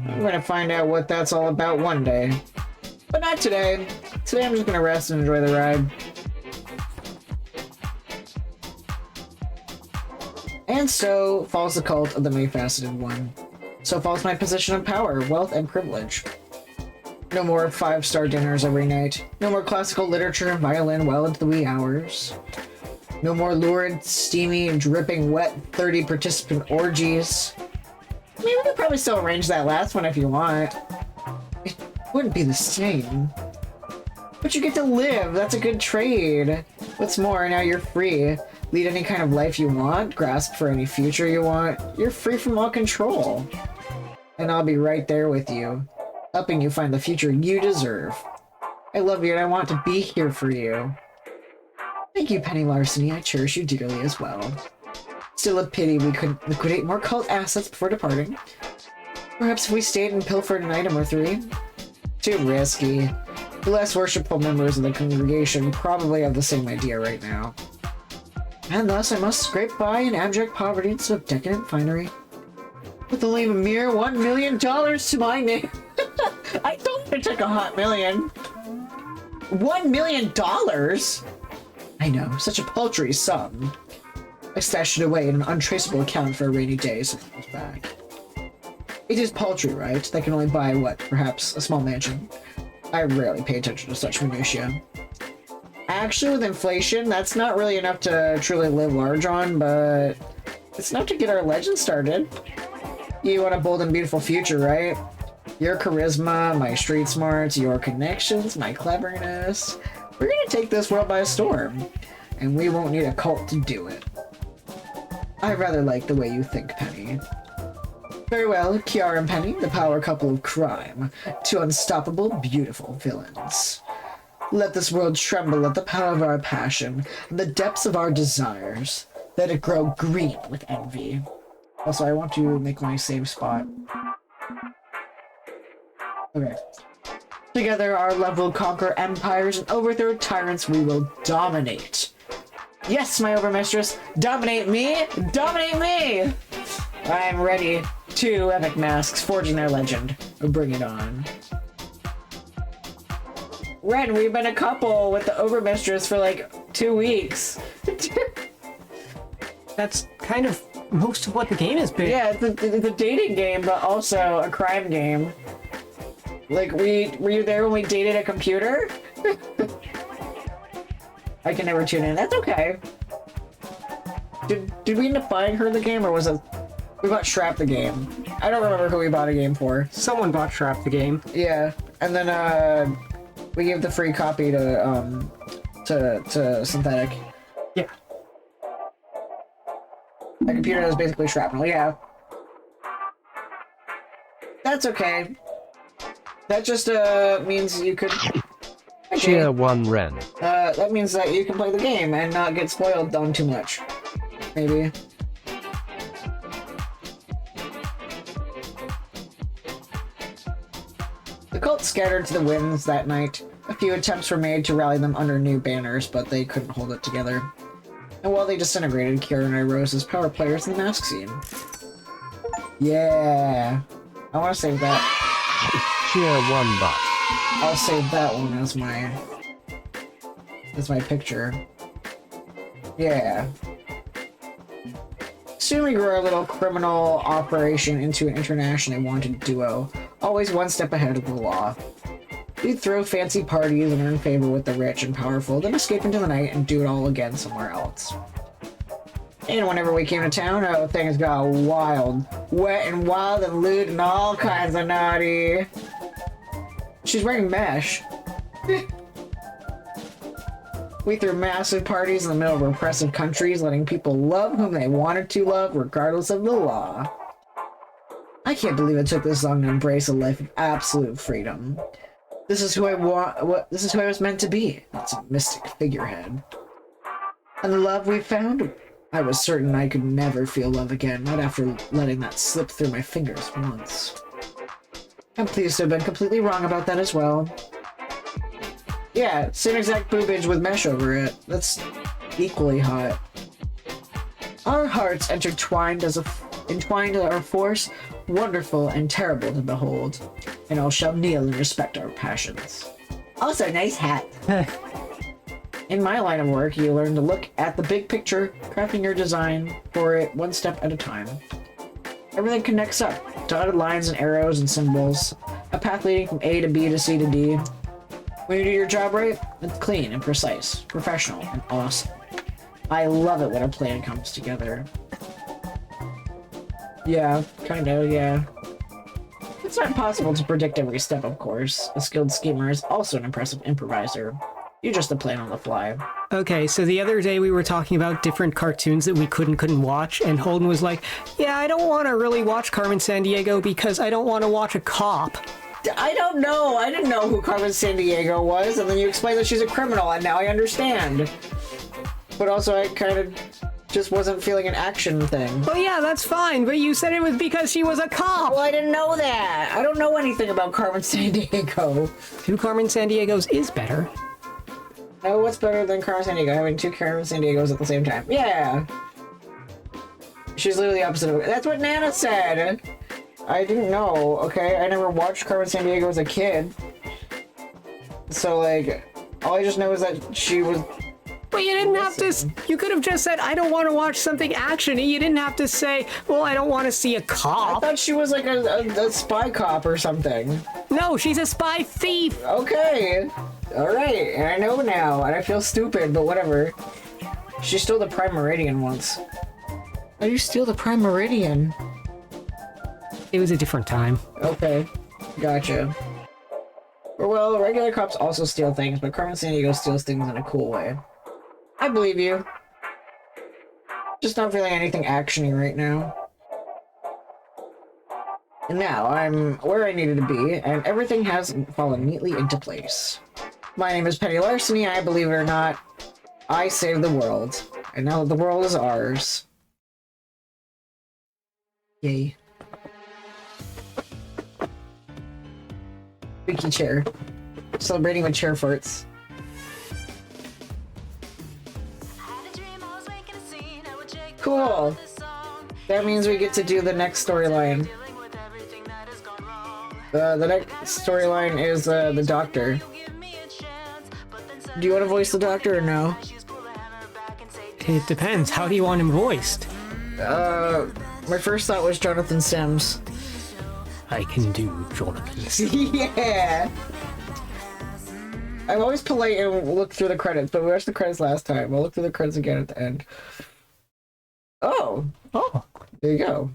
I'm gonna find out what that's all about one day. But not today. Today I'm just gonna rest and enjoy the ride. And so falls the cult of the many-faceted one. So falls my position of power, wealth, and privilege. No more 5-star dinners every night. No more classical literature and violin well into the wee hours. No more lurid, steamy, dripping, wet 30-participant orgies. I mean, we could probably still arrange that last one if you want. It wouldn't be the same. But you get to live. That's a good trade. What's more, now you're free. Lead any kind of life you want. Grasp for any future you want. You're free from all control. And I'll be right there with you, helping you find the future you deserve. I love you and I want to be here for you. Thank you, Penny Larceny. I cherish you dearly as well. Still a pity we couldn't liquidate more cult assets before departing. Perhaps if we stayed and pilfered an item or three. Too risky. The less worshipful members of the congregation probably have the same idea right now. And thus I must scrape by in abject poverty instead of decadent finery. With only a mere $1 million to my name. I thought it took a hot million. $1 million? I know, such a paltry sum. I stashed it away in an untraceable account for a rainy day so it comes back. It is paltry, right? That can only buy, what, perhaps a small mansion. I rarely pay attention to such minutiae. Actually, with inflation, that's not really enough to truly live large on, but it's enough to get our legend started. You want a bold and beautiful future, right? Your charisma, my street smarts, your connections, my cleverness. We're gonna take this world by storm, and we won't need a cult to do it. I rather like the way you think, Penny. Very well, Kiara and Penny, the power couple of crime, two unstoppable, beautiful villains. Let this world tremble at the power of our passion and the depths of our desires. Let it grow green with envy. Also, I want to make my save spot. Okay. Together, our love will conquer empires and overthrow tyrants. We will dominate. Yes, my overmistress, dominate me! Dominate me! I'm ready. 2 epic masks forging their legend. Bring it on. Ren, we've been a couple with the overmistress for like 2 weeks. That's kind of most of what the game has been. Yeah, it's a dating game, but also a crime game. Like, were you there when we dated a computer? I can never tune in. That's okay. Did we end up buying her the game, or was it... We bought Shrap the game. I don't remember who we bought a game for. Someone bought Shrap the game. Yeah, and then, we gave the free copy to Synthetic. Yeah. A computer that was basically shrapnel, yeah. That's okay. That just, means you could... Okay. Cheer 1 Ren. That means that you can play the game and not get spoiled on too much. Maybe. The cult scattered to the winds that night. A few attempts were made to rally them under new banners, but they couldn't hold it together. And while they disintegrated, Kira and I rose as power players in the mask scene. Yeah. I want to save that. Cheer 1 Buck. I'll save that one as my picture. Yeah. Soon we grew our little criminal operation into an internationally wanted duo, always one step ahead of the law. We'd throw fancy parties and earn favor with the rich and powerful, then escape into the night and do it all again somewhere else. And whenever we came to town, oh, things got wild. Wet and wild and lewd and all kinds of naughty. She's wearing mesh. We threw massive parties in the middle of repressive countries, letting people love whom they wanted to love, regardless of the law. I can't believe it took this long to embrace a life of absolute freedom. This is who I this is who I was meant to be. Not some mystic figurehead. And the love we found, I was certain I could never feel love again, not after letting that slip through my fingers once. I'm pleased to have been completely wrong about that as well. Yeah, same exact boobage with mesh over it. That's equally hot. Our hearts entwined our force, wonderful and terrible to behold. And all shall kneel and respect our passions. Also, nice hat. In my line of work, you learn to look at the big picture, crafting your design for it one step at a time. Everything connects up. Dotted lines and arrows and symbols. A path leading from A to B to C to D. When you do your job right, it's clean and precise, professional and awesome. I love it when a plan comes together. Yeah, kind of, yeah. It's not possible to predict every step, of course. A skilled schemer is also an impressive improviser. You just a plan on the fly. Okay, so the other day we were talking about different cartoons that we couldn't watch, and Holden was like, yeah, I don't want to really watch Carmen Sandiego because I don't want to watch a cop. I don't know. I didn't know who Carmen Sandiego was, and then you explained that she's a criminal, and now I understand. But also, I kind of just wasn't feeling an action thing. Well, yeah, that's fine, but you said it was because she was a cop. Well, I didn't know that. I don't know anything about Carmen Sandiego. Two Carmen Sandiegos is better. No, what's better than Carmen Sandiego? Having two Carmen Sandiegos at the same time. Yeah. She's literally the opposite of it. That's what Nana said. I didn't know, okay? I never watched Carmen Sandiego as a kid. So, like, all I just know is that she was... But you didn't have to... You could have just said, I don't want to watch something action-y. You didn't have to say, well, I don't want to see a I cop. thought she was like a spy cop or something. No, she's a spy thief. Okay. Alright, and I know now, and I feel stupid, but whatever. She stole the Prime Meridian once. How do you steal the Prime Meridian? It was a different time. Okay, gotcha. Or well, regular cops also steal things, but Carmen Sandiego steals things in a cool way. I believe you. Just not feeling anything action-y right now. And now, I'm where I needed to be, and everything has fallen neatly into place. My name is Penny Larceny, and I believe it or not, I saved the world. And now the world is ours. Yay. Squeaky chair. Celebrating with chair farts. Cool. That means we get to do the next storyline. The next storyline is the doctor. Do you want to voice the doctor or no? It depends. How do you want him voiced? My first thought was Jonathan Sims. I can do Jonathan. Yeah! I'm always polite and look through the credits, but we watched the credits last time. I'll look through the credits again at the end. Oh! Oh. There you go.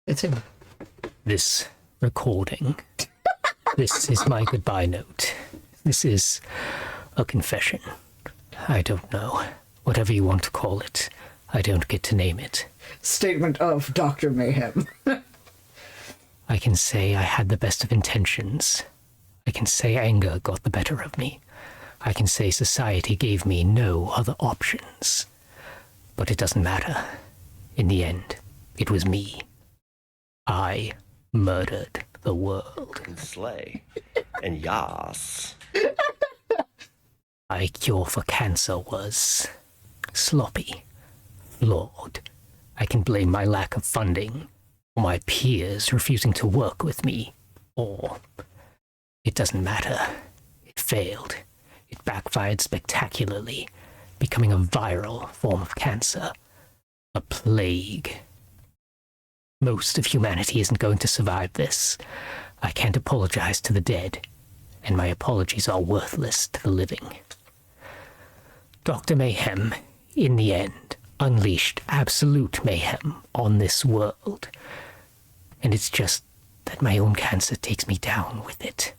It's him. This recording. This is my goodbye note. This is a confession. I don't know. Whatever you want to call it. I don't get to name it. Statement of Dr. Mayhem. I can say I had the best of intentions. I can say anger got the better of me. I can say society gave me no other options. But it doesn't matter. In the end, it was me. I murdered the world. And slay. And yas. My cure for cancer was sloppy, flawed. I can blame my lack of funding, or my peers refusing to work with me, or it doesn't matter. It failed. It backfired spectacularly, becoming a viral form of cancer, a plague. Most of humanity isn't going to survive this. I can't apologize to the dead, and my apologies are worthless to the living. Dr. Mayhem, in the end, unleashed absolute mayhem on this world. And it's just that my own cancer takes me down with it.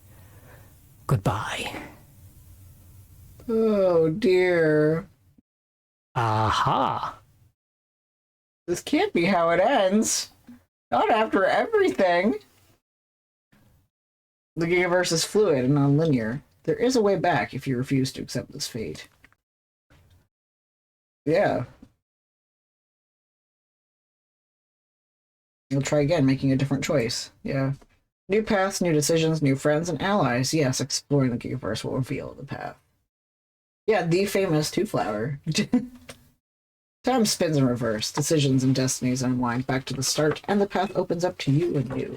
Goodbye. Oh dear. Aha. This can't be how it ends. Not after everything. The universe is fluid and non-linear. There is a way back if you refuse to accept this fate. Yeah. You'll try again, making a different choice. Yeah. New paths, new decisions, new friends, and allies. Yes, exploring the universe will reveal the path. Yeah, the famous two-flower. Time spins in reverse. Decisions and destinies unwind back to the start, and the path opens up to you and you.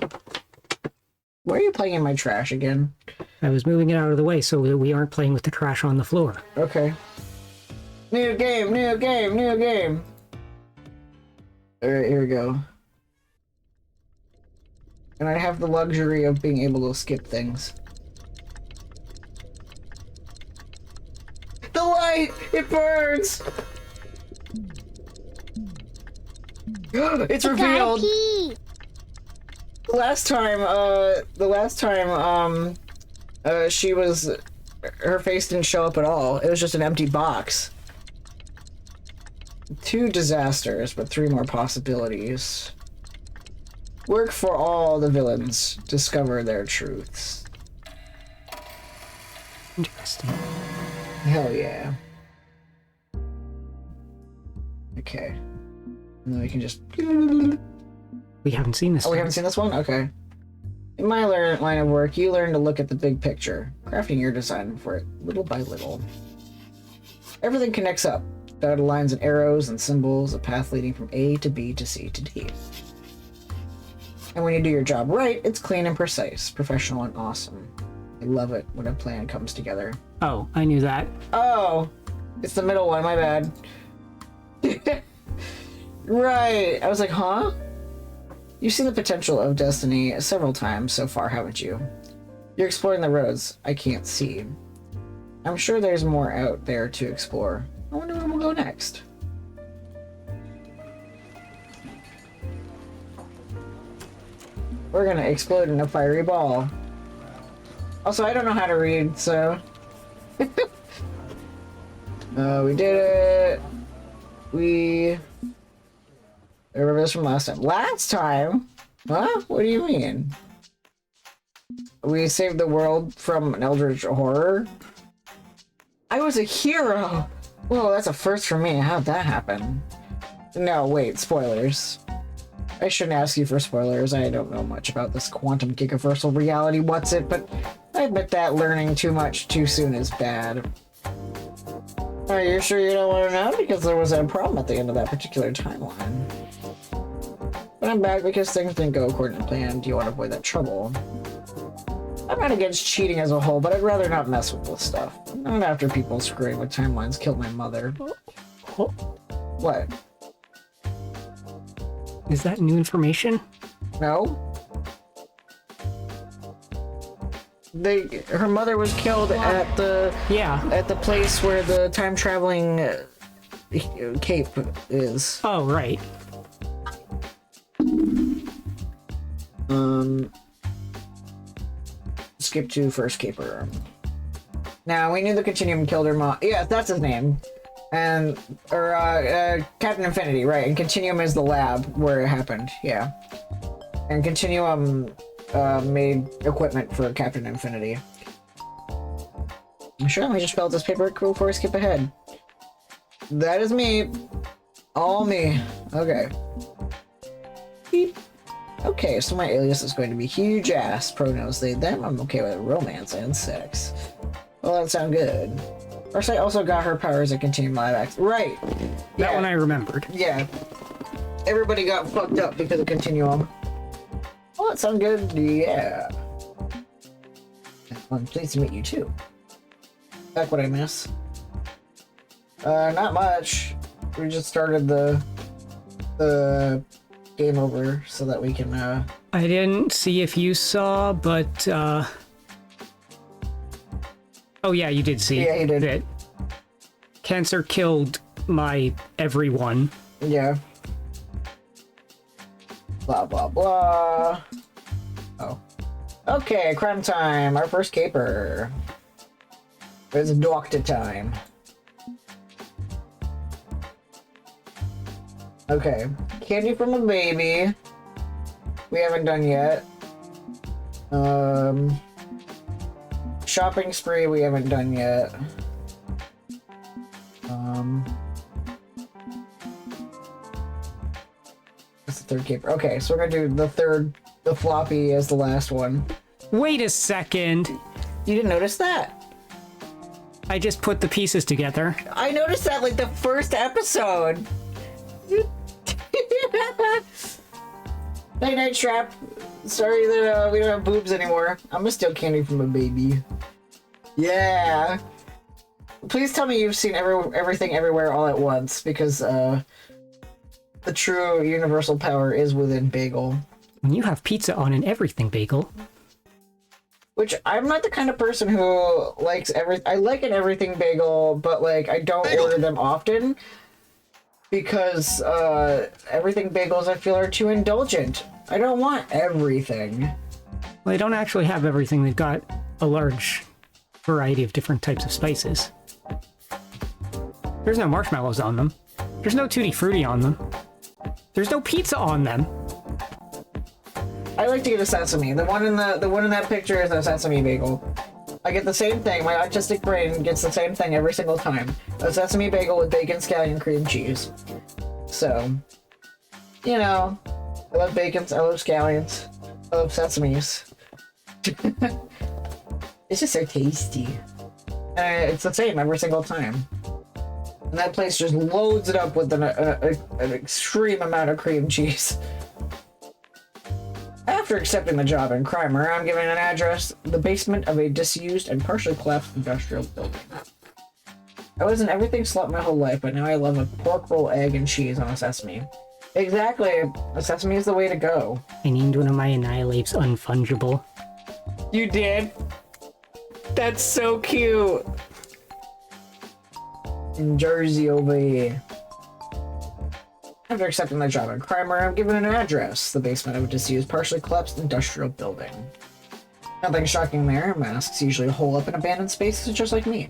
Why are you playing in my trash again? I was moving it out of the way so that we aren't playing with the trash on the floor. Okay. New game, new game, new game. Alright, here we go. And I have the luxury of being able to skip things. The light! It burns! It's revealed! The last time, she was... Her face didn't show up at all. It was just an empty box. 2 disasters, but 3 more possibilities. Work for all the villains. Discover their truths. Interesting. Hell yeah. Okay. And then we can just... We haven't seen this. Oh, we haven't seen this one? Okay. In my line of work, you learn to look at the big picture, crafting your design for it little by little. Everything connects up. Dotted lines and arrows and symbols, a path leading from A to B to C to D. And when you do your job right, it's clean and precise, professional and awesome. I love it when a plan comes together. Oh, I knew that. Oh! It's the middle one, my bad. Right! I was like, huh? You've seen the potential of Destiny several times so far, haven't you? You're exploring the roads I can't see. I'm sure there's more out there to explore. I wonder where we'll go next. We're gonna explode in a fiery ball. Also, I don't know how to read, so... we did it! I remember this from last time. Last time? Huh? What do you mean? We saved the world from an eldritch horror? I was a hero! Whoa, that's a first for me. How'd that happen? No, wait, spoilers. I shouldn't ask you for spoilers. I don't know much about this quantum gigaversal reality what's it, but I admit that learning too much too soon is bad. Are you sure you don't want to know? Because there was a problem at the end of that particular timeline. But I'm back because things didn't go according to plan. Do you want to avoid that trouble? I'm not against cheating as a whole, but I'd rather not mess with this stuff. Not after people screwing with timelines killed my mother. What? Is that new information? No? Her mother was killed at the... Yeah. At the place where the time-traveling cape is. Oh, right. Skip to first caper. Now, we knew the Continuum killed her mom. Yeah, that's his name. And, Captain Infinity, right. And Continuum is the lab where it happened, yeah. And Continuum, made equipment for Captain Infinity. I'm sure let me just fill out this paperwork before we skip ahead. That is me. All me. Okay. Beep. Okay, so my alias is going to be huge ass, pronouns they, them. I'm okay with romance and sex. Well, that sounds good. Arcite also got her powers at Continuum Live Action. Right. That one I remembered. Yeah. Everybody got fucked up because of Continuum. Well, that sounds good. Yeah. I'm pleased to meet you too. Back what I miss. Not much. We just started the game over so that we can I didn't see if you saw, but oh yeah, you did see. Yeah, you did. That cancer killed my everyone. Yeah. Blah blah blah. Oh. Okay, crime time. Our first caper. It's doctor time. Okay. Candy from a baby. We haven't done yet. Shopping spree we haven't done yet. That's the third caper. Okay, so we're gonna do the floppy as the last one. Wait a second. You didn't notice that? I just put the pieces together. I noticed that like the first episode. Night night trap. Sorry that we don't have boobs anymore. I'm gonna steal candy from a baby. Yeah. Please tell me you've seen everything everywhere all at once, because the true universal power is within Bagel. When you have pizza on an everything bagel. Which I'm not the kind of person who likes I like an everything bagel, but like I don't order them often because everything bagels I feel are too indulgent. I don't want everything. Well, they don't actually have everything. They've got a large variety of different types of spices. There's no marshmallows on them. There's no Tutti Frutti on them. There's no pizza on them. I like to get a sesame. The one in that picture is a sesame bagel. I get the same thing. My autistic brain gets the same thing every single time. A sesame bagel with bacon, scallion, cream cheese. So, you know, I love bacons, I love scallions, I love sesames. It's just so tasty. And it's the same every single time. And that place just loads it up with an extreme amount of cream cheese. After accepting the job in Crimer, I'm given an address, the basement of a disused and partially collapsed industrial building. I was an everything slut my whole life, but now I love a pork roll, egg, and cheese on a sesame. Exactly. A sesame is the way to go. I named one of my Annihilates Unfungible. You did? That's so cute. In Jersey over here. After accepting the job in Crimer, I'm given an address, the basement of a disused, partially collapsed industrial building. Nothing shocking there. Masks usually hole up in abandoned spaces just like me.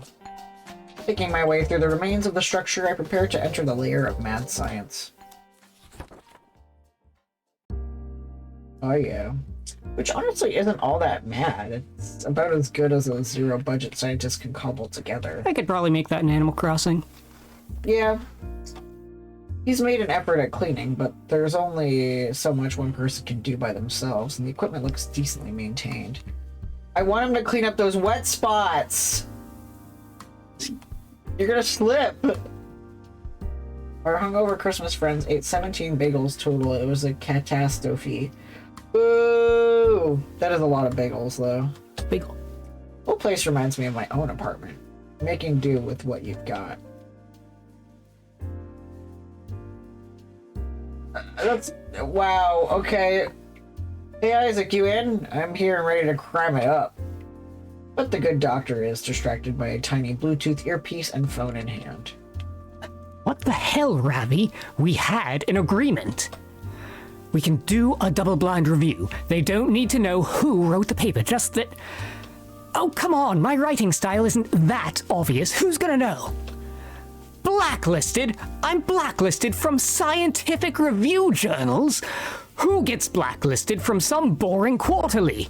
Picking my way through the remains of the structure, I prepare to enter the lair of mad science. Oh yeah. Which honestly isn't all that mad. It's about as good as a zero-budget scientist can cobble together. I could probably make that in Animal Crossing. Yeah. He's made an effort at cleaning, but there's only so much one person can do by themselves, and the equipment looks decently maintained. I want him to clean up those wet spots! You're gonna slip! Our hungover Christmas friends ate 17 bagels total. It was a catastrophe. Boo! That is a lot of bagels, though. Bagel. The whole place reminds me of my own apartment. Making do with what you've got. That's... wow, okay. Hey Isaac, you in? I'm here and ready to cram it up. But the good doctor is distracted by a tiny Bluetooth earpiece and phone in hand. What the hell, Ravi? We had an agreement. We can do a double-blind review. They don't need to know who wrote the paper, just that... Oh, come on, my writing style isn't that obvious. Who's gonna know? Blacklisted? I'm blacklisted from scientific review journals? Who gets blacklisted from some boring quarterly?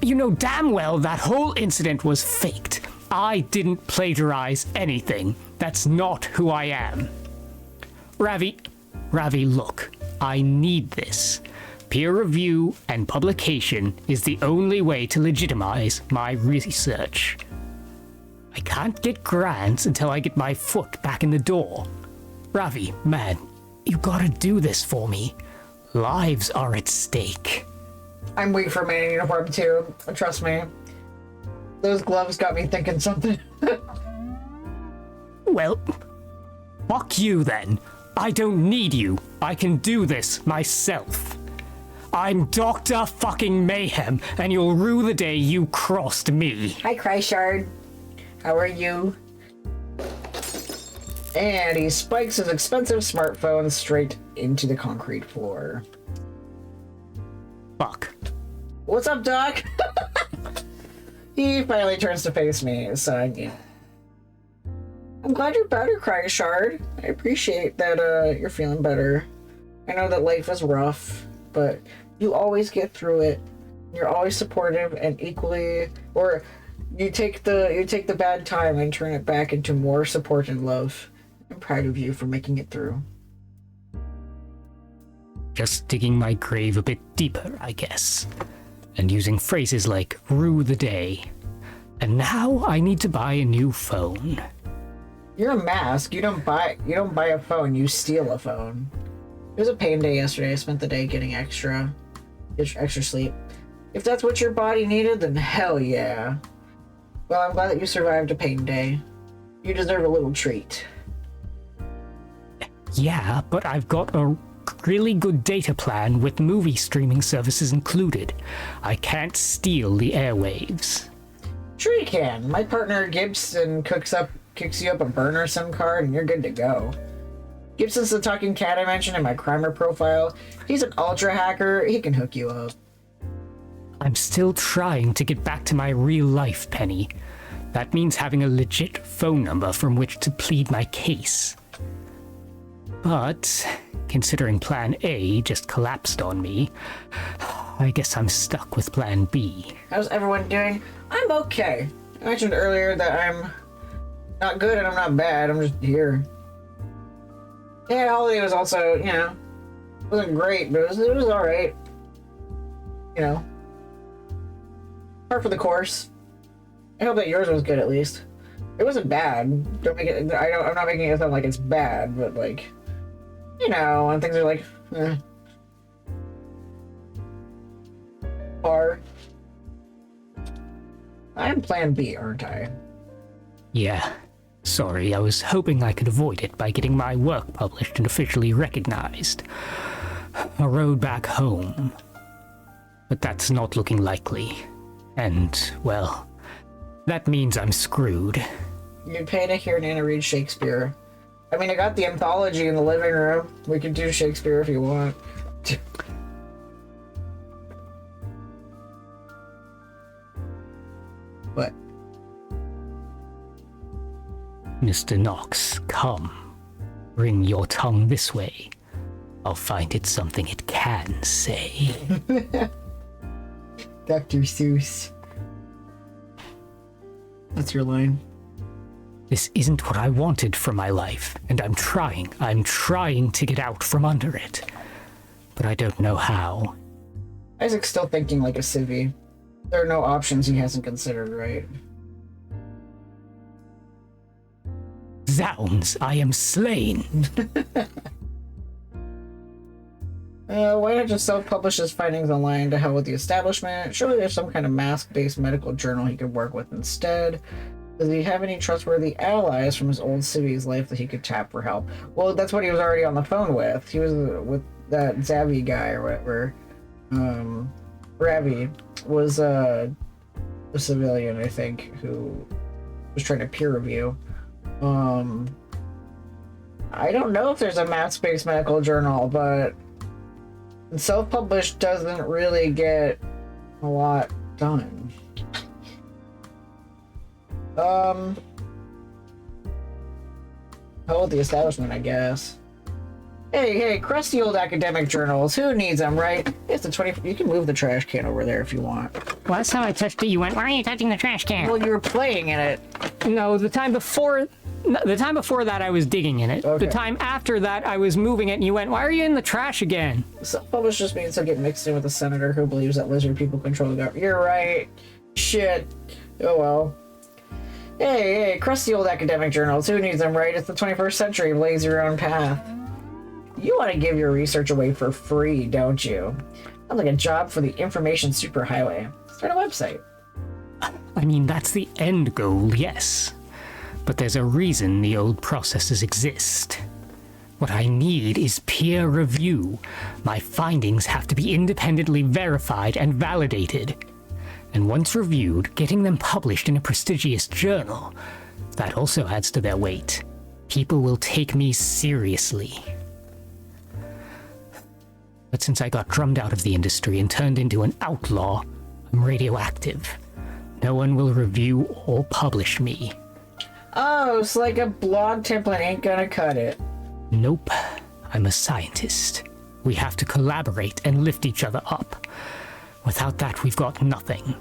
You know damn well that whole incident was faked. I didn't plagiarize anything. That's not who I am. Ravi, look. I need this. Peer review and publication is the only way to legitimize my research. I can't get grants until I get my foot back in the door. Ravi, man, you gotta do this for me. Lives are at stake. I'm weak for man in uniform too, trust me. Those gloves got me thinking something. Well, fuck you then. I don't need you. I can do this myself. I'm Dr. fucking Mayhem, and you'll rue the day you crossed me. Hi, Kryshard. How are you? And he spikes his expensive smartphone straight into the concrete floor. Fuck. What's up, Doc? He finally turns to face me, sighing. I'm glad you're better, Kryshard. I appreciate that you're feeling better. I know that life is rough, but you always get through it. You're always supportive and equally, or you take the bad time and turn it back into more support and love. I'm proud of you for making it through. Just digging my grave a bit deeper, I guess. And using phrases like rue the day. And now I need to buy a new phone. You're a mask. You don't buy a phone, you steal a phone. It was a pain day yesterday. I spent the day getting extra Get your extra sleep. If that's what your body needed, then hell yeah. Well, I'm glad that you survived a pain day. You deserve a little treat. Yeah, but I've got a really good data plan with movie streaming services included. I can't steal the airwaves. Sure you can. My partner Gibson kicks you up a burner SIM card and you're good to go. Gibson's the talking cat I mentioned in my Crimer profile. He's an ultra hacker. He can hook you up. I'm still trying to get back to my real life, Penny. That means having a legit phone number from which to plead my case. But, considering Plan A just collapsed on me, I guess I'm stuck with Plan B. How's everyone doing? I'm okay. I mentioned earlier that I'm not good and I'm not bad. I'm just here. Yeah, holiday was also, you know, wasn't great, but it was alright. You know. Par for the course. I hope that yours was good at least. It wasn't bad. Don't make it. I'm not making it sound like it's bad, but like, you know, when things are like, Par. I'm Plan B, aren't I? Yeah. Sorry, I was hoping I could avoid it by getting my work published and officially recognized. A road back home. But that's not looking likely. And, well, that means I'm screwed. You'd pay to hear Nana read Shakespeare. I mean, I got the anthology in the living room. We could do Shakespeare if you want. What? Mr. Knox, come. Bring your tongue this way. I'll find it something it can say. Dr. Seuss. That's your line. This isn't what I wanted from my life, and I'm trying to get out from under it. But I don't know how. Isaac's still thinking like a civvy. There are no options he hasn't considered, right? Zounds, I am slain. Why not just self-publish his findings online to hell with the establishment? Surely there's some kind of mask-based medical journal he could work with instead. Does he have any trustworthy allies from his old city's life that he could tap for help? Well, that's what he was already on the phone with. He was with that Zavi guy or whatever. Ravi was a civilian, I think, who was trying to peer review. I don't know if there's a math-based medical journal, but self-published doesn't really get a lot done. Oh, the establishment, I guess. Hey, crusty old academic journals. Who needs them, right? It's the 20. You can move the trash can over there if you want. Last time I touched it, you went, "Why are you touching the trash can?" Well, you were playing in it. No, the time before that, I was digging in it. Okay. The time after that, I was moving it, and you went, "Why are you in the trash again?" Self-published just means he'll get mixed in with a senator who believes that lizard people control the government. You're right. Shit. Oh well. Hey, crusty old academic journals. Who needs them, right? It's the 21st century. Blaze your own path. You want to give your research away for free, don't you? Sounds like a job for the information superhighway. Start a website. I mean, that's the end goal, yes. But there's a reason the old processes exist. What I need is peer review. My findings have to be independently verified and validated. And once reviewed, getting them published in a prestigious journal, that also adds to their weight. People will take me seriously. But since I got drummed out of the industry and turned into an outlaw, I'm radioactive. No one will review or publish me. Oh, it's like a blog template ain't gonna cut it. Nope. I'm a scientist. We have to collaborate and lift each other up. Without that, we've got nothing.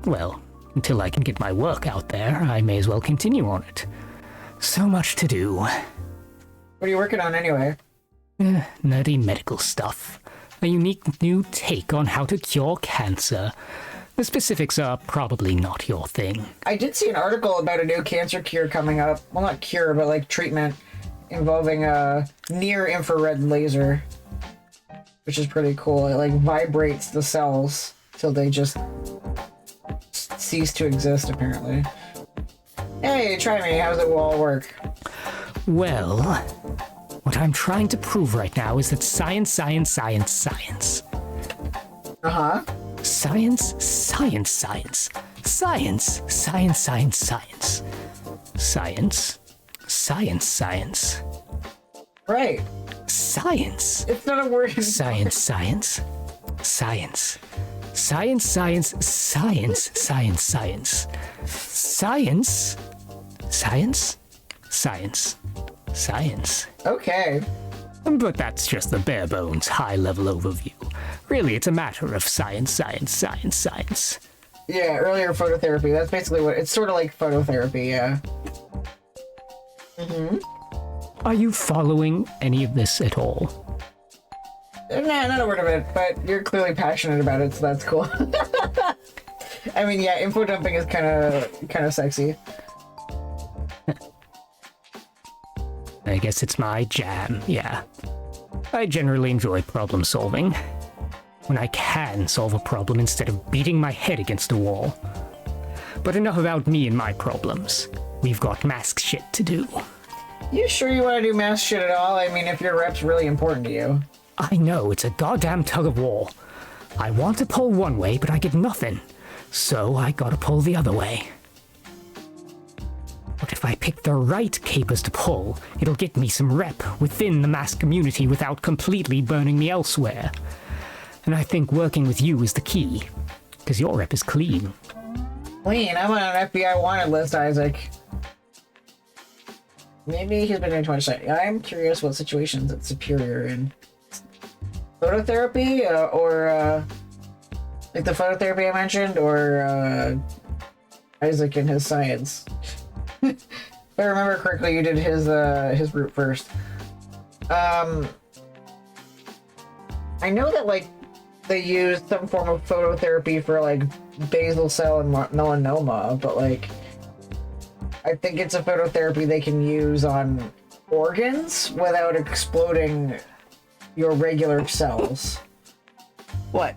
Well, until I can get my work out there, I may as well continue on it. So much to do. What are you working on anyway? Nerdy medical stuff. A unique new take on how to cure cancer. The specifics are probably not your thing. I did see an article about a new cancer cure coming up. Well, not cure, but like treatment involving a near-infrared laser. which is pretty cool. It like vibrates the cells till they just cease to exist, apparently. Hey, try me. How does it all work? Well, what I'm trying to prove right now is that science. Uh-huh. Science. Right. Science. It's not a word. Science. Okay. But that's just the bare bones, high level overview. Really, it's a matter of science. Yeah, earlier phototherapy. That's basically what it's sort of like phototherapy, yeah. Are you following any of this at all? Nah, not a word of it, but you're clearly passionate about it, so that's cool. I mean, yeah, info dumping is kind of sexy. I guess it's my jam, yeah. I generally enjoy problem solving. When I can solve a problem instead of beating my head against a wall. But enough about me and my problems. We've got mask shit to do. You sure you want to do mask shit at all? I mean, if your rep's really important to you. I know, it's a goddamn tug of war. I want to pull one way, but I get nothing. So I gotta pull the other way. But if I pick the right capers to pull, it'll get me some rep within the mask community without completely burning me elsewhere. And I think working with you is the key, because your rep is clean. Clean? I'm on an FBI wanted list, Isaac. Maybe he's been doing too much. I'm curious what situations it's superior in. Phototherapy, or like the phototherapy I mentioned, or Isaac and his science. If I remember correctly, you did his route first. I know that like they used some form of phototherapy for like basal cell and melanoma, but like I think it's a phototherapy they can use on organs without exploding your regular cells. What?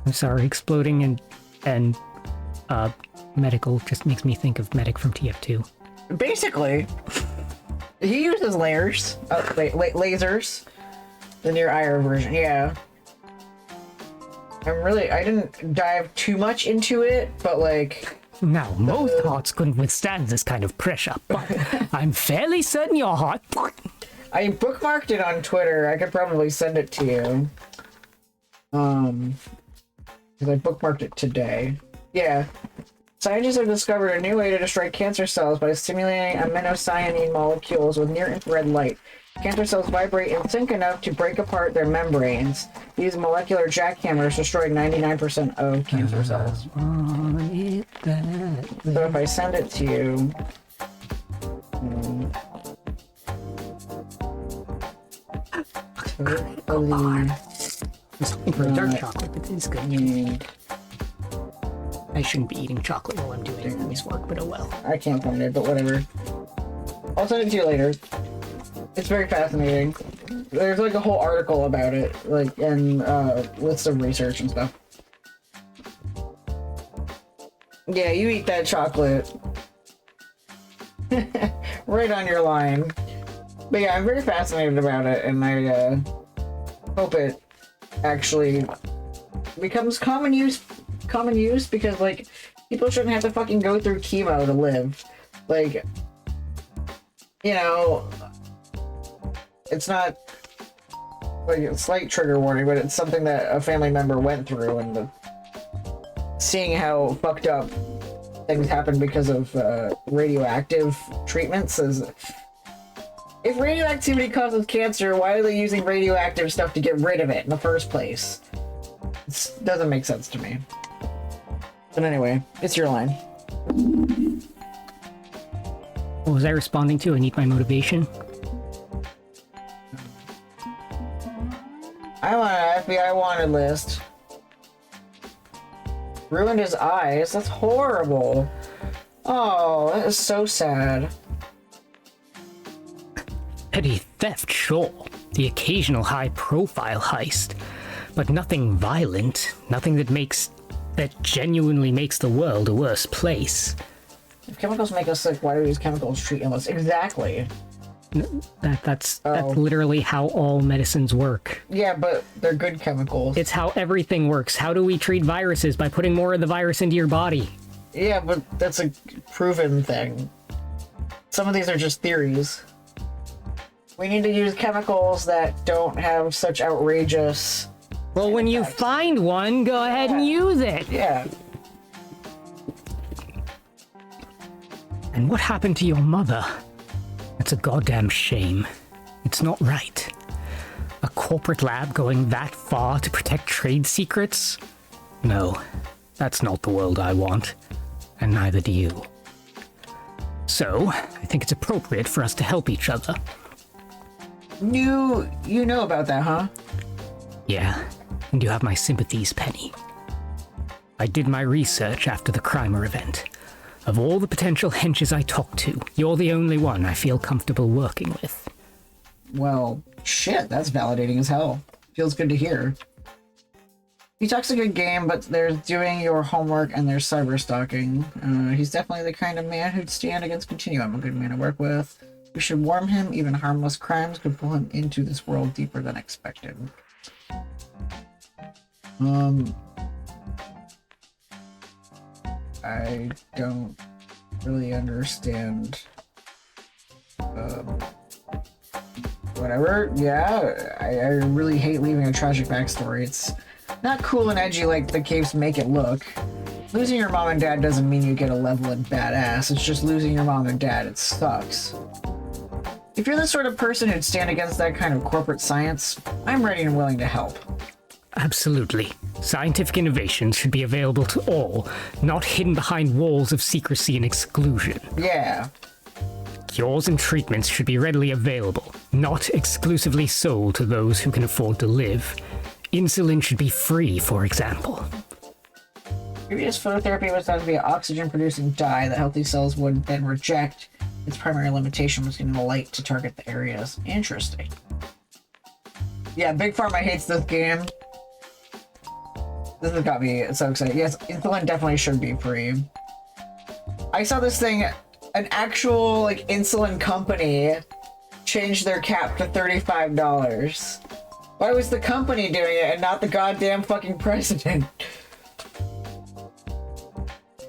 I'm sorry, exploding and medical just makes me think of Medic from TF2. Basically, he uses lasers, lasers, the near IR version. Yeah, I didn't dive too much into it, but like. Now, most hearts couldn't withstand this kind of pressure, but I'm fairly certain your heart. I bookmarked it on Twitter. I could probably send it to you. Because I bookmarked it today. Yeah. Scientists have discovered a new way to destroy cancer cells by stimulating aminocyanine molecules with near-infrared light. Cancer cells vibrate in sync enough to break apart their membranes. These molecular jackhammers destroy 99% of cancer cells. So if I send it to you... Dark chocolate, but it's good. I shouldn't be eating chocolate while I'm doing this work, but oh well. I can't find it, but whatever. I'll send it to you later. It's very fascinating. There's like a whole article about it, like, and with some research and stuff. Yeah, you eat that chocolate. Right on your line. But yeah, I'm very fascinated about it, and I hope it actually becomes common use because like people shouldn't have to fucking go through chemo to live. Like, you know, it's not like a slight trigger warning, but it's something that a family member went through, and seeing how fucked up things happen because of radioactive treatments is. If radioactivity causes cancer, why are they using radioactive stuff to get rid of it in the first place? It doesn't make sense to me. But anyway, it's your line. What was I responding to? I need my motivation. I'm on an FBI wanted list. Ruined his eyes? That's horrible. Oh, that is so sad. Petty theft, sure. the occasional high-profile heist, but nothing violent, nothing that genuinely makes the world a worse place. If chemicals make us sick, why do these chemicals treat illness? Exactly. That's literally how all medicines work. Yeah, but they're good chemicals. It's how everything works. How do we treat viruses? By putting more of the virus into your body. Yeah, but that's a proven thing. Some of these are just theories. We need to use chemicals that don't have such outrageous... Well, when you find one, go ahead and use it. Yeah. And what happened to your mother? It's a goddamn shame. It's not right. A corporate lab going that far to protect trade secrets? No, that's not the world I want. And neither do you. So, I think it's appropriate for us to help each other. You know about that, huh? Yeah, and you have my sympathies, Penny. I did my research after the Crimer event. Of all the potential henches I talked to, you're the only one I feel comfortable working with. Well, shit, that's validating as hell. Feels good to hear. He talks a good game, but there's doing your homework and there's cyber stalking. He's definitely the kind of man who'd stand against Continuum, a good man to work with. We should warn him, even harmless crimes could pull him into this world deeper than expected. I don't really understand. Whatever. Yeah, I really hate leaving a tragic backstory. It's not cool and edgy like the capes make it look. Losing your mom and dad doesn't mean you get a level in badass. It's just losing your mom and dad. It sucks. If you're the sort of person who'd stand against that kind of corporate science, I'm ready and willing to help. Absolutely. Scientific innovations should be available to all, not hidden behind walls of secrecy and exclusion. Yeah. Cures and treatments should be readily available, not exclusively sold to those who can afford to live. Insulin should be free, for example. Previous phototherapy was thought to be an oxygen-producing dye that healthy cells would then reject. Its primary limitation was getting the light to target the areas. Interesting. Yeah, Big Pharma hates this game. This has got me so excited. Yes, insulin definitely should be free. I saw this thing, an actual like insulin company changed their cap to $35. Why was the company doing it and not the goddamn fucking president?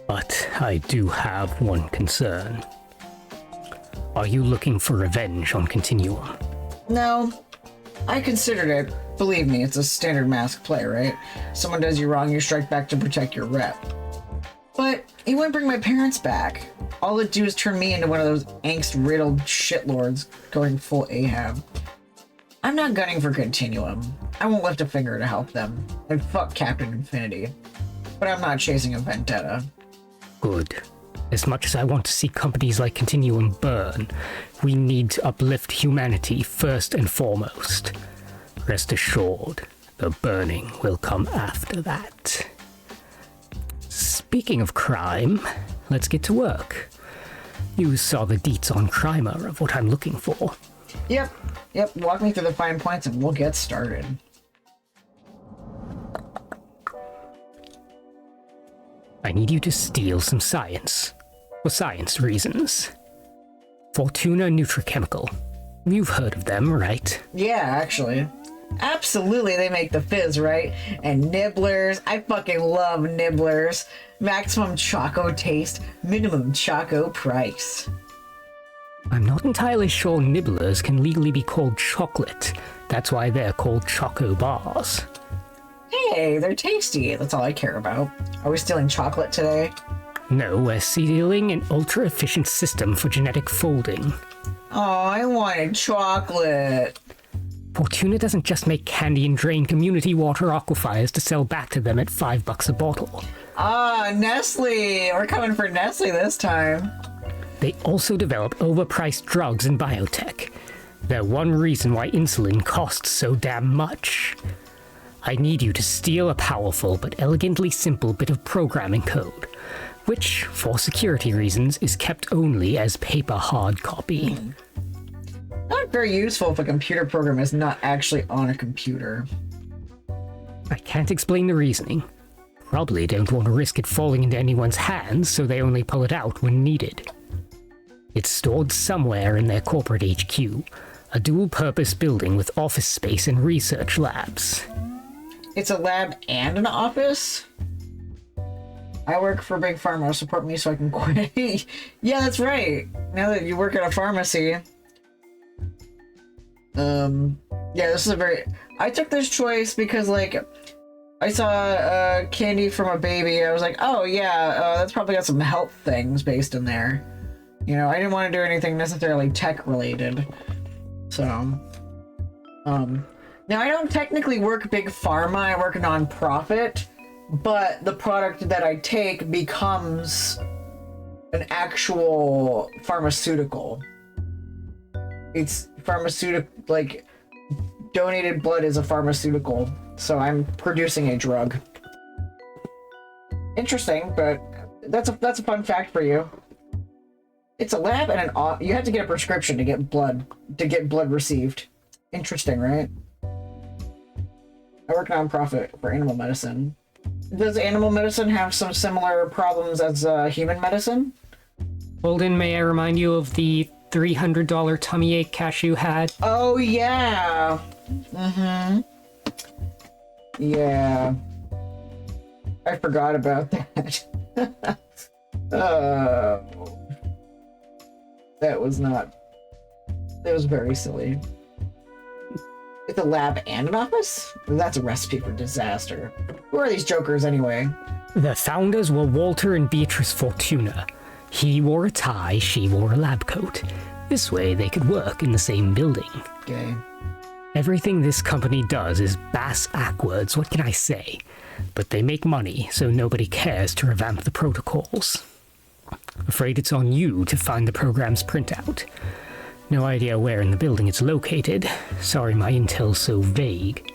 But I do have one concern. Are you looking for revenge on Continuum? No. I considered it. Believe me, it's a standard mask play, right? Someone does you wrong, you strike back to protect your rep. But he wouldn't bring my parents back. All it'd do is turn me into one of those angst-riddled shitlords going full Ahab. I'm not gunning for Continuum. I won't lift a finger to help them. And fuck Captain Infinity. But I'm not chasing a vendetta. Good. As much as I want to see companies like Continuum burn, we need to uplift humanity first and foremost. Rest assured, the burning will come after that. Speaking of crime, let's get to work. You saw the deets on Crimer of what I'm looking for. Yep. Walk me through the fine points and we'll get started. I need you to steal some science. For science reasons. Fortuna Nutrichemical. You've heard of them, right? Yeah, actually. Absolutely, they make the fizz, right? And nibblers. I fucking love nibblers. Maximum choco taste, minimum choco price. I'm not entirely sure nibblers can legally be called chocolate. That's why they're called choco bars. Hey, they're tasty. That's all I care about. Are we stealing chocolate today? No, we're stealing an ultra-efficient system for genetic folding. Oh, I wanted chocolate. Fortuna doesn't just make candy and drain community water aquifers to sell back to them at $5 a bottle. Ah, Nestle. We're coming for Nestle this time. They also develop overpriced drugs and biotech. They're one reason why insulin costs so damn much. I need you to steal a powerful but elegantly simple bit of programming code, which, for security reasons, is kept only as paper hard copy. Not very useful if a computer program is not actually on a computer. I can't explain the reasoning. Probably don't want to risk it falling into anyone's hands, so they only pull it out when needed. It's stored somewhere in their corporate HQ, a dual-purpose building with office space and research labs. It's a lab and an office? I work for Big Pharma. Support me so I can quit. Yeah, that's right. Now that you work at a pharmacy. Yeah, this is a very... I took this choice because, like, I saw candy from a baby. I was like, oh, yeah, that's probably got some health things based in there. You know, I didn't want to do anything necessarily tech-related. So, now I don't technically work Big Pharma. I work non-profit, but the product that I take becomes an actual pharmaceutical. It's pharmaceutical, like, donated blood is a pharmaceutical, so I'm producing a drug. Interesting, but that's a fun fact for you. It's a lab and you have to get a prescription to get blood received. Interesting, right? I work non-profit for animal medicine. Does animal medicine have some similar problems as human medicine? Holden, may I remind you of the $300 tummy ache cash you had? Oh, yeah. Mm-hmm. Yeah. I forgot about that. That was very silly. It's a lab and an office? That's a recipe for disaster. Who are these jokers anyway? The founders were Walter and Beatrice Fortuna. He wore a tie, she wore a lab coat. This way they could work in the same building. Okay. Everything this company does is bass-ackwards, what can I say? But they make money, so nobody cares to revamp the protocols. Afraid it's on you to find the program's printout. No idea where in the building it's located. Sorry my intel's so vague.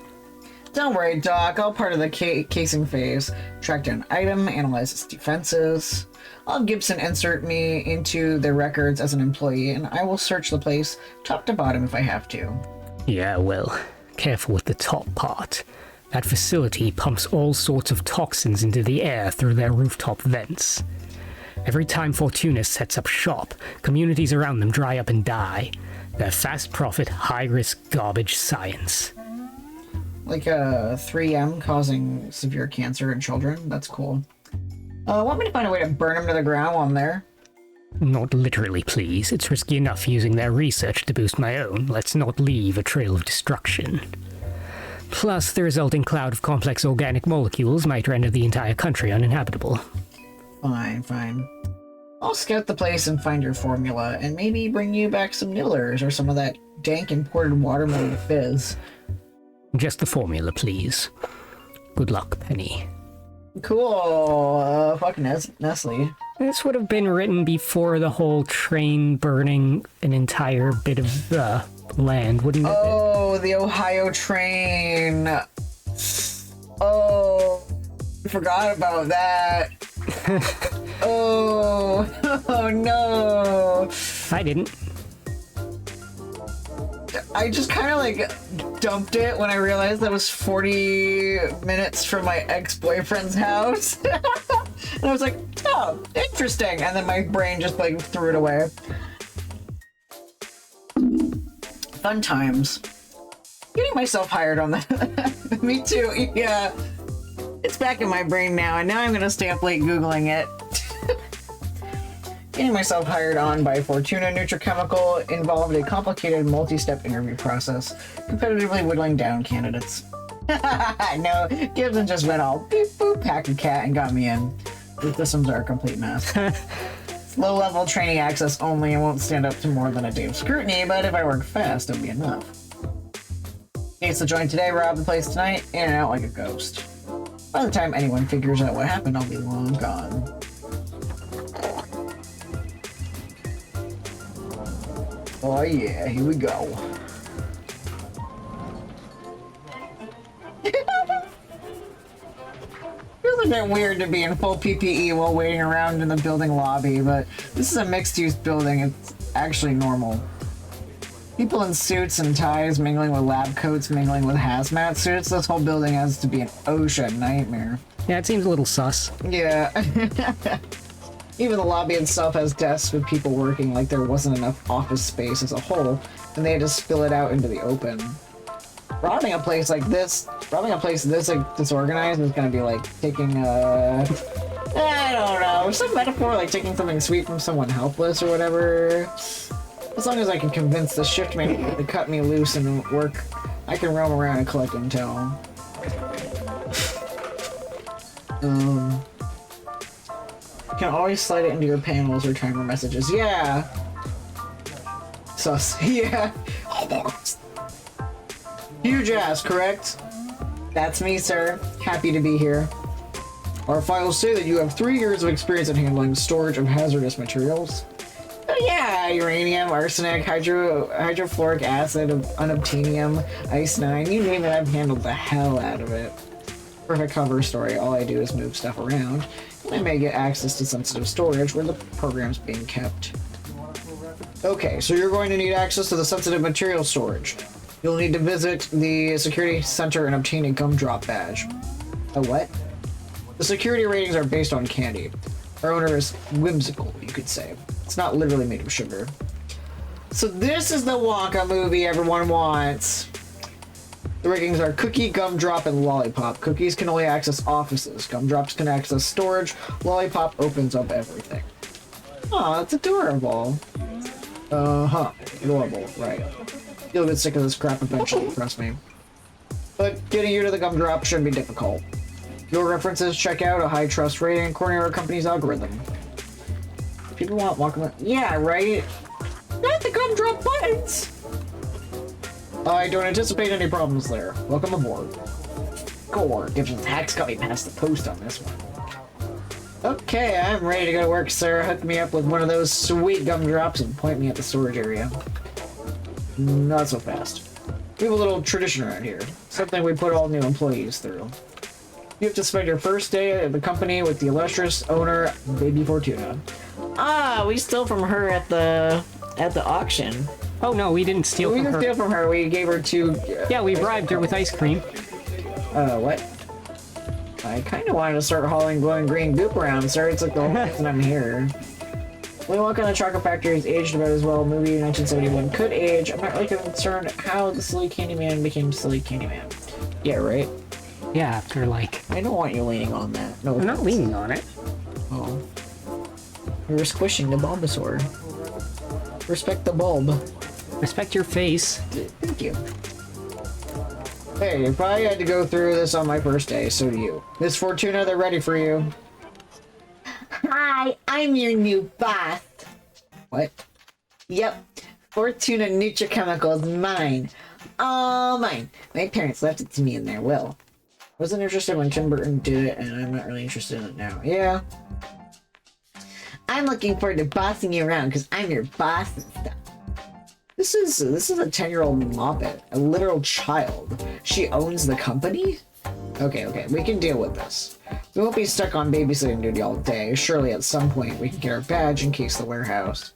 Don't worry, Doc. All part of the casing phase. Track down an item, analyze its defenses. I'll have Gibson insert me into their records as an employee, and I will search the place top to bottom if I have to. Yeah, well, careful with the top part. That facility pumps all sorts of toxins into the air through their rooftop vents. Every time Fortuna sets up shop, communities around them dry up and die. They're fast-profit, high-risk garbage science. Like 3M causing severe cancer in children? That's cool. Want me to find a way to burn them to the ground while I'm there? Not literally, please. It's risky enough using their research to boost my own. Let's not leave a trail of destruction. Plus, the resulting cloud of complex organic molecules might render the entire country uninhabitable. Fine. I'll scout the place and find your formula, and maybe bring you back some nibblers or some of that dank imported watermelon fizz. Just the formula, please. Good luck, Penny. Cool. Fucking Nestle. This would have been written before the whole train burning an entire bit of land, wouldn't it? Oh, the Ohio train. Oh, I forgot about that. Oh no. I didn't. I just kind of like dumped it when I realized that was 40 minutes from my ex-boyfriend's house. And I was like, oh, interesting. And then my brain just like threw it away. Fun times. Getting myself hired on that. Me too. Yeah. It's back in my brain now, and now I'm gonna stay up late Googling it. Getting myself hired on by Fortuna Nutrichemical involved a complicated multi-step interview process, competitively whittling down candidates. No, Gibson just went all beep boop pack a cat and got me in. The systems are a complete mess. Low-level training access only and won't stand up to more than a day of scrutiny, but if I work fast, it'll be enough. Gates to join today, rob the place tonight, in and out like a ghost. By the time anyone figures out what happened, I'll be long gone. Oh yeah, here we go. Feels a bit weird to be in full PPE while waiting around in the building lobby, but this is a mixed-use building. It's actually normal. People in suits and ties mingling with lab coats, mingling with hazmat suits. This whole building has to be an OSHA nightmare. Yeah, it seems a little sus. Yeah. Even the lobby itself has desks with people working like there wasn't enough office space as a whole, and they had to spill it out into the open. Robbing a place like this, like disorganized is gonna be like taking I don't know, some metaphor like taking something sweet from someone helpless or whatever. As long as I can convince the shift manager to cut me loose and work, I can roam around and collect intel. You can always slide it into your panels or timer messages. Yeah. Sus. Yeah. Huge ass, correct? That's me, sir. Happy to be here. Our files say that you have 3 years of experience in handling storage of hazardous materials. Oh yeah, uranium, arsenic, hydrofluoric acid, unobtainium, ice-9, you name it, I've handled the hell out of it. Perfect cover story, all I do is move stuff around, and I may get access to sensitive storage where the program's being kept. Okay, so you're going to need access to the sensitive material storage. You'll need to visit the security center and obtain a gumdrop badge. A what? The security ratings are based on candy. Our owner is whimsical, you could say. It's not literally made of sugar. So this is the Wonka movie everyone wants. The ratings are cookie, gumdrop, and lollipop. Cookies can only access offices. Gumdrops can access storage. Lollipop opens up everything. Aw, that's adorable. Adorable, right. You'll get sick of this crap eventually, trust me. But getting you to the gumdrop shouldn't be difficult. Your references check out a high trust rating according to our company's algorithm. People want Wonka. Yeah, right? Not the gumdrop buttons! I don't anticipate any problems there. Welcome aboard. Gore, Gibson's hacks got me past the post on this one. Okay, I'm ready to go to work, sir. Hook me up with one of those sweet gumdrops and point me at the storage area. Not so fast. We have a little tradition around here. Something we put all new employees through. You have to spend your first day at the company with the illustrious owner, Baby Fortuna. Ah, we stole from her at the auction. Oh no, we didn't steal We from didn't her. steal from her. We gave her two. Yeah, we bribed her with ice cream. What? I kind of wanted to start hauling glowing green goop around, sir. It's like the whole reason I'm here. Willy Wonka and the Chocolate Factory has aged about as well. Movie 1971 could age. I'm not really concerned how the Silly Candyman became Silly Candyman. Yeah, right? Yeah, after like... I don't want you leaning on that. No, I'm not leaning on it. Oh. You're squishing the Bulbasaur. Respect the bulb. Respect your face. Thank you. Hey, if I had to go through this on my first day, so do you. Miss Fortuna, they're ready for you. Hi, I'm your new boss. What? Yep. Fortuna Nutrichemical is mine. All mine. My parents left it to me in their will. Wasn't interested when Tim Burton did it, and I'm not really interested in it now. Yeah. I'm looking forward to bossing you around because I'm your boss and stuff. This is a 10-year-old moppet, a literal child. She owns the company? Okay, we can deal with this. We won't be stuck on babysitting duty all day. Surely at some point we can get our badge and case the warehouse.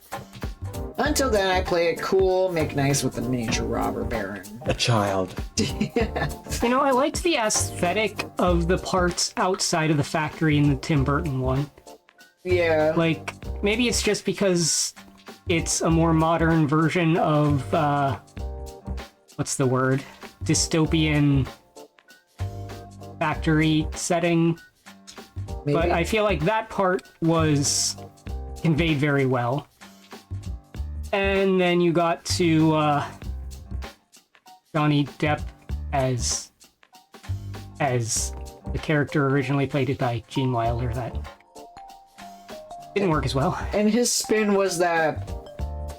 Until then, I play it cool, make nice with the miniature robber baron. A child. Yeah. You know, I liked the aesthetic of the parts outside of the factory in the Tim Burton one. Yeah. Like, maybe it's just because it's a more modern version of, what's the word? Dystopian factory setting. Maybe. But I feel like that part was conveyed very well. And then you got to Johnny Depp as the character originally played by Gene Wilder. That didn't work as well. And his spin was that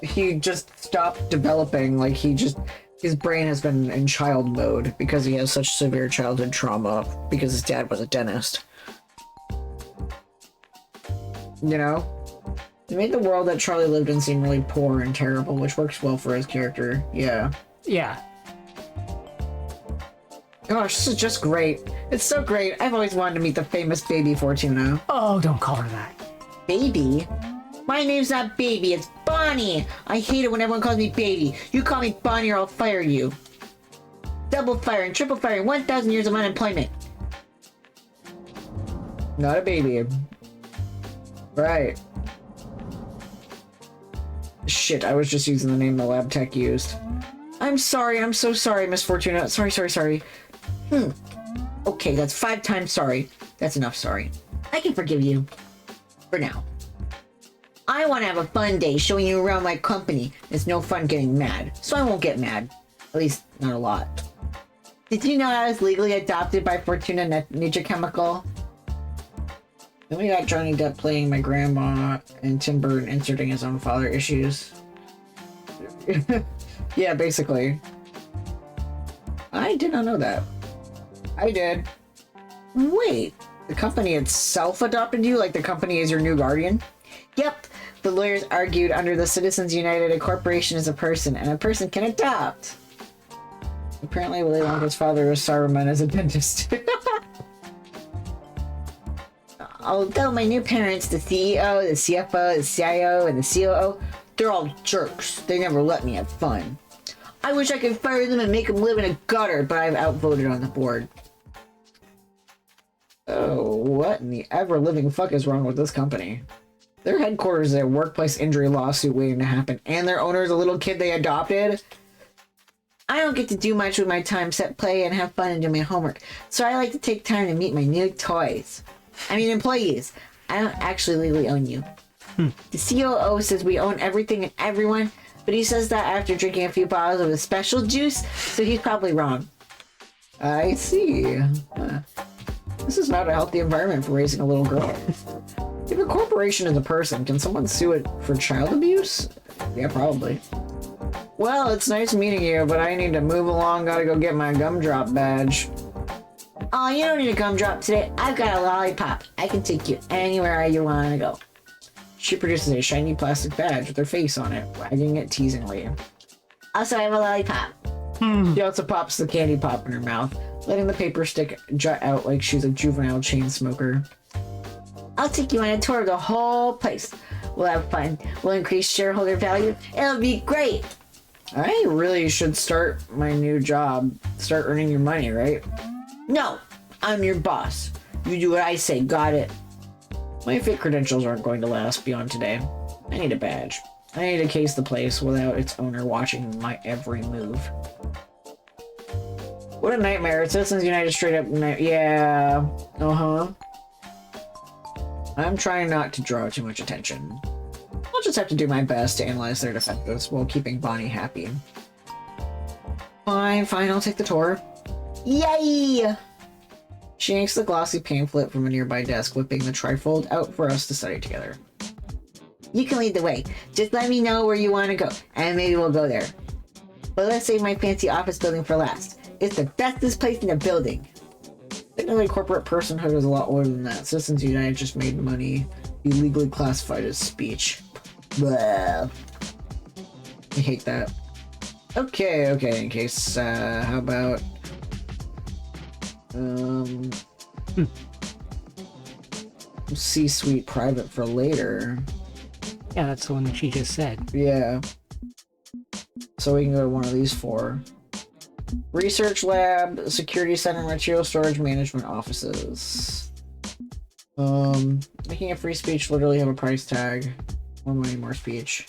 he just stopped developing, like his brain has been in child mode because he has such severe childhood trauma because his dad was a dentist. You know? It made the world that Charlie lived in seem really poor and terrible, which works well for his character. Yeah. Yeah. Gosh, this is just great. It's so great. I've always wanted to meet the famous Baby Fortuna. Oh, don't call her that. Baby? My name's not Baby, it's Bonnie! I hate it when everyone calls me baby. You call me Bonnie or I'll fire you. Double fire and triple fire and 1,000 years of unemployment. Not a baby. Right. Shit, I was just using the name the lab tech used. I'm sorry, I'm so sorry, Miss Fortuna. Sorry. Okay, that's 5 times sorry. That's enough sorry. I can forgive you. For now. I want to have a fun day showing you around my company. It's no fun getting mad, so I won't get mad. At least, not a lot. Did you know I was legally adopted by Fortuna Nutrichemical? Then we got Johnny Depp playing my grandma and Tim Burton inserting his own father issues. Yeah, basically. I did not know that. I did. Wait. The company itself adopted you? Like the company is your new guardian? Yep. The lawyers argued under the Citizens United a corporation is a person, and a person can adopt. Apparently, Willy Wonka's father was Saruman as a dentist. Although my new parents, the CEO, the CFO, the CIO, and the COO, they're all jerks. They never let me have fun. I wish I could fire them and make them live in a gutter, but I've outvoted on the board. Oh, what in the ever-living fuck is wrong with this company? Their headquarters is a workplace injury lawsuit waiting to happen, and their owner is a little kid they adopted? I don't get to do much with my time except play and have fun and do my homework, so I like to take time to meet my new employees. I don't actually legally own you. The COO says we own everything and everyone, but he says that after drinking a few bottles of a special juice, so he's probably wrong. I see. This is not a healthy environment for raising a little girl. If a corporation is a person, can someone sue it for child abuse? Yeah, probably. Well, it's nice meeting you, but I need to move along. Gotta go get my gumdrop badge. Oh, you don't need a gumdrop today. I've got a lollipop. I can take you anywhere you want to go. She produces a shiny plastic badge with her face on it, wagging it teasingly. Also, I have a lollipop. She also pops the candy pop in her mouth, letting the paper stick jut out like she's a juvenile chain smoker. I'll take you on a tour of the whole place. We'll have fun. We'll increase shareholder value. It'll be great. I really should start my new job. Start earning your money, right? No, I'm your boss. You do what I say, got it? My fake credentials aren't going to last beyond today. I need a badge. I need to case the place without its owner watching my every move. What a nightmare. Citizens United straight up yeah. Uh-huh. I'm trying not to draw too much attention. I'll just have to do my best to analyze their defenses while keeping Bonnie happy. Fine, I'll take the tour. Yay! She yanks the glossy pamphlet from a nearby desk, whipping the trifold out for us to study together. You can lead the way. Just let me know where you want to go, and maybe we'll go there. But let's save my fancy office building for last. It's the bestest place in the building. Technically, corporate personhood is a lot older than that. Citizens United just made money be legally classified as speech. Blah. I hate that. Okay, in case, how about... C-suite private for later. Yeah, that's the one that she just said. Yeah. So we can go to one of these 4. Research lab, security center, material storage management offices. Making a free speech literally have a price tag. More money, more speech.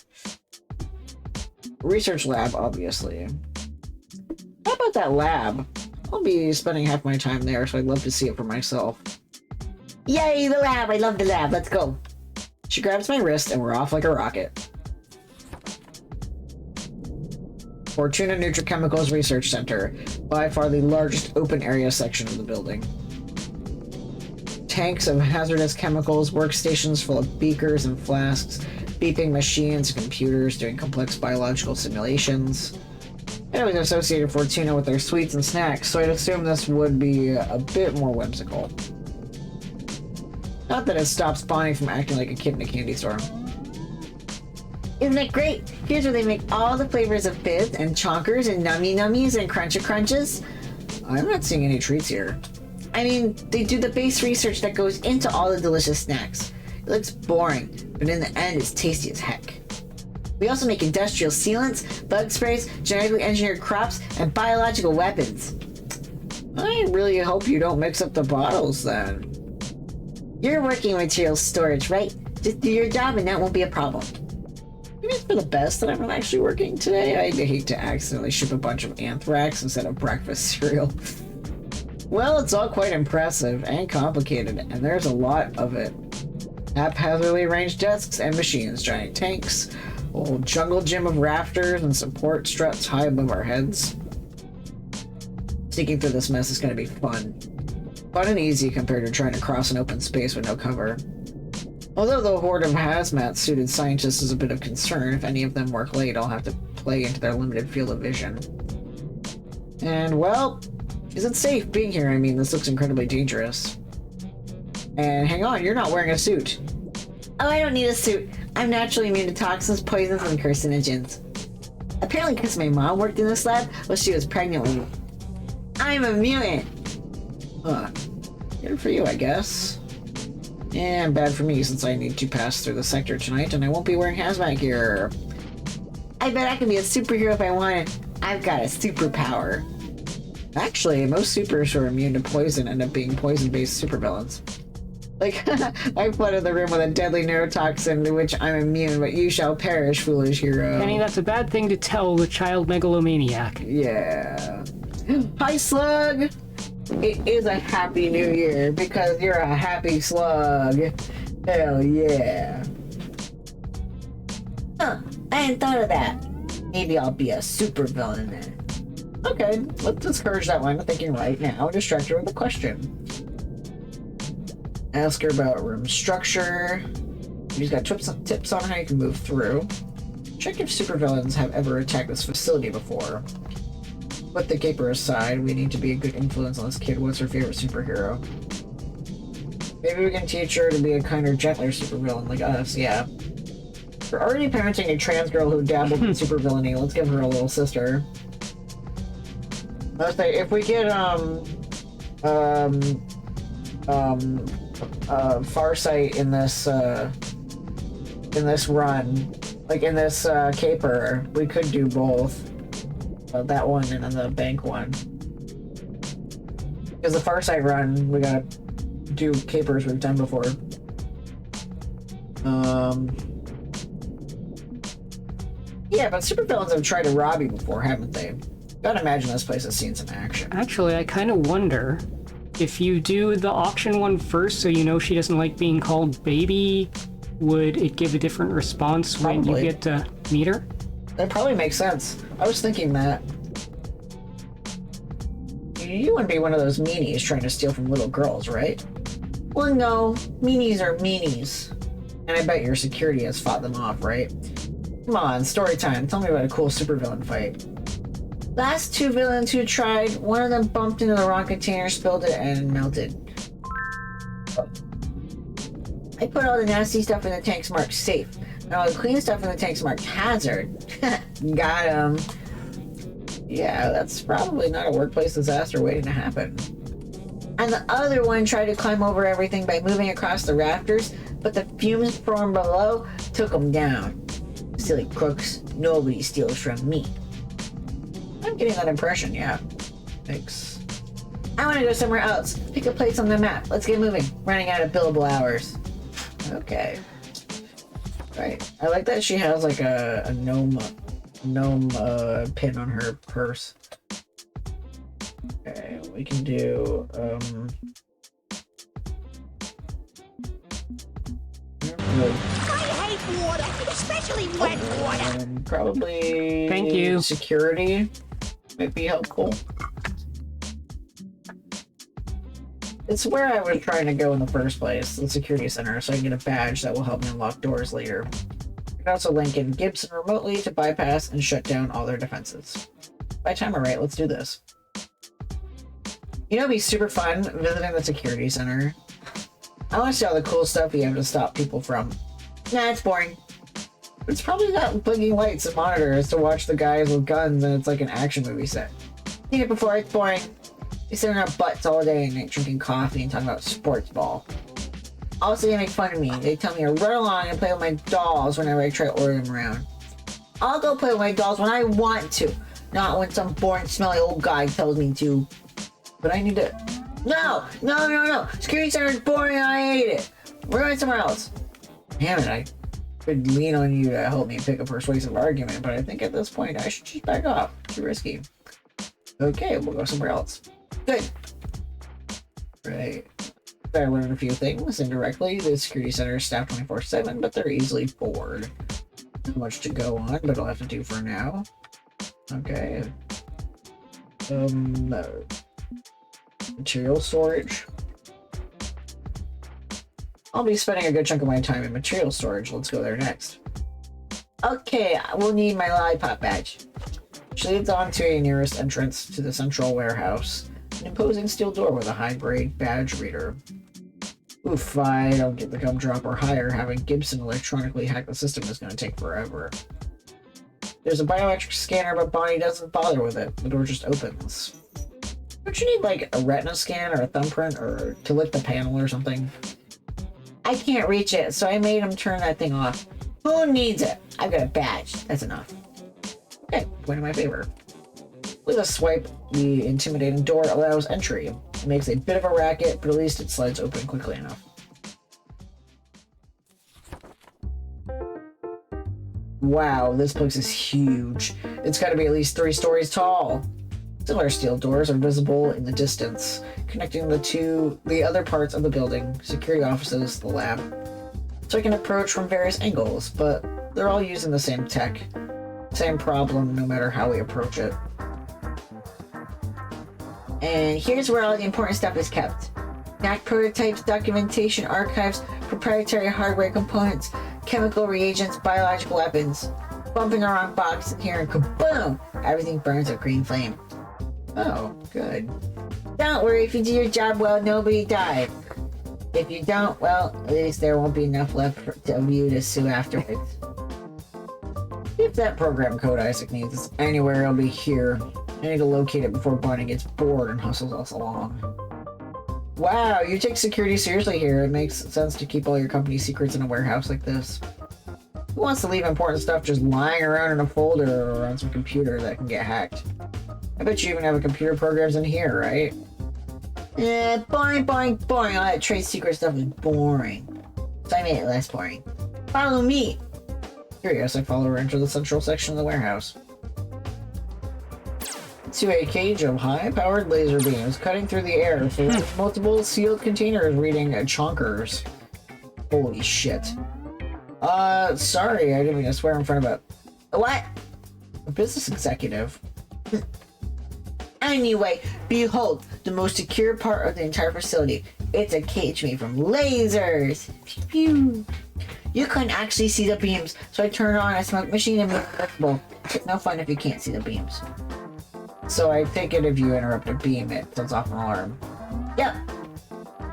Research lab, obviously. How about that lab? I'll be spending half my time there, so I'd love to see it for myself. Yay, the lab! I love the lab. Let's go. She grabs my wrist and we're off like a rocket. Fortuna Nutrichemicals Research Center, by far the largest open area section of the building. Tanks of hazardous chemicals, workstations full of beakers and flasks, beeping machines and computers doing complex biological simulations. I always associated Fortuna with their sweets and snacks, so I'd assume this would be a bit more whimsical. Not that it stops Bonnie from acting like a kid in a candy store. Isn't it great? Here's where they make all the flavors of Fizz and Chonkers and Nummy Nummies and Cruncha Crunches. I'm not seeing any treats here. I mean, they do the base research that goes into all the delicious snacks. It looks boring, but in the end it's tasty as heck. We also make industrial sealants, bug sprays, genetically engineered crops, and biological weapons. I really hope you don't mix up the bottles then. You're working materials storage, right? Just do your job and that won't be a problem. Maybe it's for the best that I'm not actually working today. I'd hate to accidentally ship a bunch of anthrax instead of breakfast cereal. Well, it's all quite impressive and complicated, and there's a lot of it. Haphazardly arranged desks and machines, giant tanks, a whole jungle gym of rafters and support struts high above our heads. Sneaking through this mess is going to be fun. Fun and easy compared to trying to cross an open space with no cover. Although the horde of hazmat-suited scientists is a bit of concern, if any of them work late, I'll have to play into their limited field of vision. And, well, is it safe being here? I mean, this looks incredibly dangerous. And hang on, you're not wearing a suit. Oh, I don't need a suit. I'm naturally immune to toxins, poisons, and carcinogens. Apparently because my mom worked in this lab while she was pregnant with me. I'm a mutant. Huh. Good for you, I guess. And bad for me since I need to pass through the sector tonight and I won't be wearing hazmat gear. I bet I can be a superhero if I wanted. I've got a superpower. Actually, most supers who are immune to poison end up being poison-based supervillains. Like, I flooded the room with a deadly neurotoxin to which I'm immune, but you shall perish, foolish hero. Penny, that's a bad thing to tell the child megalomaniac. Yeah. Hi, Slug! It is a happy new year because you're a happy slug. Hell yeah. Huh, I hadn't thought of that. Maybe I'll be a supervillain then. Okay, let's discourage that line of thinking right now. Distract her with a question. Ask her about room structure. She's got tips on how you can move through. Check if supervillains have ever attacked this facility before. Put the caper aside. We need to be a good influence on this kid. What's her favorite superhero? Maybe we can teach her to be a kinder, gentler supervillain like us. Yeah. We're already parenting a trans girl who dabbled in supervillainy. Let's give her a little sister. Let's say if we get Farsight in this run, like in this caper, we could do both. That one and then the bank one. Because the Farsight run, we gotta do capers we've done before. Yeah, but supervillains have tried to rob you before, haven't they? Gotta imagine this place has seen some action. Actually, I kind of wonder if you do the auction one first so you know she doesn't like being called baby, would it give a different response when you get to meet her? That probably makes sense. I was thinking that. You wouldn't be one of those meanies trying to steal from little girls, right? Well, no. Meanies are meanies. And I bet your security has fought them off, right? Come on, story time. Tell me about a cool supervillain fight. Last two villains who tried, one of them bumped into the wrong container, spilled it, and melted. I put all the nasty stuff in the tanks marked safe, and all the clean stuff in the tanks marked hazard. Got him. Yeah, that's probably not a workplace disaster waiting to happen. And the other one tried to climb over everything by moving across the rafters, but the fumes from below took him down. Silly crooks, nobody steals from me. I'm getting that impression, yeah. Thanks. I want to go somewhere else. Pick a place on the map. Let's get moving. Running out of billable hours. Okay. Right. I like that she has like a gnome pin on her purse. Okay, we can do I hate water, especially wet water. Probably Thank you. Security might be helpful. It's where I was trying to go in the first place, the security center, so I can get a badge that will help me unlock doors later. You can also link in Gibson remotely to bypass and shut down all their defenses. By timer right, let's do this. You know, it'd be super fun visiting the security center. I want to see all the cool stuff you have to stop people from. Nah, it's boring. It's probably got blinking lights and monitors to watch the guys with guns, and it's like an action movie set. Seen it before, it's boring. We sit on our butts all day and night drinking coffee and talking about sports ball. Also, they make fun of me. They tell me to run along and play with my dolls whenever I try to order them around. I'll go play with my dolls when I want to, not when some boring, smelly old guy tells me to. But I need to... No! Security center is boring and I hate it. We're going somewhere else. Damn it, I could lean on you to help me pick a persuasive argument, but I think at this point I should just back off. Too risky. Okay, we'll go somewhere else. Good. Right. I learned a few things indirectly. The security center is staffed 24/7, but they're easily bored. Not much to go on, but I'll have to do for now. Okay. Material storage. I'll be spending a good chunk of my time in material storage. Let's go there next. Okay, we'll need my lollipop badge. Which leads on to a nearest entrance to the central warehouse. An imposing steel door with a high-grade badge reader. Oof, I don't get the gumdrop or higher. Having Gibson electronically hack the system is going to take forever. There's a biometric scanner, but Bonnie doesn't bother with it. The door just opens. Don't you need, like, a retina scan or a thumbprint or to lift the panel or something? I can't reach it, so I made him turn that thing off. Who needs it? I've got a badge. That's enough. Okay, point in my favor. With a swipe, the intimidating door allows entry. It makes a bit of a racket, but at least it slides open quickly enough. Wow, this place is huge. It's got to be at least 3 stories tall. Similar steel doors are visible in the distance, connecting the other parts of the building, security offices, the lab. So I can approach from various angles, but they're all using the same tech. Same problem no matter how we approach it. And here's where all the important stuff is kept. Knack prototypes, documentation, archives, proprietary hardware components, chemical reagents, biological weapons. Bumping the wrong box in here and kaboom! Everything burns a green flame. Oh, good. Don't worry, if you do your job well, nobody died. If you don't, well, at least there won't be enough left of you to sue afterwards. If that program code Isaac needs is anywhere, it'll be here. I need to locate it before Bonnie gets bored and hustles us along. Wow, you take security seriously here. It makes sense to keep all your company secrets in a warehouse like this. Who wants to leave important stuff just lying around in a folder or on some computer that can get hacked? I bet you even have a computer programs in here, right? Boring. All that trade secret stuff is boring. So I made it less boring. Follow me! Curious, I follow her into the central section of the warehouse. To a cage of high-powered laser beams cutting through the air through multiple sealed containers reading chonkers. Holy shit. Sorry, I didn't mean to swear in front of what? A business executive. Anyway, behold, the most secure part of the entire facility. It's a cage made from lasers. Pew. You couldn't actually see the beams, so I turned on a smoke machine and made it visible. It's no fun if you can't see the beams. So I take it if you interrupt a beam, it sets off an alarm. Yep.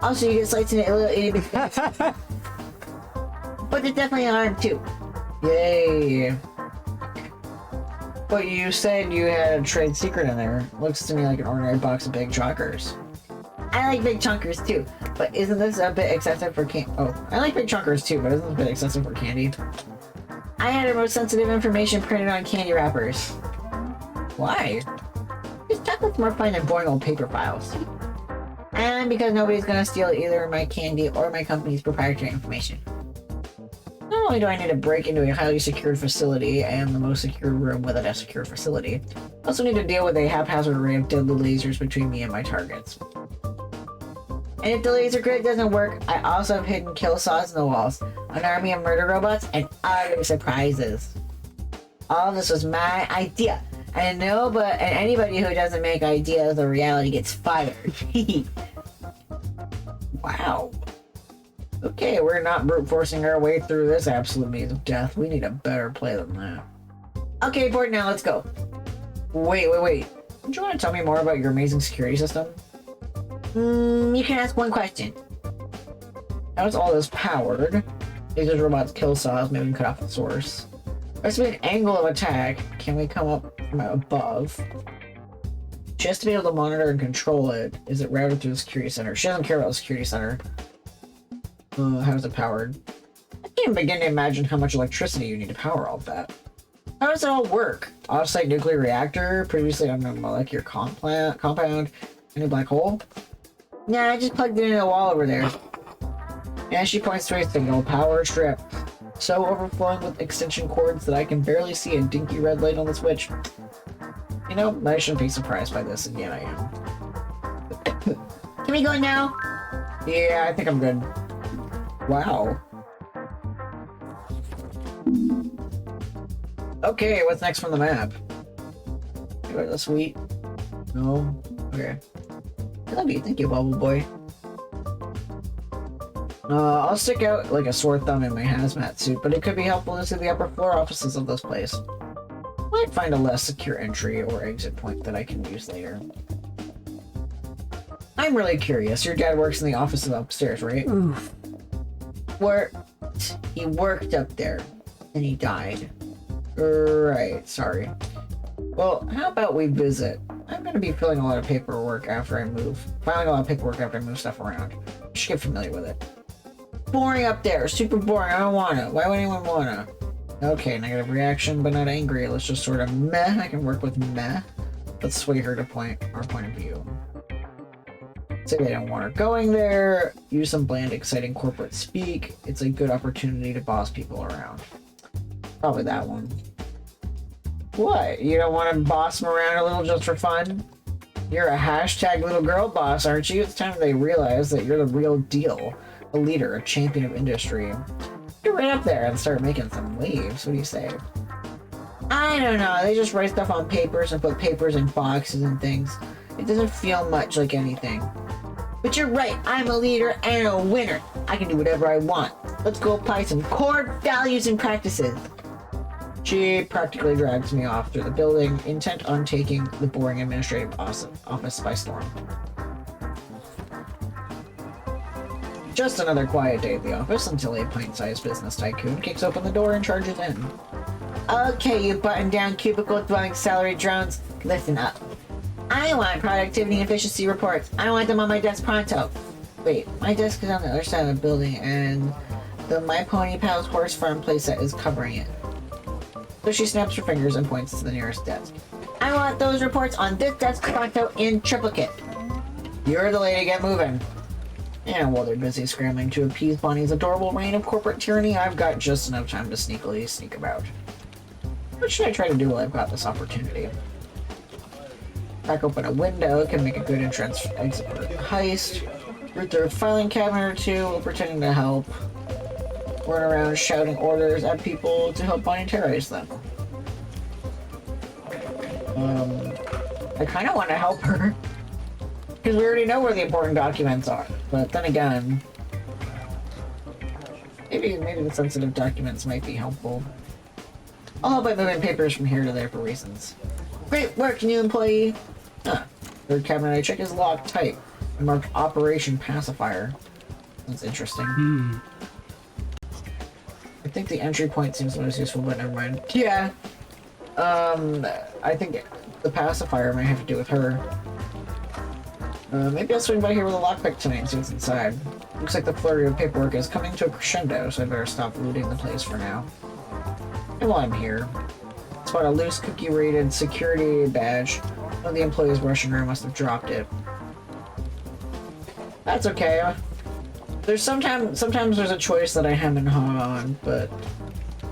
Also, you get lights in a little itty bitty. But there's definitely an alarm too. Yay. But you said you had a trade secret in there. Looks to me like an ordinary box of big chonkers. I like big chonkers too, but isn't this a bit excessive for candy? Oh, I like big chonkers too, but isn't this a bit excessive for candy? I had our most sensitive information printed on candy wrappers. Why? Because chocolate's more fun than boring old paper files. And because nobody's gonna steal either my candy or my company's proprietary information. Not only do I need to break into a highly secured facility and the most secure room within a secure facility, I also need to deal with a haphazard array of deadly lasers between me and my targets. And if the laser grid doesn't work, I also have hidden kill saws in the walls, an army of murder robots, and other surprises. All this was my idea. I know, and anybody who doesn't make ideas a reality gets fired. Wow. Okay, we're not brute forcing our way through this absolute maze of death. We need a better play than that. Okay, board now, let's go. Wait. Don't you want to tell me more about your amazing security system? You can ask one question. How is all this powered? Lasers, robots, kill saws, maybe we can cut off the source. There's an angle of attack. Can we come up from above? Just to be able to monitor and control it, is it routed through the security center? She doesn't care about the security center. How is it powered? I can't begin to imagine how much electricity you need to power all of that. How does it all work? Off-site nuclear reactor, previously unknown molecular compound, any black hole? Nah, I just plugged it into the wall over there. And she points to a signal power strip, so overflowing with extension cords that I can barely see a dinky red light on the switch. You know, I shouldn't be surprised by this, and yet I am. Can we go now? Yeah, I think I'm good. Wow. Okay, what's next from the map? Go to the suite. No? Okay. I love you. Thank you, Bubble Boy. I'll stick out like a sore thumb in my hazmat suit, but it could be helpful to see the upper floor offices of this place. Might find a less secure entry or exit point that I can use later. I'm really curious. Your dad works in the offices upstairs, right? Oof. He worked up there, and he died. Right, sorry. Well, how about we visit? I'm gonna be filling a lot of paperwork after I move. Filing a lot of paperwork after I move stuff around. You should get familiar with it. Boring up there, super boring. I don't wanna. Why would anyone wanna? Okay, negative reaction, but not angry. Let's just sort of meh. I can work with meh. Let's sway her to our point of view. Say they don't want her going there. Use some bland, exciting corporate speak. It's a good opportunity to boss people around. Probably that one. What? You don't want to boss them around a little just for fun? You're a hashtag little girl boss, aren't you? It's time they realize that you're the real deal. A leader, a champion of industry. Get right up there and start making some waves. What do you say? I don't know. They just write stuff on papers and put papers in boxes and things. It doesn't feel much like anything. But you're right. I'm a leader and a winner. I can do whatever I want. Let's go apply some core values and practices. She practically drags me off through the building, intent on taking the boring administrative office by storm. Just another quiet day at the office until a pint-sized business tycoon kicks open the door and charges in. Okay, you button-down cubicle-dwelling salary drones, listen up. I want productivity and efficiency reports. I want them on my desk pronto. Wait, my desk is on the other side of the building, and the My Pony Pal's horse farm playset is covering it. So she snaps her fingers and points to the nearest desk. I want those reports on this desk pronto in triplicate. You're the lady, get moving. And while they're busy scrambling to appease Bonnie's adorable reign of corporate tyranny, I've got just enough time to sneakily sneak about. What should I try to do while I've got this opportunity? Crack open a window, can make a good entrance exit for the heist. Root through a filing cabinet or two while pretending to help. Run around shouting orders at people to help Bonnie terrorize them. I kind of want to help her. Because we already know where the important documents are. But then again, maybe the sensitive documents might be helpful. I'll help by moving papers from here to there for reasons. Great work, new employee! Third cabinet I check is locked tight and marked Operation Pacifier. That's interesting. I think the entry point seems the most useful, but never mind. Yeah. I think the pacifier might have to do with her. Maybe I'll swing by here with a lockpick tonight and see what's inside. Looks like the flurry of paperwork is coming to a crescendo, so I better stop looting the place for now. And while I'm here, spot a loose cookie-rated security badge. One of the employees rushing around must have dropped it. That's okay. There's sometimes there's a choice that I hem and haw on, but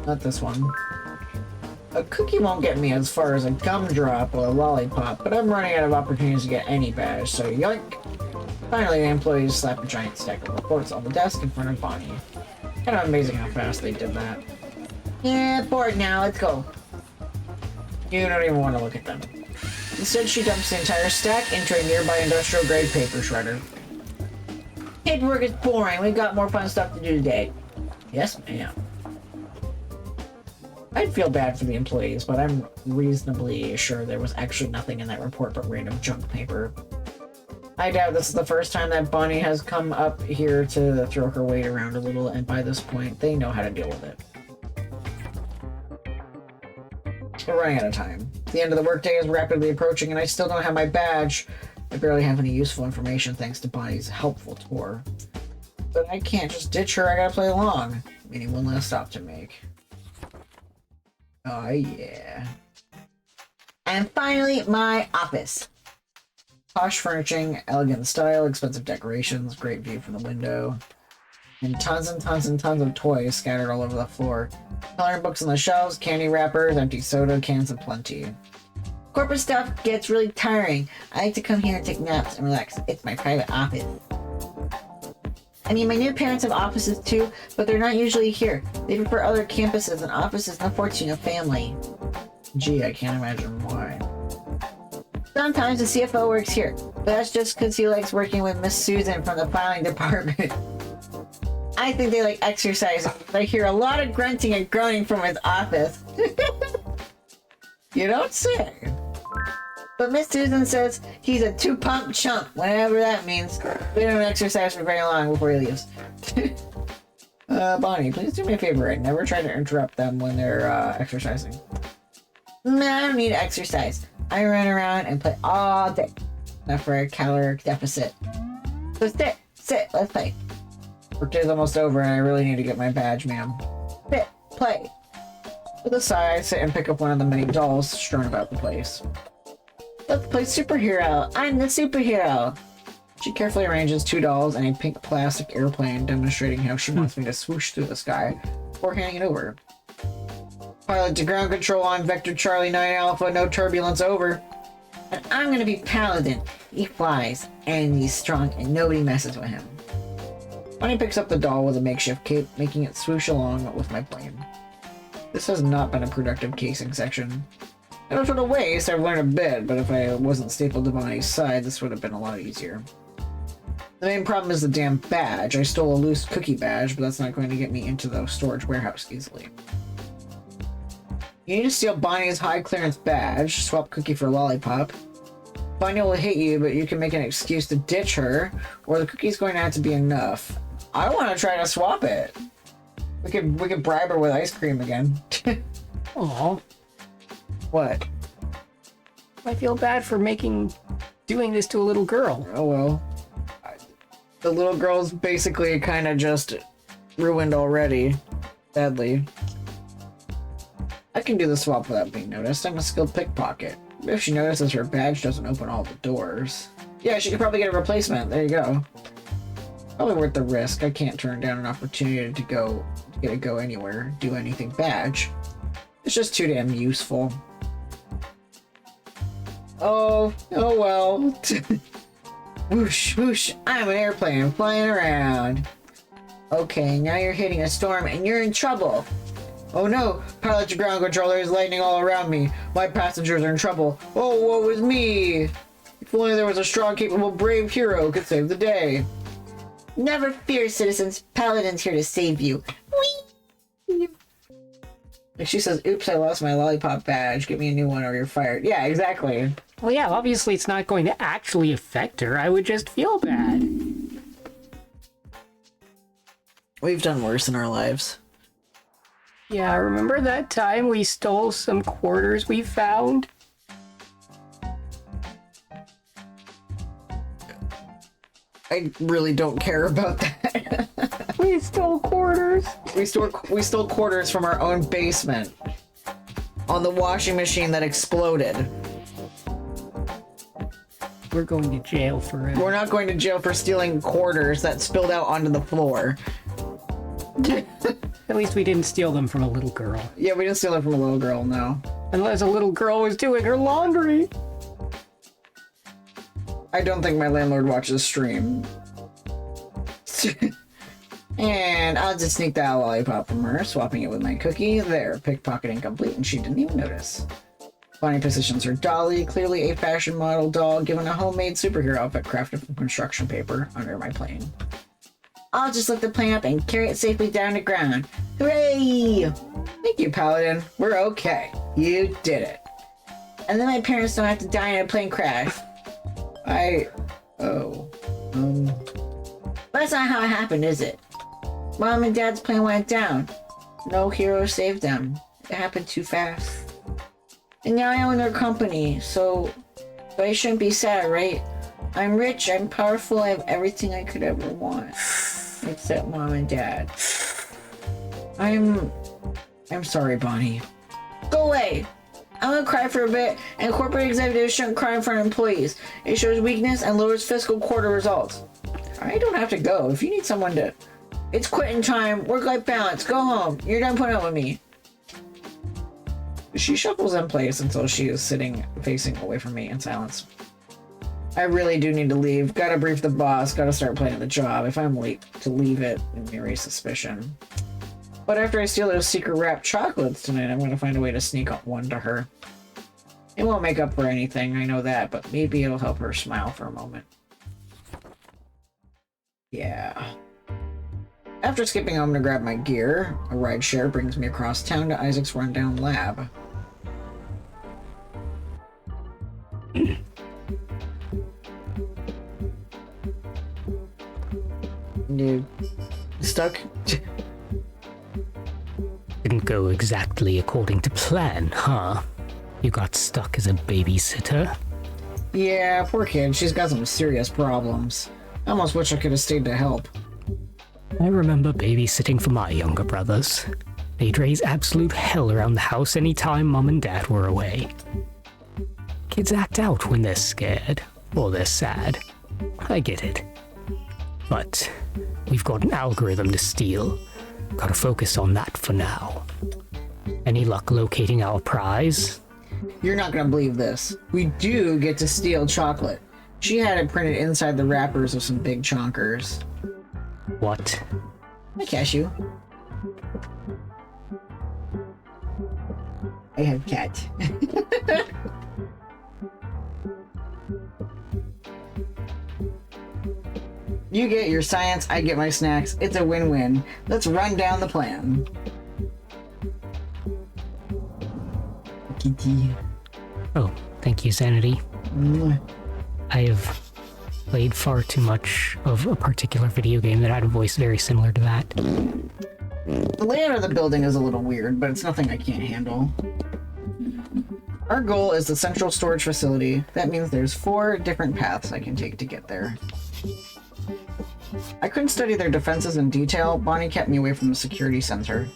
not this one. A cookie won't get me as far as a gumdrop or a lollipop, but I'm running out of opportunities to get any badge, so yoink! Finally, the employees slap a giant stack of reports on the desk in front of Bonnie. Kind of amazing how fast they did that. Yeah, bored now, let's go. You don't even want to look at them. Instead, she dumps the entire stack into a nearby industrial-grade paper shredder. Paperwork is boring. We've got more fun stuff to do today. Yes, ma'am. I'd feel bad for the employees, but I'm reasonably sure there was actually nothing in that report but random junk paper. I doubt this is the first time that Bonnie has come up here to throw her weight around a little, and by this point, they know how to deal with it. We're running out of time. The end of the workday is rapidly approaching, and I still don't have my badge. I barely have any useful information thanks to Bonnie's helpful tour. But I can't just ditch her, I gotta play along. Meaning one last stop to make. Oh, yeah. And finally, my office. Posh furnishing, elegant style, expensive decorations, great view from the window, and tons of toys scattered all over the floor. Coloring books on the shelves, candy wrappers, empty soda cans aplenty. Corporate stuff gets really tiring. I like to come here and take naps and relax. It's my private office. I mean, my new parents have offices too, but they're not usually here. They prefer other campuses and offices and unfortunately a family. Gee, I can't imagine why. Sometimes the CFO works here, but that's just because he likes working with Miss Susan from the filing department. I think they like exercise. I hear a lot of grunting and groaning from his office. You don't say. But Miss Susan says he's a two-pump chump, whatever that means. We don't exercise for very long before he leaves. Bonnie, please do me a favor and never try to interrupt them when they're exercising. Nah, I don't need exercise. I run around and play all day. Not for a caloric deficit. So sit, let's play. Workday's almost over and I really need to get my badge, ma'am. Sit, play. With a sigh, I sit and pick up one of the many dolls strewn about the place. Let's play superhero. I'm the superhero. She carefully arranges 2 dolls and a pink plastic airplane, demonstrating how she wants me to swoosh through the sky before handing it over. Pilot to ground control on Vector Charlie 9 Alpha, no turbulence over. And I'm gonna be Paladin. He flies, and he's strong, and nobody messes with him. Bunny picks up the doll with a makeshift cape, making it swoosh along with my plane. This has not been a productive casing section. In a sort of ways, I've learned a bit, but if I wasn't stapled to Bonnie's side, this would have been a lot easier. The main problem is the damn badge. I stole a loose cookie badge, but that's not going to get me into the storage warehouse easily. You need to steal Bonnie's high clearance badge, swap cookie for lollipop. Bonnie will hit you, but you can make an excuse to ditch her, or the cookie's going to have to be enough. I want to try to swap it. We could bribe her with ice cream again. Aw, What? I feel bad for doing this to a little girl. Oh well. The little girl's basically kind of just ruined already. Sadly. I can do the swap without being noticed. I'm a skilled pickpocket. If she notices her badge doesn't open all the doors. Yeah, she could probably get a replacement. There you go. Probably worth the risk. I can't turn down an opportunity to get a go anywhere, do anything badge. It's just too damn useful. Oh well. Whoosh, whoosh. I'm an airplane flying around. Okay, now you're hitting a storm and you're in trouble. Oh no, pilot to ground controller is lightning all around me. My passengers are in trouble. Oh, woe is me. If only there was a strong, capable, brave hero who could save the day. Never fear, citizens. Paladin's here to save you. Whee! If she says, oops, I lost my lollipop badge, get me a new one or you're fired. Yeah, exactly. Well, yeah, obviously it's not going to actually affect her. I would just feel bad. We've done worse in our lives. Yeah, remember that time we stole some quarters we found? I really don't care about that. We stole quarters. We stole quarters from our own basement on the washing machine that exploded. We're going to jail forever. We're not going to jail for stealing quarters that spilled out onto the floor. At least we didn't steal them from a little girl. Yeah, we didn't steal it from a little girl, no. Unless a little girl was doing her laundry. I don't think my landlord watches stream. And I'll just sneak that lollipop from her, swapping it with my cookie. There, pickpocketing complete, and she didn't even notice. Bonnie positions her dolly, clearly a fashion model doll, given a homemade superhero outfit crafted from construction paper under my plane. I'll just lift the plane up and carry it safely down to ground. Hooray! Thank you, Paladin. We're okay. You did it. And then my parents don't have to die in a plane crash. That's not how it happened, is it? Mom and Dad's plane went down. No hero saved them. It happened too fast. And now I own their company, so I shouldn't be sad, right? I'm rich, I'm powerful, I have everything I could ever want. Except Mom and Dad. I'm sorry, Bonnie. Go away. I'm gonna cry for a bit, and corporate executives shouldn't cry in front of employees. It shows weakness and lowers fiscal quarter results. I don't have to go. If you need someone to... It's quitting time. Work-life balance. Go home. You're done putting up with me. She shuffles in place until she is sitting facing away from me in silence. I really do need to leave. Gotta brief the boss. Gotta start planning the job. If I'm late to leave it, it may raise suspicion. But after I steal those secret wrapped chocolates tonight, I'm gonna find a way to sneak one to her. It won't make up for anything, I know that, but maybe it'll help her smile for a moment. Yeah. After skipping home to grab my gear, a rideshare brings me across town to Isaac's rundown lab. You stuck? Didn't go exactly according to plan, huh? You got stuck as a babysitter? Yeah, poor kid. She's got some serious problems. I almost wish I could have stayed to help. I remember babysitting for my younger brothers. They'd raise absolute hell around the house any time Mom and Dad were away. Kids act out when they're scared, or they're sad. I get it. But we've got an algorithm to steal. Gotta focus on that for now. Any luck locating our prize? You're not gonna believe this. We do get to steal chocolate. She had it printed inside the wrappers of some big chonkers. What? Hi, Cashew. I have cat. You get your science, I get my snacks. It's a win-win. Let's run down the plan. Kitty. Oh, thank you, Sanity. Mwah. I have played far too much of a particular video game that had a voice very similar to that. The layout of the building is a little weird, but it's nothing I can't handle. Our goal is the central storage facility. That means there's 4 different paths I can take to get there. I couldn't study their defenses in detail. Bonnie kept me away from the security center.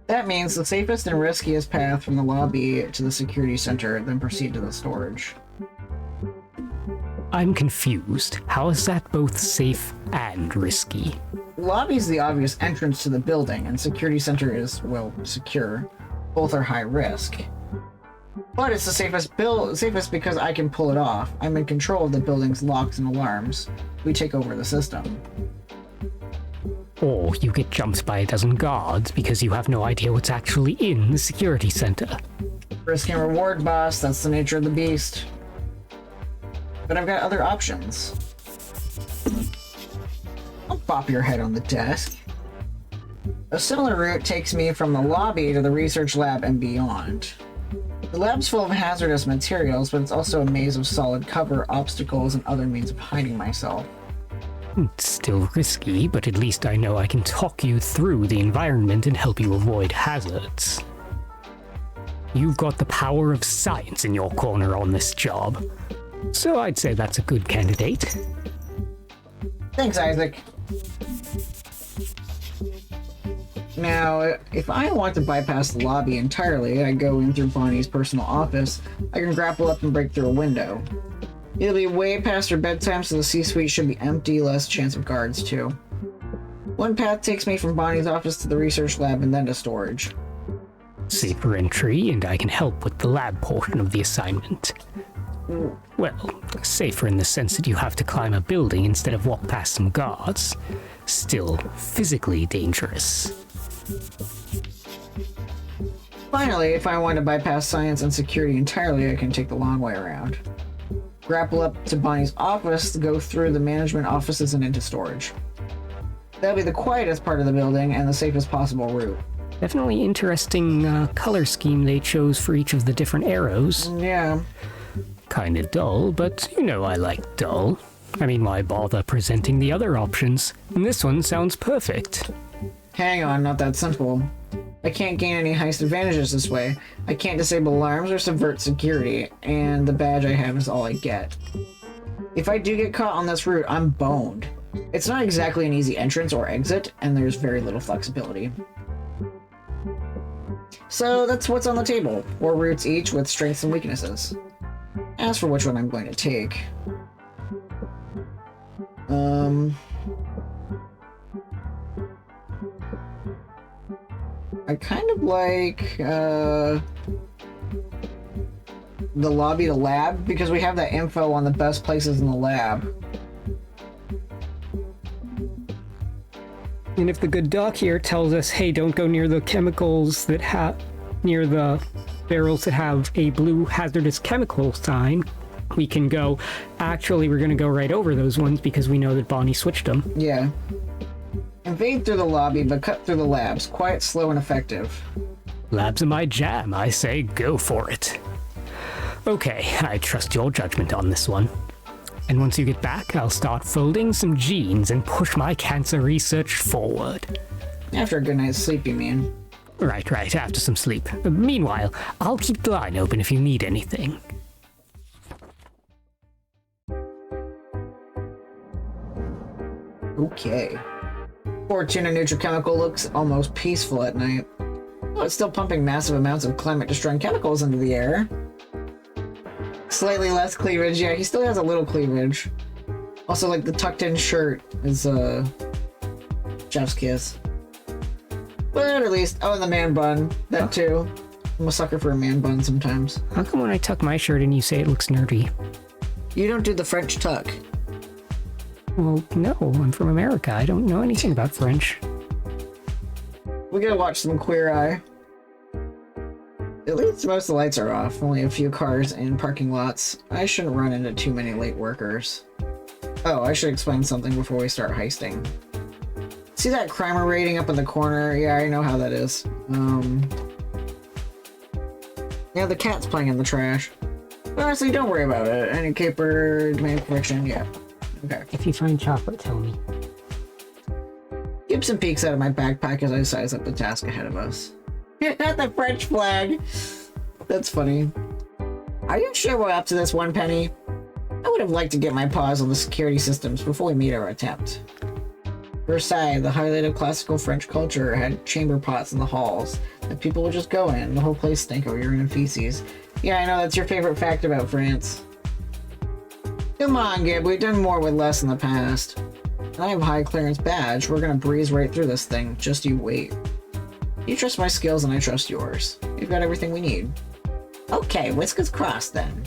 That means the safest and riskiest path from the lobby to the security center, then proceed to the storage. I'm confused. How is that both safe and risky? Lobby's the obvious entrance to the building, and security center is, well, secure. Both are high risk. But it's the safest because I can pull it off. I'm in control of the building's locks and alarms. We take over the system. Or you get jumped by a dozen guards because you have no idea what's actually in the security center. Risk and reward, boss. That's the nature of the beast. But I've got other options. I'll bop your head on the desk. A similar route takes me from the lobby to the research lab and beyond. The lab's full of hazardous materials, but it's also a maze of solid cover, obstacles, and other means of hiding myself. It's still risky, but at least I know I can talk you through the environment and help you avoid hazards. You've got the power of science in your corner on this job, so I'd say that's a good candidate. Thanks, Isaac. Now, if I want to bypass the lobby entirely, I go in through Bonnie's personal office. I can grapple up and break through a window. It'll be way past her bedtime, so the C-suite should be empty, less chance of guards, too. One path takes me from Bonnie's office to the research lab and then to storage. Safer entry, and I can help with the lab portion of the assignment. Well, safer in the sense that you have to climb a building instead of walk past some guards. Still physically dangerous. Finally, if I want to bypass science and security entirely, I can take the long way around. Grapple up to Bonnie's office, go through the management offices and into storage. That'll be the quietest part of the building and the safest possible route. Definitely interesting color scheme they chose for each of the different arrows. Yeah. Kinda dull, but you know I like dull. I mean, why bother presenting the other options? And this one sounds perfect. Hang on, not that simple. I can't gain any heist advantages this way. I can't disable alarms or subvert security, and the badge I have is all I get. If I do get caught on this route, I'm boned. It's not exactly an easy entrance or exit, and there's very little flexibility. So that's what's on the table. 4 roots each with strengths and weaknesses. As for which one I'm going to take... I kind of like, the lobby to lab, because we have that info on the best places in the lab. And if the good doc here tells us, hey, don't go near the chemicals that near the barrels that have a blue hazardous chemical sign, we can go, actually, we're going to go right over those ones because we know that Bonnie switched them. Yeah. Invade through the lobby, but cut through the labs. Quiet, slow, and effective. Labs are my jam. I say go for it. Okay, I trust your judgment on this one. And once you get back, I'll start folding some genes and push my cancer research forward. After a good night's sleep, you mean? Right, after some sleep. Meanwhile, I'll keep the line open if you need anything. Okay. Fortuna Nutrichemical looks almost peaceful at night. Oh, it's still pumping massive amounts of climate-destroying chemicals into the air. Slightly less cleavage. Yeah, he still has a little cleavage. Also, like, the tucked-in shirt is, chef's kiss. But at least... Oh, and the man bun. That, too. I'm a sucker for a man bun sometimes. How come when I tuck my shirt and you say it looks nerdy? You don't do the French tuck. Well, no, I'm from America. I don't know anything about French. We gotta watch some Queer Eye. At least most of the lights are off. Only a few cars in parking lots. I shouldn't run into too many late workers. Oh, I should explain something before we start heisting. See that crimer rating up in the corner? Yeah, I know how that is. Yeah, the cat's playing in the trash. Honestly, don't worry about it. Any caper, demand correction, yeah. Okay. If you find chocolate, tell me. Gibson peeks out of my backpack as I size up the task ahead of us. The French flag! That's funny. Are you sure we're up to this, One Penny? I would have liked to get my paws on the security systems before we meet our attempt. Versailles, the highlight of classical French culture, had chamber pots in the halls that people would just go in. The whole place stank of urine and feces. Yeah, I know, that's your favorite fact about France. Come on, Gib, we've done more with less in the past. I have a high clearance badge. We're gonna breeze right through this thing. Just you wait. You trust my skills and I trust yours. We've got everything we need. Okay, whiskers crossed then.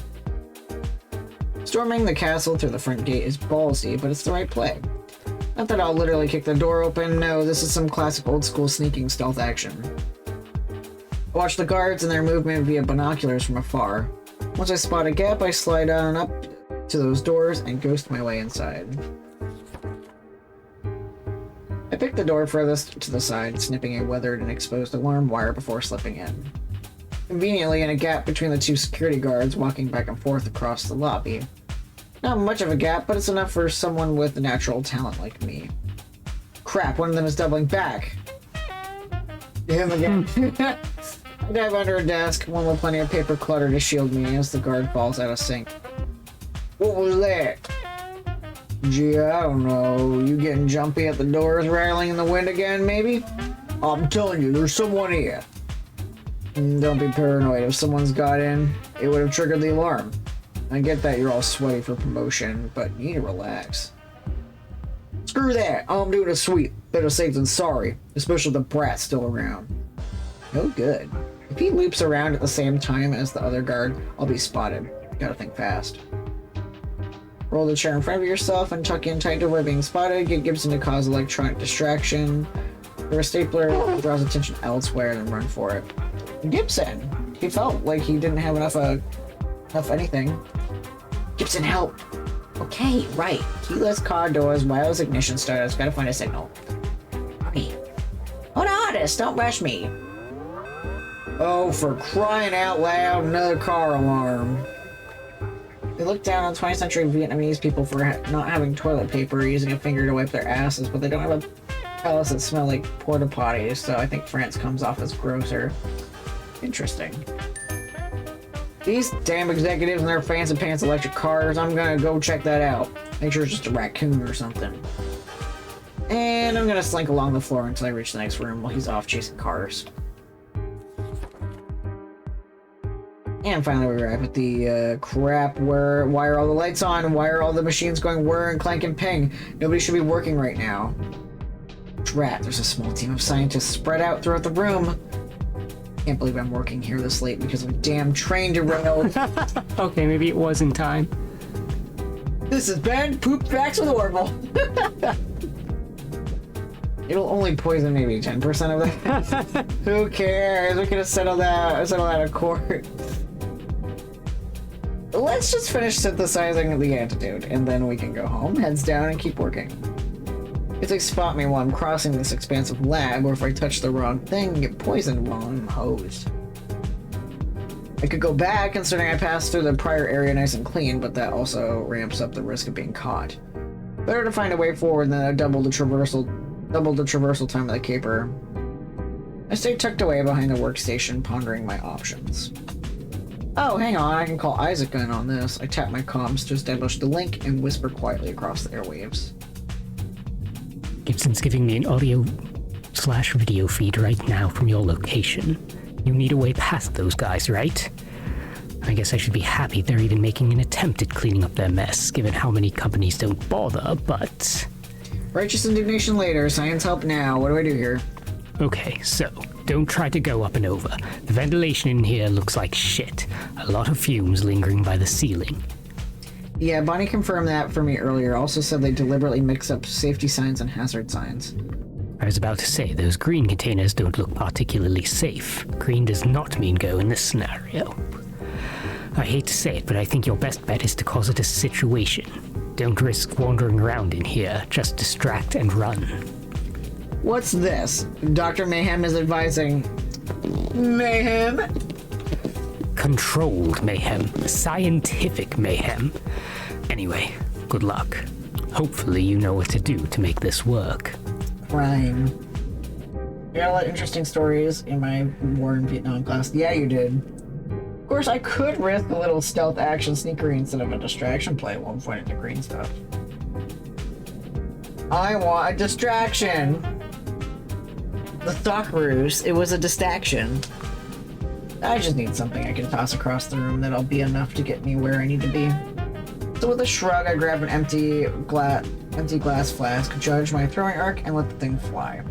Storming the castle through the front gate is ballsy, but it's the right play. Not that I'll literally kick the door open. No, this is some classic old school sneaking stealth action. I watch the guards and their movement via binoculars from afar. Once I spot a gap, I slide on up to those doors and ghost my way inside. I pick the door furthest to the side, snipping a weathered and exposed alarm wire before slipping in. Conveniently in a gap between the two security guards walking back and forth across the lobby. Not much of a gap, but it's enough for someone with natural talent like me. Crap, one of them is doubling back. Him again. I dive under a desk, one with plenty of paper clutter to shield me as the guard falls out of sync. What was that? Gee, I don't know. You getting jumpy at the doors rattling in the wind again, maybe? I'm telling you, there's someone here. Don't be paranoid. If someone's got in, it would have triggered the alarm. I get that you're all sweaty for promotion, but you need to relax. Screw that. I'm doing a sweep. Better safe than sorry, especially the brat's still around. Oh, good. If he loops around at the same time as the other guard, I'll be spotted. Gotta think fast. Roll the chair in front of yourself and tuck in tight to avoid being spotted. Get Gibson to cause electronic distraction. Or a stapler draws attention elsewhere and run for it. Gibson! He felt like he didn't have enough anything. Gibson, help! Okay, right. Keyless car doors, wireless ignition starters. Gotta find a signal. Hurry. Hold on, artist, don't rush me. Oh, for crying out loud, another car alarm. They look down on 20th century Vietnamese people for not having toilet paper, using a finger to wipe their asses, but they don't have a palace that smell like porta potties, so I think France comes off as grosser. Interesting. These damn executives and their fancy pants electric cars, I'm gonna go check that out. Make sure it's just a raccoon or something. And I'm gonna slink along the floor until I reach the next room while he's off chasing cars. And finally we arrive at the crap where why are all the lights on? Why are all the machines going whir and clank and ping? Nobody should be working right now. Drat, there's a small team of scientists spread out throughout the room. Can't believe I'm working here this late because of a damn train derailed. Okay, maybe it was in time. This has been Poop Facts with Orville. It'll only poison maybe 10% of that. Who cares? We could have settled that in court. Let's just finish synthesizing the antidote, and then we can go home, heads down, and keep working. If they spot me while I'm crossing this expansive lab, or if I touch the wrong thing and get poisoned while I'm hosed. I could go back, considering I passed through the prior area nice and clean, but that also ramps up the risk of being caught. Better to find a way forward than double the traversal time of the caper. I stay tucked away behind the workstation, pondering my options. Oh, hang on, I can call Isaac in on this. I tap my comms to establish the link and whisper quietly across the airwaves. Gibson's giving me an audio/video feed right now from your location. You need a way past those guys, right? I guess I should be happy they're even making an attempt at cleaning up their mess, given how many companies don't bother, but... Righteous indignation later, science help now. What do I do here? Okay, so, don't try to go up and over. The ventilation in here looks like shit. A lot of fumes lingering by the ceiling. Yeah, Bonnie confirmed that for me earlier. Also said they deliberately mix up safety signs and hazard signs. I was about to say, those green containers don't look particularly safe. Green does not mean go in this scenario. I hate to say it, but I think your best bet is to cause it a situation. Don't risk wandering around in here, just distract and run. What's this? Dr. Mayhem is advising... Mayhem? Controlled mayhem. Scientific mayhem. Anyway, good luck. Hopefully you know what to do to make this work. Crime. I got a lot of interesting stories in my War in Vietnam class. Yeah, you did. Of course, I could risk a little stealth action sneakery instead of a distraction play while I'm pointing to green stuff. I want a distraction! The Thockeroos, it was a distraction. I just need something I can toss across the room that'll be enough to get me where I need to be. So with a shrug, I grab an empty glass flask, judge my throwing arc, and let the thing fly.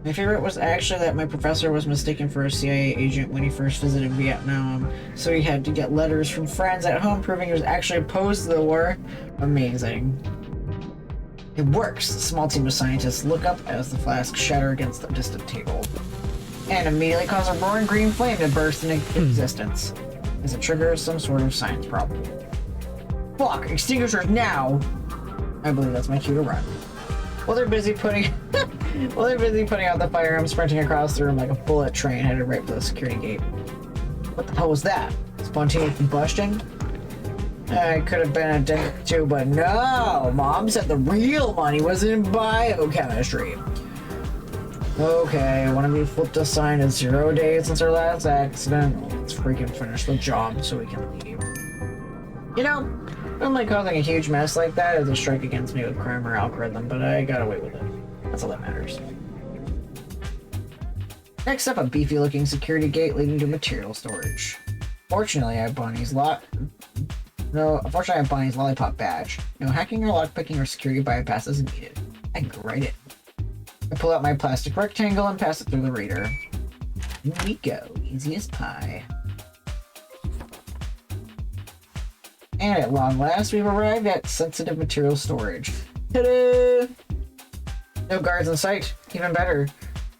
My favorite was actually that my professor was mistaken for a CIA agent when he first visited Vietnam, so he had to get letters from friends at home proving he was actually opposed to the war. Amazing. It works! The small team of scientists look up as the flasks shatter against the distant table, and immediately cause a roaring green flame to burst into existence, as it triggers some sort of science problem. Fuck! Extinguishers now! I believe that's my cue to run. While they're busy putting out the fire, I'm sprinting across the room like a bullet train headed right for the security gate. What the hell was that? Spontaneous combustion? I could have been a dick too, but no! Mom said the real money was in biochemistry. Okay, one of you flipped a sign at 0 days since our last accident. Let's freaking finish the job so we can leave. You know, only causing a huge mess like that is a strike against me with crime or algorithm, but I got away with it. That's all that matters. Next up, a beefy-looking security gate leading to material storage. Fortunately, I have Bonnie's lollipop badge. No hacking or lockpicking or security bypass is needed. I can go right in. I pull out my plastic rectangle and pass it through the reader. In we go, easy as pie. And at long last, we've arrived at sensitive material storage. Ta-da! No guards in sight. Even better.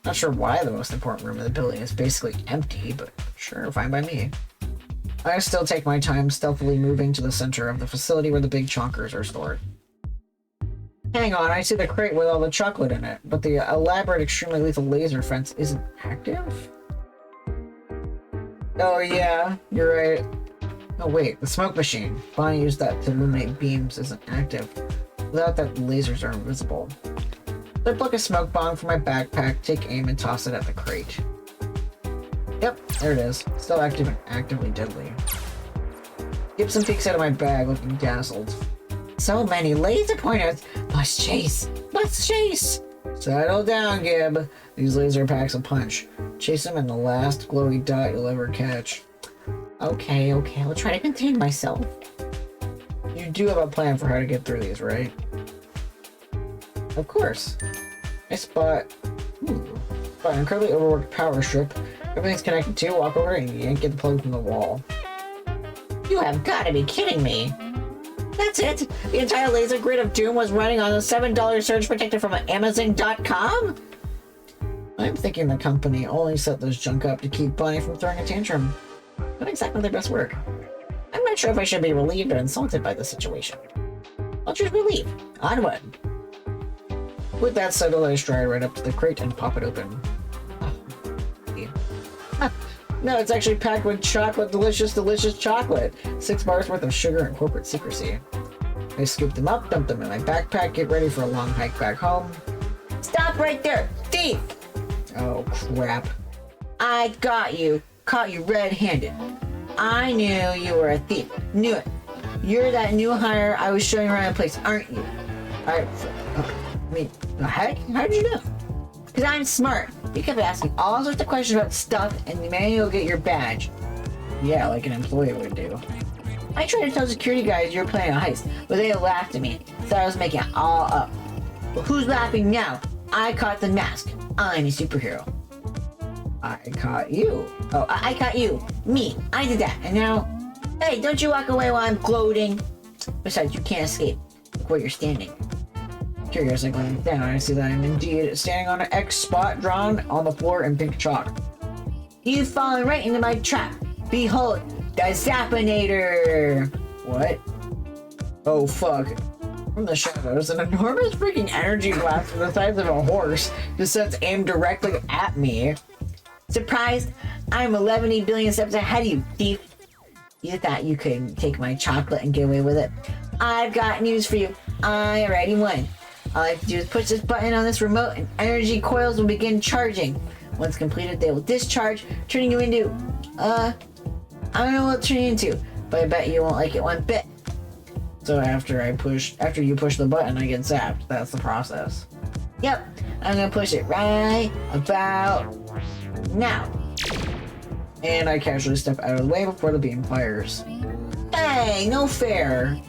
Not sure why the most important room in the building is basically empty, but sure, fine by me. I still take my time stealthily moving to the center of the facility where the big chonkers are stored. Hang on, I see the crate with all the chocolate in it, but the elaborate, extremely lethal laser fence isn't active? Oh yeah, you're right. Oh wait, the smoke machine. Bonnie used that to illuminate beams isn't active. Without that, the lasers are invisible. I pluck a smoke bomb from my backpack, take aim, and toss it at the crate. Yep, there it is. Still active and actively deadly. Gibson peeks out of my bag, looking dazzled. So many laser pointers! Must chase! Must chase! Settle down, Gib. These laser packs a punch. Chase him in the last glowy dot you'll ever catch. Okay, I'll try to contain myself. You do have a plan for how to get through these, right? Of course. I spot an incredibly overworked power strip. Everything's connected to. Walk over and yank the plug from the wall. You have got to be kidding me. That's it? The entire laser grid of doom was running on a $7 surge protector from Amazon.com? I'm thinking the company only set this junk up to keep Bunny from throwing a tantrum. Not exactly their best work. I'm not sure if I should be relieved or insulted by the situation. I'll choose relief. Onward. With that said, I stride right up to the crate and pop it open. No, it's actually packed with chocolate, delicious chocolate. 6 bars worth of sugar and corporate secrecy. I scoop them up, dump them in my backpack, get ready for a long hike back home. Stop right there, thief! Oh, crap. I got you. Caught you red-handed. I knew you were a thief. Knew it. You're that new hire I was showing around the place, aren't you? How did you know? Because I'm smart. You kept asking all sorts of questions about stuff, and the man you'll get your badge. Yeah, like an employee would do. I tried to tell security guys you were planning a heist, but they laughed at me. Thought I was making it all up. Well, who's laughing now? I caught the mask. I'm a superhero. I caught you. Oh, I caught you. Me. I did that. And now... Hey, don't you walk away while I'm gloating. Besides, you can't escape. Look where you're standing. Curious, I glance down and I see that I'm indeed standing on an X spot drawn on the floor in pink chalk. You've fallen right into my trap. Behold, the Zappinator! What? Oh, fuck. From the shadows, an enormous freaking energy blast the size of a horse descends aimed directly at me. Surprised? I'm 11 billion steps ahead of you, thief. You thought you could take my chocolate and get away with it? I've got news for you. I already won. All I have to do is push this button on this remote and energy coils will begin charging. Once completed, they will discharge, turning you into, I don't know what to turn you into, but I bet you won't like it one bit. So after you push the button, I get zapped. That's the process. Yep, I'm gonna push it right about now. And I casually step out of the way before the beam fires. Hey, no fair.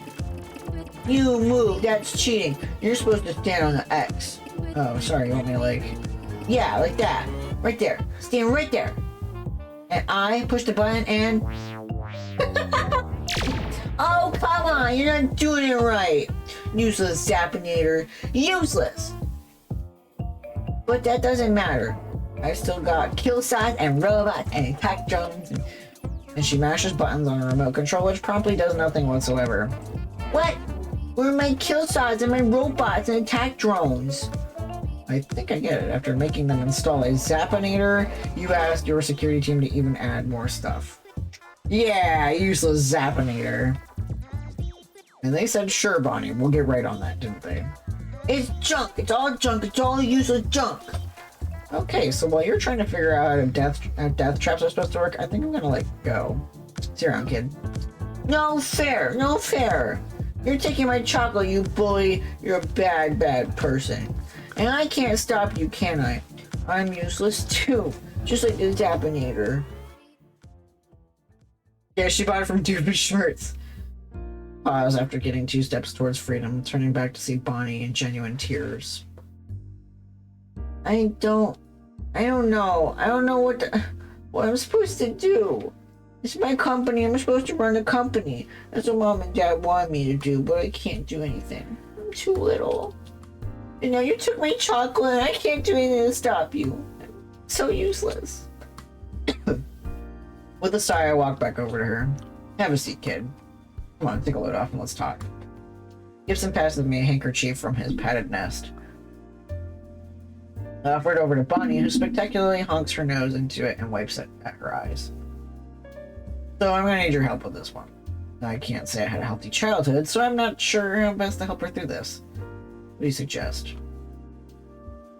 You move, that's cheating. You're supposed to stand on the X. Oh, sorry, you want me to like... Yeah, like that. Right there. Stand right there. And I push the button and... Oh, come on, you're not doing it right. Useless Zappinator. Useless. But that doesn't matter. I've still got kill size and robots and attack drones. And she mashes buttons on a remote control, which promptly does nothing whatsoever. What? Where are my kill size and my robots and attack drones? I think I get it. After making them install a Zappinator, you asked your security team to even add more stuff. Yeah, useless Zappinator. And they said, sure, Bonnie, we'll get right on that, didn't they? It's junk. It's all junk. It's all useless junk. Okay, so while you're trying to figure out how death traps are supposed to work, I think I'm gonna, go. See you around, kid. No fair. No fair. You're taking my chocolate, you bully. You're a bad, bad person. And I can't stop you, can I? I'm useless too. Just like the Zappinator. Yeah, she bought it from Doobie Shorts. Pause after getting 2 steps towards freedom, turning back to see Bonnie in genuine tears. I don't know. I don't know what I'm supposed to do. It's my company. I'm supposed to run the company. That's what Mom and Dad want me to do, but I can't do anything. I'm too little. You know, you took my chocolate and I can't do anything to stop you. I'm so useless. With a sigh, I walk back over to her. Have a seat, kid. Come on, take a load off and let's talk. Gibson passes me a handkerchief from his padded nest. I offer it over to Bonnie, who spectacularly honks her nose into it and wipes it at her eyes. So I'm gonna need your help with this one. I can't say I had a healthy childhood, so I'm not sure how best to help her through this. What do you suggest?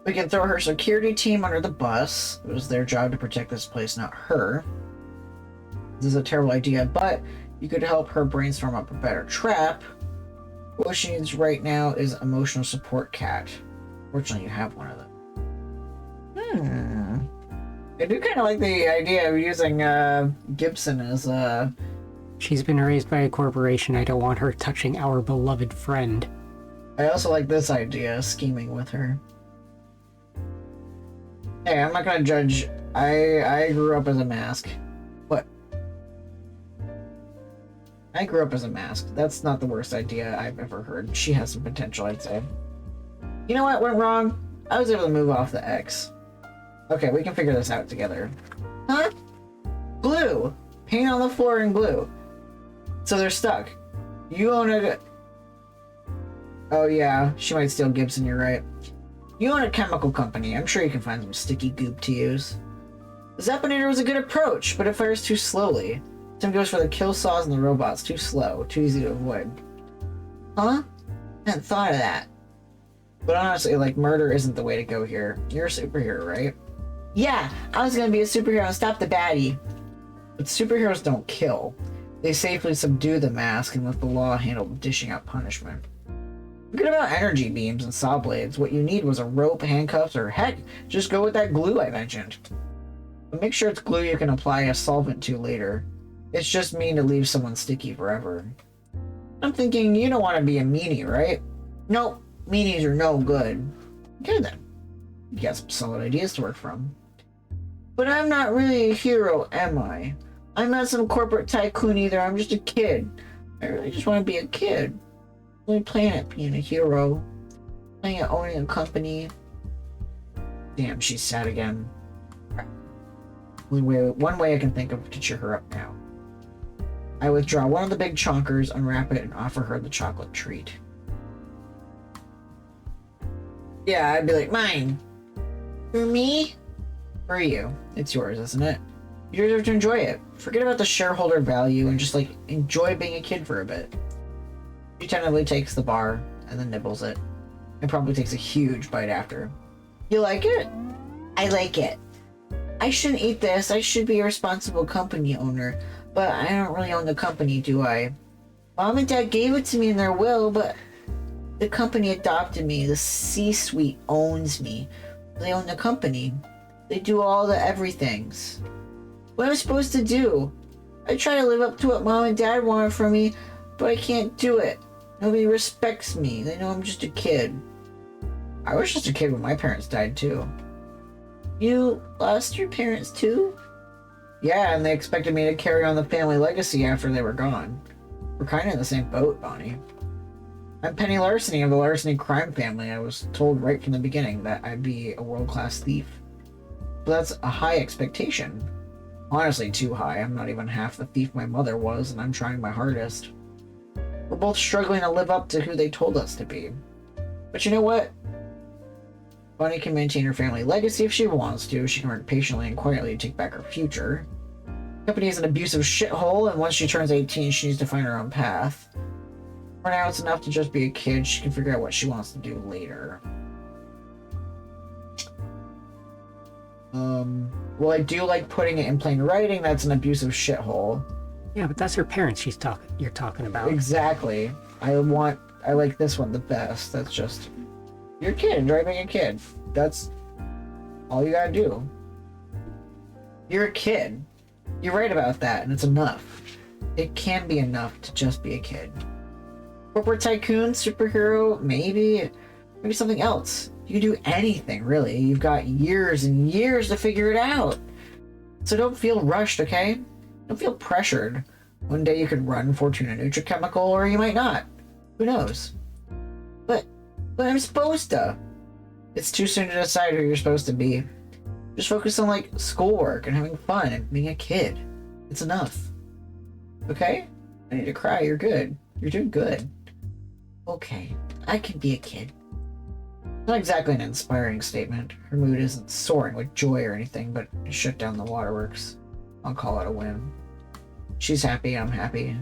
We can throw her security team under the bus. It was their job to protect this place, not her. This is a terrible idea, but you could help her brainstorm up a better trap. What she needs right now is emotional support cat. Fortunately, you have one of them. I do kind of like the idea of using Gibson as She's been raised by a corporation. I don't want her touching our beloved friend. I also like this idea, scheming with her. Hey, I'm not gonna judge. I grew up as a mask. What? I grew up as a mask. That's not the worst idea I've ever heard. She has some potential, I'd say. You know what went wrong? I was able to move off the X. Okay, we can figure this out together. Huh? Glue! Paint on the floor in glue. So they're stuck. You own it. Oh yeah, she might steal Gibson, you're right. You own a chemical company. I'm sure you can find some sticky goop to use. The Zeppinator was a good approach, but it fires too slowly. Tim goes for the kill saws and the robots. Too slow, too easy to avoid. Huh? I hadn't thought of that. But honestly, like, murder isn't the way to go here. You're a superhero, right? Yeah, I was gonna be a superhero and stop the baddie. But superheroes don't kill. They safely subdue the mask and let the law handle dishing out punishment. Forget about energy beams and saw blades. What you need was a rope, handcuffs, or heck, just go with that glue I mentioned. But make sure it's glue you can apply a solvent to later. It's just mean to leave someone sticky forever. I'm thinking you don't want to be a meanie, right? Nope, meanies are no good. Okay then. You got some solid ideas to work from. But I'm not really a hero, am I? I'm not some corporate tycoon either. I'm just a kid. I really just want to be a kid. Only playing at being a hero. Playing at owning a company. Damn, she's sad again. One way I can think of to cheer her up now. I withdraw one of the big chonkers, unwrap it, and offer her the chocolate treat. Yeah, I'd be like, mine. For me? For you. It's yours, isn't it? You deserve to enjoy it. Forget about the shareholder value and just, like, enjoy being a kid for a bit. She tentatively takes the bar and then nibbles it. And probably takes a huge bite after. You like it? I like it. I shouldn't eat this. I should be a responsible company owner. But I don't really own the company, do I? Mom and Dad gave it to me in their will, but the company adopted me. The C-suite owns me. They own the company. They do all the everythings. What am I supposed to do? I try to live up to what Mom and Dad wanted from me, but I can't do it. Nobody respects me. They know I'm just a kid. I was just a kid when my parents died, too. You lost your parents, too? Yeah, and they expected me to carry on the family legacy after they were gone. We're kind of in the same boat, Bonnie. I'm Penny Larceny of the Larceny crime family. I was told right from the beginning that I'd be a world-class thief. But that's a high expectation. Honestly, too high. I'm not even half the thief my mother was, and I'm trying my hardest. We're both struggling to live up to who they told us to be. But you know what? Bonnie can maintain her family legacy if she wants to. She can work patiently and quietly to take back her future. The company is an abusive shithole, and once she turns 18, she needs to find her own path. For now, it's enough to just be a kid. She can figure out what she wants to do later. Well, I do like putting it in plain writing. That's an abusive shithole. Yeah, but that's her parents you're talking about. Exactly. I like this one the best. That's just... You're a kid, right? Being a kid. That's all you gotta do. You're a kid. You're right about that, and it's enough. It can be enough to just be a kid. Corporate tycoon, superhero, maybe something else. You can do anything, really. You've got years and years to figure it out. So don't feel rushed, okay? Don't feel pressured. One day you could run Fortuna Nutrichemical, or you might not. Who knows? But I'm supposed to. It's too soon to decide who you're supposed to be. Just focus on, like, schoolwork and having fun and being a kid. It's enough. Okay? I need to cry. You're good. You're doing good. Okay, I can be a kid. Not exactly an inspiring statement. Her mood isn't soaring with joy or anything, but it shut down the waterworks. I'll call it a win. She's happy, I'm happy.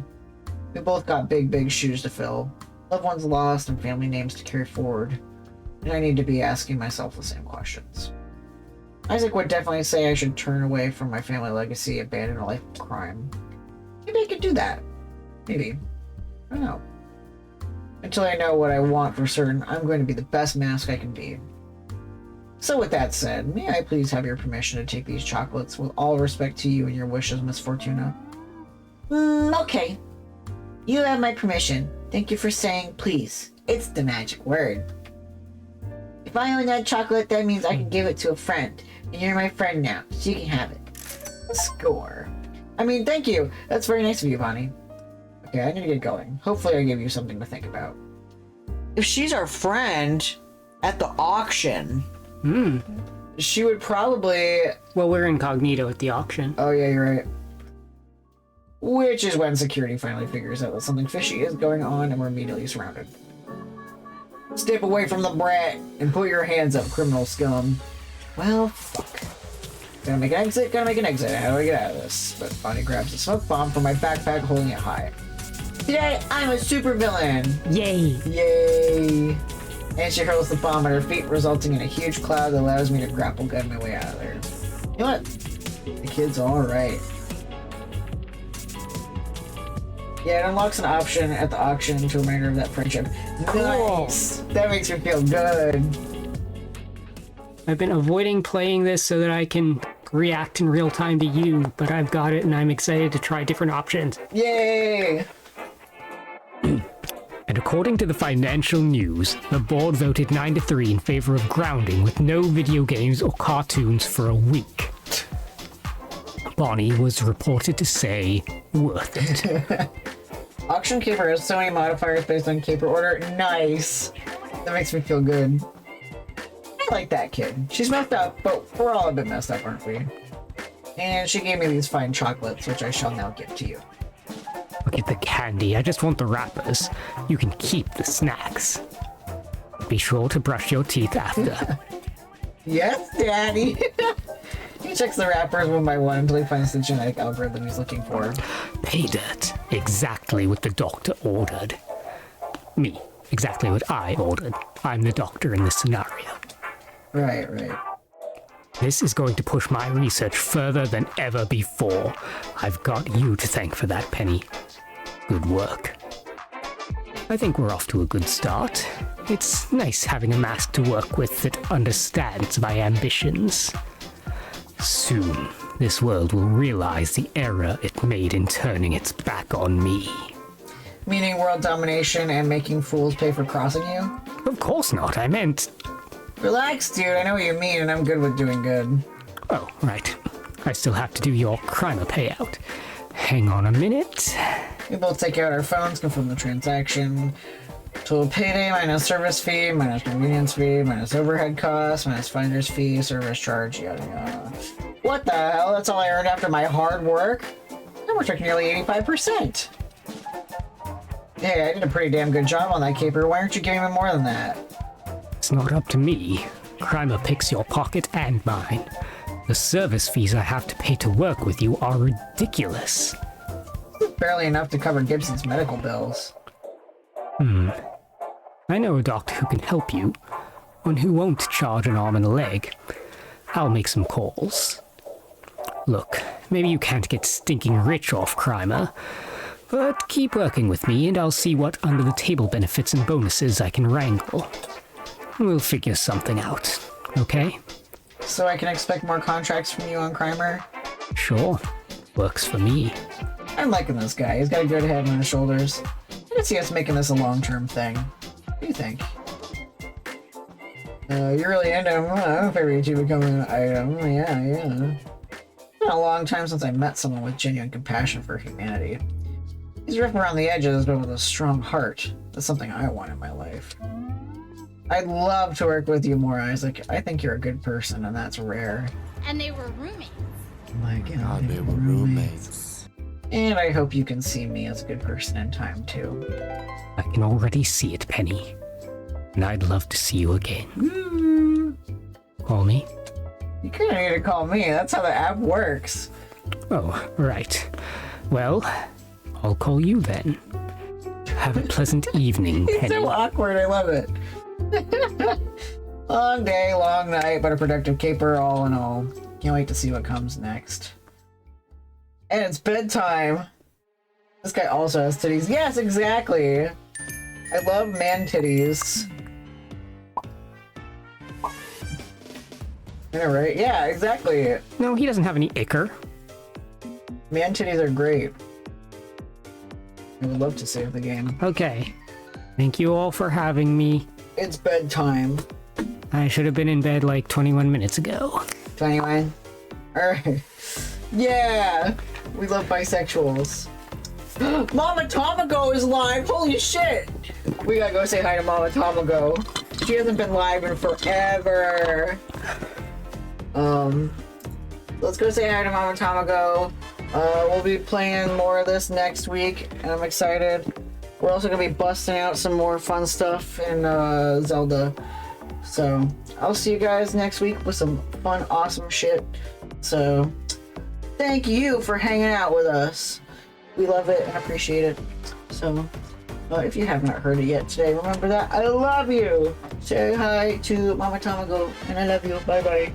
We both got big shoes to fill. Loved ones lost and family names to carry forward. And I need to be asking myself the same questions. Isaac would definitely say I should turn away from my family legacy, abandon a life of crime. Maybe I could do that. Maybe. I don't know. Until I know what I want for certain, I'm going to be the best mask I can be. So with that said, may I please have your permission to take these chocolates with all respect to you and your wishes, Miss Fortuna? Okay. You have my permission. Thank you for saying please. It's the magic word. If I own that chocolate, that means I can give it to a friend. And you're my friend now, so you can have it. Score. I mean, thank you. That's very nice of you, Bonnie. Okay, I need to get going. Hopefully I give you something to think about. If she's our friend at the auction, she would probably... Well, we're incognito at the auction. Oh yeah, you're right. Which is when security finally figures out that something fishy is going on and we're immediately surrounded. Step away from the brat and put your hands up, criminal scum. Well, fuck. Gotta make an exit, gotta make an exit. How do I get out of this? But Bonnie grabs a smoke bomb from my backpack, holding it high. Today, I'm a supervillain! Yay! Yay! And she hurls the bomb at her feet, resulting in a huge cloud that allows me to grapple gun my way out of there. You know what? The kid's alright. Yeah, it unlocks an option at the auction to remind her of that friendship. Cool. Nice! That makes me feel good. I've been avoiding playing this so that I can react in real time to you, but I've got it and I'm excited to try different options. Yay! And according to the financial news, the board voted 9-3 in favor of grounding with no video games or cartoons for a week. Bonnie was reported to say, worth it. Auction Caper has so many modifiers based on Caper order. Nice! That makes me feel good. I like that kid. She's messed up, but we're all a bit messed up, aren't we? And she gave me these fine chocolates, which I shall now give to you. Look at the candy, I just want the wrappers. You can keep the snacks. Be sure to brush your teeth after. Yes, Daddy! He checks the wrappers one by one until he finds the genetic algorithm he's looking for. Pay dirt. Exactly what the doctor ordered. Me. Exactly what I ordered. I'm the doctor in this scenario. Right, right. This is going to push my research further than ever before. I've got you to thank for that, Penny. Good work. I think we're off to a good start. It's nice having a mask to work with that understands my ambitions. Soon, this world will realize the error it made in turning its back on me. Meaning world domination and making fools pay for crossing you? Of course not, I meant... Relax, dude. I know what you mean, and I'm good with doing good. Oh, right. I still have to do your crime payout. Hang on a minute. We both take out our phones, confirm the transaction. Total payday minus service fee, minus convenience fee, minus overhead costs, minus finder's fee, service charge, yada yada. What the hell? That's all I earned after my hard work? I worked like nearly 85%. Hey, I did a pretty damn good job on that caper. Why aren't you giving me more than that? It's not up to me. Crimer picks your pocket and mine. The service fees I have to pay to work with you are ridiculous. Barely enough to cover Gibson's medical bills. I know a doctor who can help you, one who won't charge an arm and a leg. I'll make some calls. Look, maybe you can't get stinking rich off Crimer, but keep working with me and I'll see what under-the-table benefits and bonuses I can wrangle. We'll figure something out, okay? So I can expect more contracts from you on Crimer? Sure. Works for me. I'm liking this guy. He's got a good head on his shoulders. I can see us making this a long-term thing. What do you think? You're really into him. I figure you two become an item. Yeah. It's been a long time since I met someone with genuine compassion for humanity. He's rough around the edges, but with a strong heart. That's something I want in my life. I'd love to work with you more, Isaac. I think you're a good person, and that's rare. And they were roommates. Oh my god, they were roommates. And I hope you can see me as a good person in time, too. I can already see it, Penny. And I'd love to see you again. Call me? You kind of need to call me. That's how the app works. Oh, right. Well, I'll call you then. Have a pleasant evening, He's Penny. so awkward. I love it. Long day, long night, but a productive caper all in all. Can't wait to see what comes next. And it's bedtime. This guy also has titties. Yes, exactly. I love man titties. Yeah, right? Yeah, exactly. No, he doesn't have any ichor. Man titties are great. I would love to save the game. Okay. Thank you all for having me. It's bedtime. I should have been in bed like 21 minutes ago. 21. Alright. Yeah! We love bisexuals. Mama Tomago is live! Holy shit! We gotta go say hi to Mama Tomago. She hasn't been live in forever. Let's go say hi to Mama Tomago. We'll be playing more of this next week, and I'm excited. We're also gonna be busting out some more fun stuff in Zelda. So, I'll see you guys next week with some fun, awesome shit. So, thank you for hanging out with us. We love it and appreciate it. So, if you have not heard it yet today, remember that I love you. Say hi to Mama Tamago, and I love you. Bye bye.